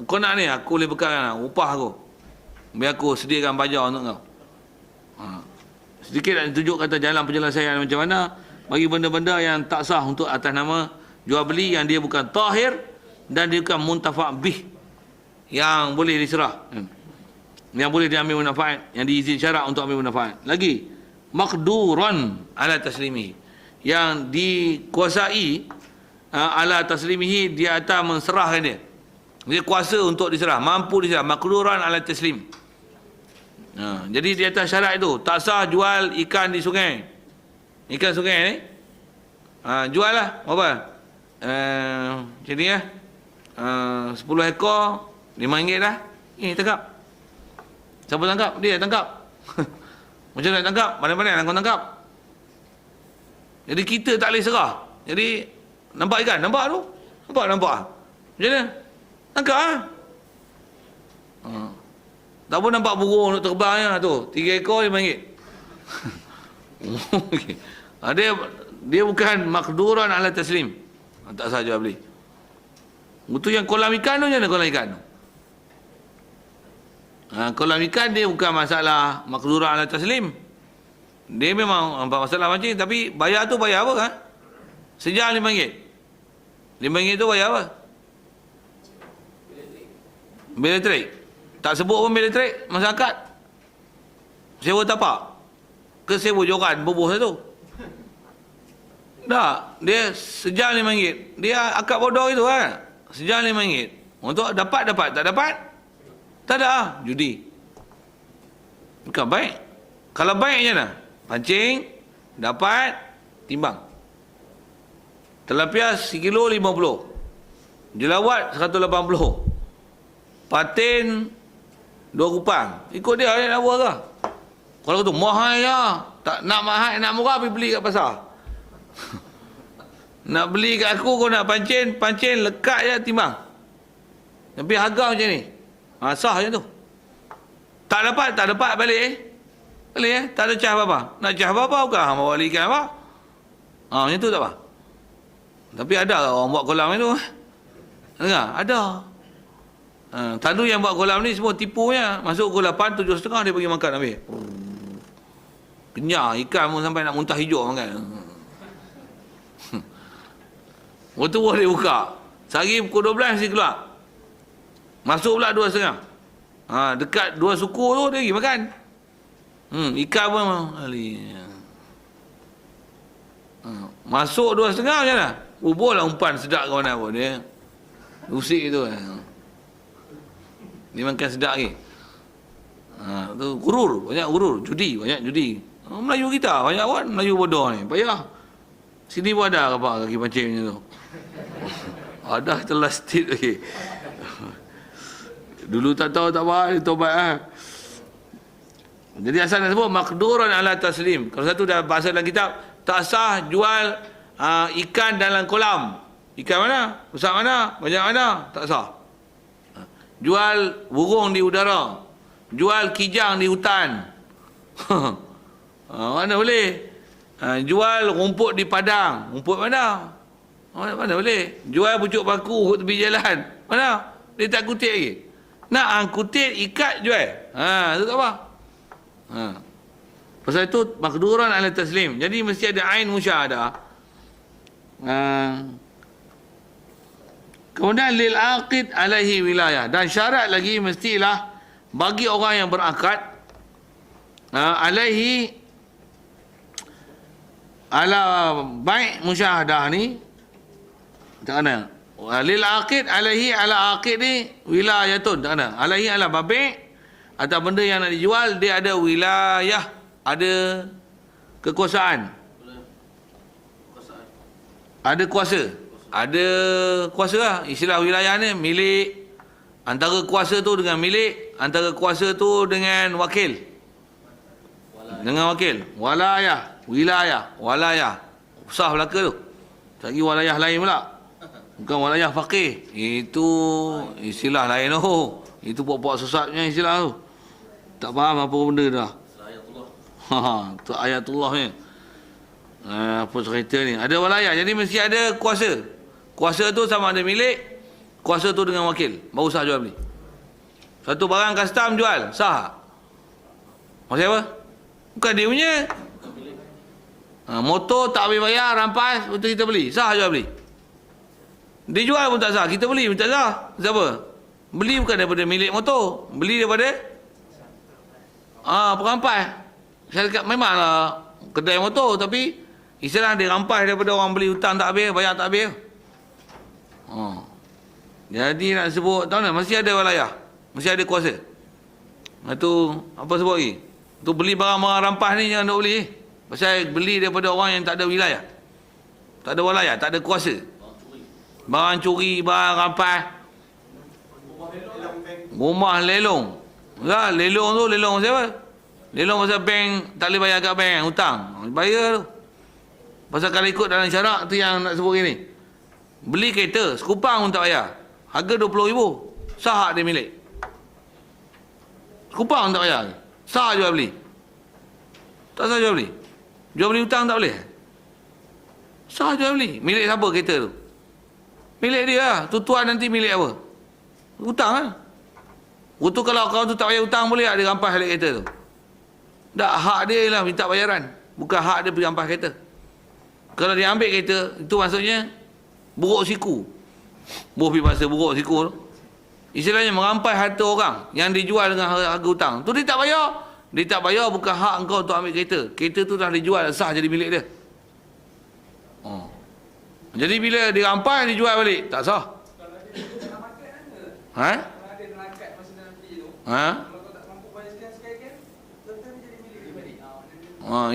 kau nak ni, aku boleh bekalkan upah aku. Biar aku sediakan bajar untuk kau. Sedikit nak tunjuk kata jalan penyelesaian macam mana bagi benda-benda yang tak sah untuk atas nama jual beli yang dia bukan tahir, dan dia bukan muntafa' bih, yang boleh diserah, yang boleh diambil manfaat, yang diizin syarak untuk ambil manfaat. Lagi, maqduran ala taslimihi, yang dikuasai ala taslimihi, dia atas menserahkan dia. Dia kuasa untuk diserah, mampu diserah. Maqduran ala taslim. Jadi di atas syarat itu, tak sah jual ikan di sungai. Ikan sungai ni, jual lah, berapa? Macam ni lah. 10 ekor, RM5 dah. Tangkap. Siapa tangkap? Dia tangkap. Macam nak tangkap? Mana-mana kau tangkap. Jadi kita tak boleh serah. Jadi, nampak ikan? Nampak tu? Nampak. Macam mana? Tangkap lah. Tak pun nampak burung nak terbang tu. 3 ekor RM5. Okay. Dia bukan makduran ala taslim. Tak sah jual beli. Itu yang kolam ikan tu, macam mana kolam ikan tu? Kolam ikan dia bukan masalah makduran ala taslim. Dia memang masalah mancing, tapi bayar tu bayar apa kan? Sejam RM5. RM5 tu bayar apa? Bil elektrik. Tak sebut pun bil elektrik, masyarakat. Sewa tapak. Ke sewa joran bubuh satu. Tak, dia sejam RM5. Dia akad bodoh itu kan. Sejam RM5. Untuk dapat, tak dapat? Tak ada, judi. Bukan baik. Kalau baik macam mana? Pancing, dapat, timbang. Telapias 1 kilo 50. Jelawat 180. Patin 2 kupang. Ikut dia nak buat ke? Kalau tu mahal ya. Tak nak mahal, nak murah pergi beli kat pasar. Nak beli kat aku, kau nak pancing lekat je timbang. Tapi harga macam ni. Sah macam tu. Tak dapat balik. Balik tak ada cas apa-apa. Nak cas apa-apa bukan hang bawa balik ikan apa. Macam tu tak apa. Tapi ada orang buat kolam itu. Dengar? Ada. Tadu yang buat kolam ni semua tipunya. Masuk pukul 8, 7.30 dia pergi makan habis. Kenyang, ikan pun sampai nak muntah hijau makan. Waktu dia buka. Sehari pukul 12 mesti keluar. Masuk pula 2.30. Dekat 2 suku tu dia pergi makan. Ikan pun masuk 2.30 macam mana? Boleh umpan sedap ke mana pun dia. Usik tu. Dia makan sedap lagi. Tu gurur, banyak gurur, banyak judi. Melayu kita banyak pun, Melayu bodoh ni. Payah. Sini pun ada apa kaki pancing macam tu. Ada telah state lagi. Dulu tak tahu tak apa, dia tobat lah. Jadi asal nak sebut makduran ala taslim. Kalau satu dah bahasa dalam kitab, tak sah jual ikan dalam kolam. Ikan mana? Besar mana? Banyak mana? Tak sah. Jual burung di udara. Jual kijang di hutan. Mana boleh? Jual rumput di padang. Rumput mana? Mana boleh? Jual pucuk paku tepi jalan. Mana? Dia tak kutip lagi. Nak kutip, ikat, jual. Itu tak apa. Pasal itu makduran ala taslim. Jadi mesti ada ain musyahadah. Kemudian lil aqid alaihi wilayah, dan syarat lagi mestilah bagi orang yang berakad alaihi ala baik musyahadah ni, tak mana lil aqid alaihi ala aqid ni wilayatun, tak mana alaihi ala babi' atau benda yang nak dijual, dia ada wilayah, ada kekuasaan, ada kuasa. Ada kuasa lah. Istilah wilayah ni milik, antara kuasa tu dengan milik, antara kuasa tu dengan wakil. Dengan wakil. Walayah. Usah belaka tu. Tak lagi walayah lain pula. Bukan walayah faqih. Itu istilah lain tu. Itu puak-puak sesatnya istilah tu. Tak faham apa benda dah. Tu ayatullah ni. Apa cerita ni. Ada walayah. Jadi mesti ada kuasa. Kuasa tu sama ada milik, kuasa tu dengan wakil. Baru sah jual beli. Satu barang custom jual, sah. Maksud apa? Bukan dia punya. Motor tak boleh bayar, rampas, untuk kita beli. Sah jual beli. Dia jual pun tak sah. Kita beli pun tak sah. Siapa? Beli bukan daripada milik motor. Beli daripada perampas. Syarikat memanglah kedai motor, tapi istilah dia rampas daripada orang beli hutang tak habis, bayar tak habis. Jadi nak sebut, tahu tak, mesti ada wilayah. Mesti ada kuasa. Itu apa sebut lagi? Tu beli barang-barang rampas ni jangan nak beli. Pasal beli daripada orang yang tak ada wilayah. Tak ada wilayah, tak ada kuasa. Barang curi, barang rampas. Rumah lelong. Ya, lelong tu lelong siapa? Lelong pasal bank tak boleh bayar kat bank, hutang. Bayar tu. Pasal kalau ikut dalam syarak tu yang nak sebut ni. Beli kereta, sekupang pun tak bayar. Harga RM20,000. Sah hak dia milik. Sekupang pun tak bayar. Sah jual beli. Tak sah jual beli. Jual beli hutang tak boleh. Sah jual beli. Milik siapa kereta tu? Milik dia lah. Tu tuan nanti milik apa? Hutang lah. Tu kalau kau tu tak bayar hutang boleh tak dia rampas balik kereta tu? Tak, hak dia lah minta bayaran. Bukan hak dia pergi rampas kereta. Kalau dia ambil kereta, itu maksudnya buruk siku. Pergi masa buruk siku tu. Istilahnya merampas harta orang yang dijual dengan harga hutang. Tu dia tak bayar. Dia tak bayar bukan hak engkau untuk ambil kereta. Kereta tu dah dijual, sah jadi milik dia. Jadi bila dia rampas, dia jual balik. Tak sah. Ha? Ha?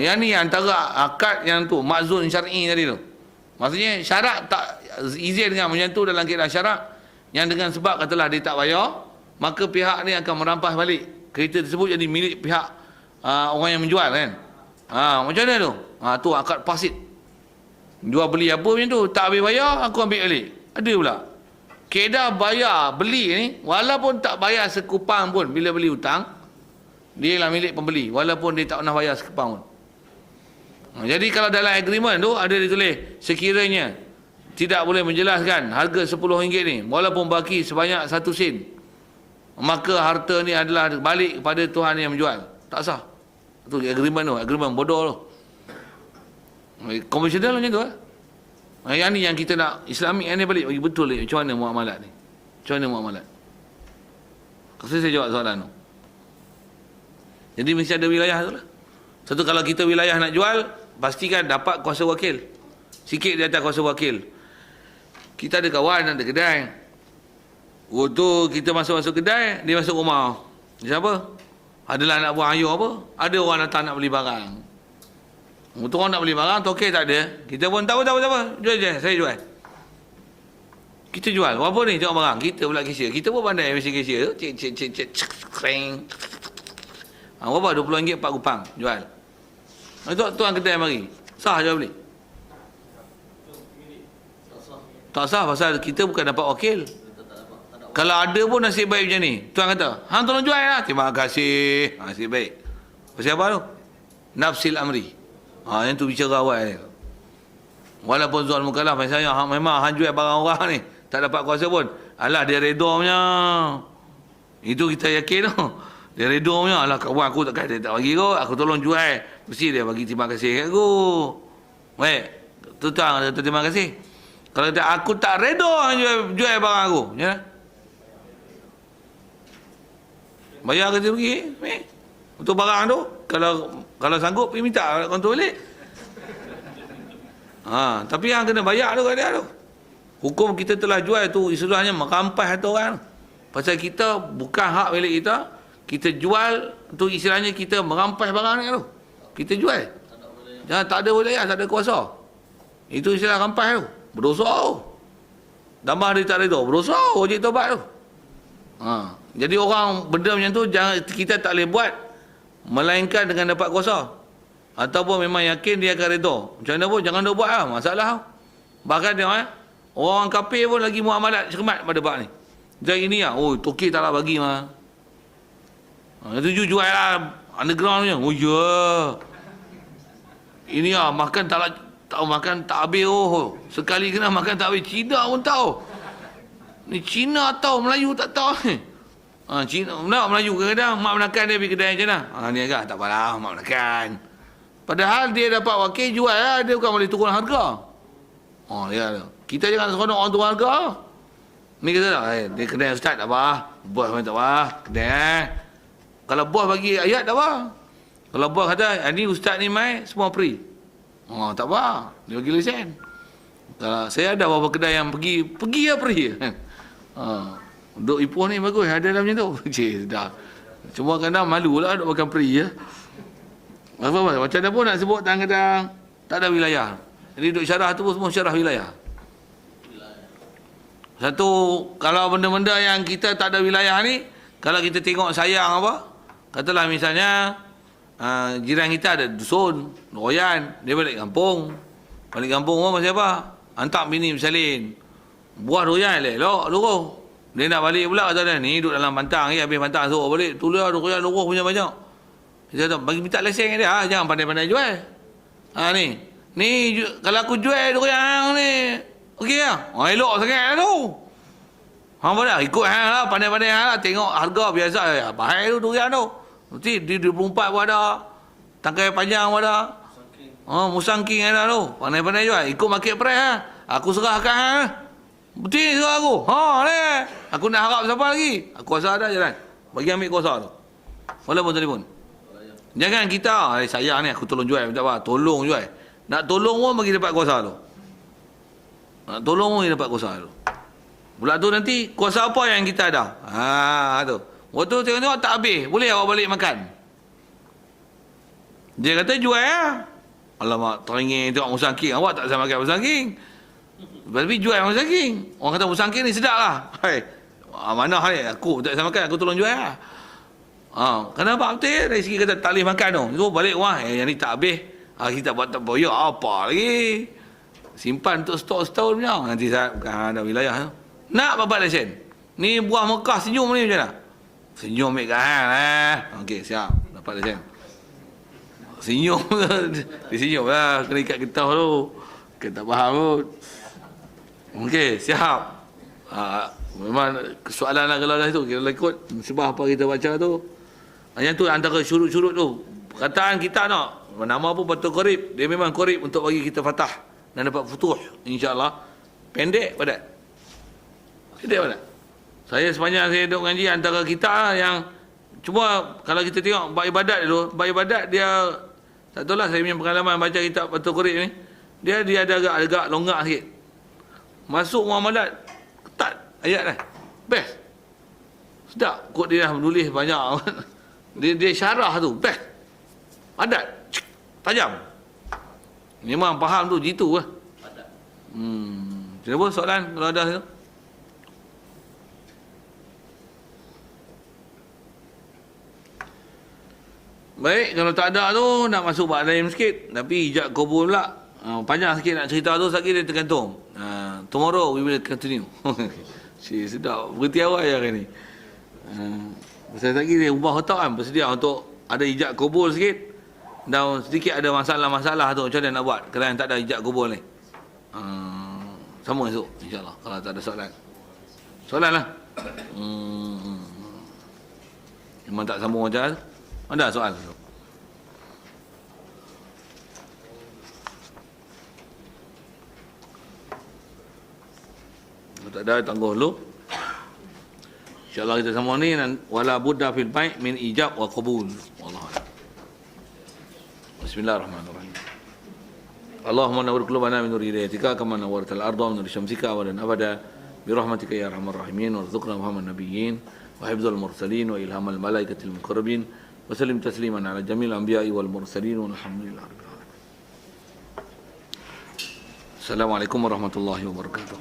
Yang ni antara akad yang tu makzun syar'i tadi tu. Maksudnya syarat tak izin dengan macam tu dalam keadaan syarat yang dengan sebab katalah dia tak bayar, maka pihak ni akan merampas balik kereta tersebut jadi milik pihak orang yang menjual kan. Macam mana tu? Tu akad fasid. Jual beli apa macam tu, tak habis bayar aku ambil balik. Ada pula. Kaedah bayar beli ni walaupun tak bayar sekupang pun bila beli hutang, dia lah milik pembeli walaupun dia tak pernah bayar sekupang pun. Jadi kalau dalam agreement tu ada ditulis sekiranya tidak boleh menjelaskan harga RM10 ni walaupun baki sebanyak 1 sen, maka harta ni adalah balik kepada Tuhan yang menjual. Tak sah. Tu agreement tu, agreement bodoh tu. Konvensional macam tu. Yang ni yang kita nak Islamik yang ni balik bagi betul ni. Macam mana muamalat ni? Macam mana muamalat? Saya jawab soalan tu. Jadi mesti ada wilayah tu lah. Satu, kalau kita wilayah nak jual, pastikan dapat kuasa wakil. Sikit di atas kuasa wakil. Kita ada kawan, ada kedai. Waktu kita masuk-masuk kedai, dia masuk rumah. Siapa? Adalah nak buang ayuh apa? Ada orang datang nak beli barang. Waktu orang nak beli barang, tokek tak ada. Kita pun tak apa. Jual je, saya jual. Kita jual. Apa ni? Tengok barang. Kita pula cashier. Kita pun pandai mesin cashier. Cek. Kreng. Berapa? RM20 4 kupang. Jual. Tuan kedai mari. Sah jual beli? Tak sah pasal kita bukan dapat wakil. Kalau ada pun nasib baik macam ni. Tuan kata, hang tolong jual lah. Terima kasih. Nasib baik. Pasal apa tu? Nafsil amri. Yang tu bicara awal ni. Walaupun Zuan Mukalaf misalnya memang hang jual barang orang ni, tak dapat kuasa pun. Alah dia redha punya. Itu kita yakin tu. Dia redha punya. Alah kawan aku takkan dia tak bagi kot. Aku tolong jual. Mesti dia bagi terima kasih kat aku. Baik. Tu tuan kata terima kasih. Kalau kata aku tak redha jual barang aku. Ya. Bayar kerja pergi. Untuk barang tu. Kalau sanggup pergi minta kontor balik. Tapi yang kena bayar tu kat dia tu. Hukum kita telah jual tu istilahnya merampas harta orang. Pasal kita bukan hak milik kita. Kita jual tu istilahnya kita merampas barang ni tu. Kita jual. Jangan tak ada wilayah, tak ada kuasa. Itu istilah rampas tu. Berdosa tu. Tambah dia tak reda. Berdosa wajib taubat tu. Jadi orang benda macam tu jangan, kita tak boleh buat melainkan dengan dapat kuasa. Ataupun memang yakin dia akan reda. Macam mana pun jangan dia buat lah. Masalah. Bahkan dia orang kafir pun lagi muamalat cermat pada bab ni. Jadi ini lah. Oh, Turki tak lah bagi mah. Itu jual lah. Underground punya. Oh, ya. Ini lah. Makan tak habis. Oh. Sekali kena makan tak habis. Cina pun tahu. Ni Cina tahu. Melayu tak tahu. Cina. Melayu kadang-kadang. Mak menakan dia pergi kedai macam mana. Ni agak tak apalah. Mak menakan. Padahal dia dapat wakil jual lah. Dia bukan boleh turun harga. Dia tu. Kita jangan seronok orang tu harga. Ni kata dah, dia kedai ustaz tak apa. Bos pun tak apa. Kedai Kalau bos bagi ayat tak apa. Kalau bos kata, ni ustaz ni mai, semua free. Oh, tak apa. Dia bagi lesen. Kalau saya ada beberapa kedai yang pergi ya free. Duk Ipoh ni bagus, ada dalam macam tu. Cik, dah. Cuma kadang malu lah duk makan free ya. Apa-apa, macam mana pun nak sebut kadang-kadang tak ada wilayah. Jadi duk syarah tu pun semua syarah wilayah. Satu, kalau benda-benda yang kita tak ada wilayah ni, kalau kita tengok sayang apa, katalah misalnya jiran kita ada dusun, royan, dia balik kampung. Balik kampung pun macam apa? Hantar bini bersalin. Buah royan elok luruh. Dia nak balik pula kata dia, ni duduk dalam pantang, habis pantang suruh balik. Tulis royan luruh punya banyak. Dia kata, bagi minta lesen dia, jangan pandai-pandai jual. Ni kalau aku jual royan ni, okey lah. Elok sangat lah tu. Apa dah? Ikut hang lah, pandai-pandai hang lah. Tengok harga biasa. Bahaya tu durian tu. Nanti di 24 pun ada. Tangkai panjang pun ada. Musangking ada tu. Pandai-pandai jual. Ikut market price lah. Aku serahkan hang. Betul serah aku. Ni. Aku nak harap siapa lagi? Kuasa ada jalan. Bagi ambil kuasa tu. Walaupun telefon. Jangan kita, sayang ni aku tolong jual. Tak apa. Tolong jual. Nak tolong pun bagi dapat kuasa tu. Nak tolong pun bagi dapat kuasa tu. Pula tu nanti kuasa apa yang kita ada. Tu. Waktu tengok-tengok tak habis. Boleh awak balik makan. Dia kata jual lah. Alamak, teringin tengok musangking. Awak tak saya makan musangking. Tapi jual musangking. Orang kata musangking ni sedap lah. Mana hal ni? Aku tak saya makan. Aku tolong jual lah. Kenapa betul? Dari segi kata tak boleh makan tu. So balik rumah. Yang ni tak habis. Kita buat tak boyak. Apa lagi? Simpan untuk stok setahun punya. Nanti saya bukan ada wilayah tu. Nak babat lesen. Ni buah Mekah senyum ni macam mana? Senyum ambil kat hang. Okey, siap. Dapat lesen. Senyum. Dia senyum lah. Kena ikat getah tu. Kita tak faham pun. Okey, siap. Memang soalan lah kalau dah tu. Kita ikut sebab apa kita baca tu. Yang tu antara syurut-syurut tu. Perkataan kita nak. Nama pun Batu Qorib. Dia memang Qorib untuk bagi kita fatah. Dan dapat futuh. InsyaAllah. Pendek padat. Tidak mana? Saya sepanjang saya duduk ngaji antara kita yang cuma kalau kita tengok bab ibadat dulu, bab ibadat dia tak tahulah saya punya pengalaman baca kitab Batu Qorib ni, dia ada agak longgak sikit. Masuk muamalat ketat ayat dah. Best. Sedap kod dia dah menulis banyak. dia syarah tu, best. Padat. Tajam. Memang faham tu jitu lah. Kenapa soalan kalau ada tu? Baik, kalau tak ada tu nak masuk bab lain sikit, tapi hijab kubur pula. Panjang sikit nak cerita tu, sekali dia tergantung. Tomorrow we will continue. Sedap, berhenti awal je hari ni. Pasal lagi dia ubah otak kan, bersedia untuk ada hijab kubur sikit. Dan sedikit ada masalah-masalah tu, macam mana nak buat kalau yang tak ada hijab kubur ni. Sama esok, insyaAllah, kalau tak ada soalan. Soalan lah. Memang tak sambung macam tu. Ada soal? Kalau tak ada, tangguh dulu. InsyaAllah kita sama ni. Wala buddha fil baik min ijab wa qabul. Wallah. Bismillahirrahmanirrahim. Allahumma nawwir qulubana min nur hidayatika kama nawwartal arda min nur syamsika wa lan abada bi rahmatika ya arhamar rahimin warzuqna Muhammad nabiyyin wa hifdzal mursalin wa ilhamal malaikatil muqarrabin. وسلم تسليما على جميع الأنبياء والمرسلين والحمد لله رب العالمين. السلام عليكم ورحمة الله وبركاته.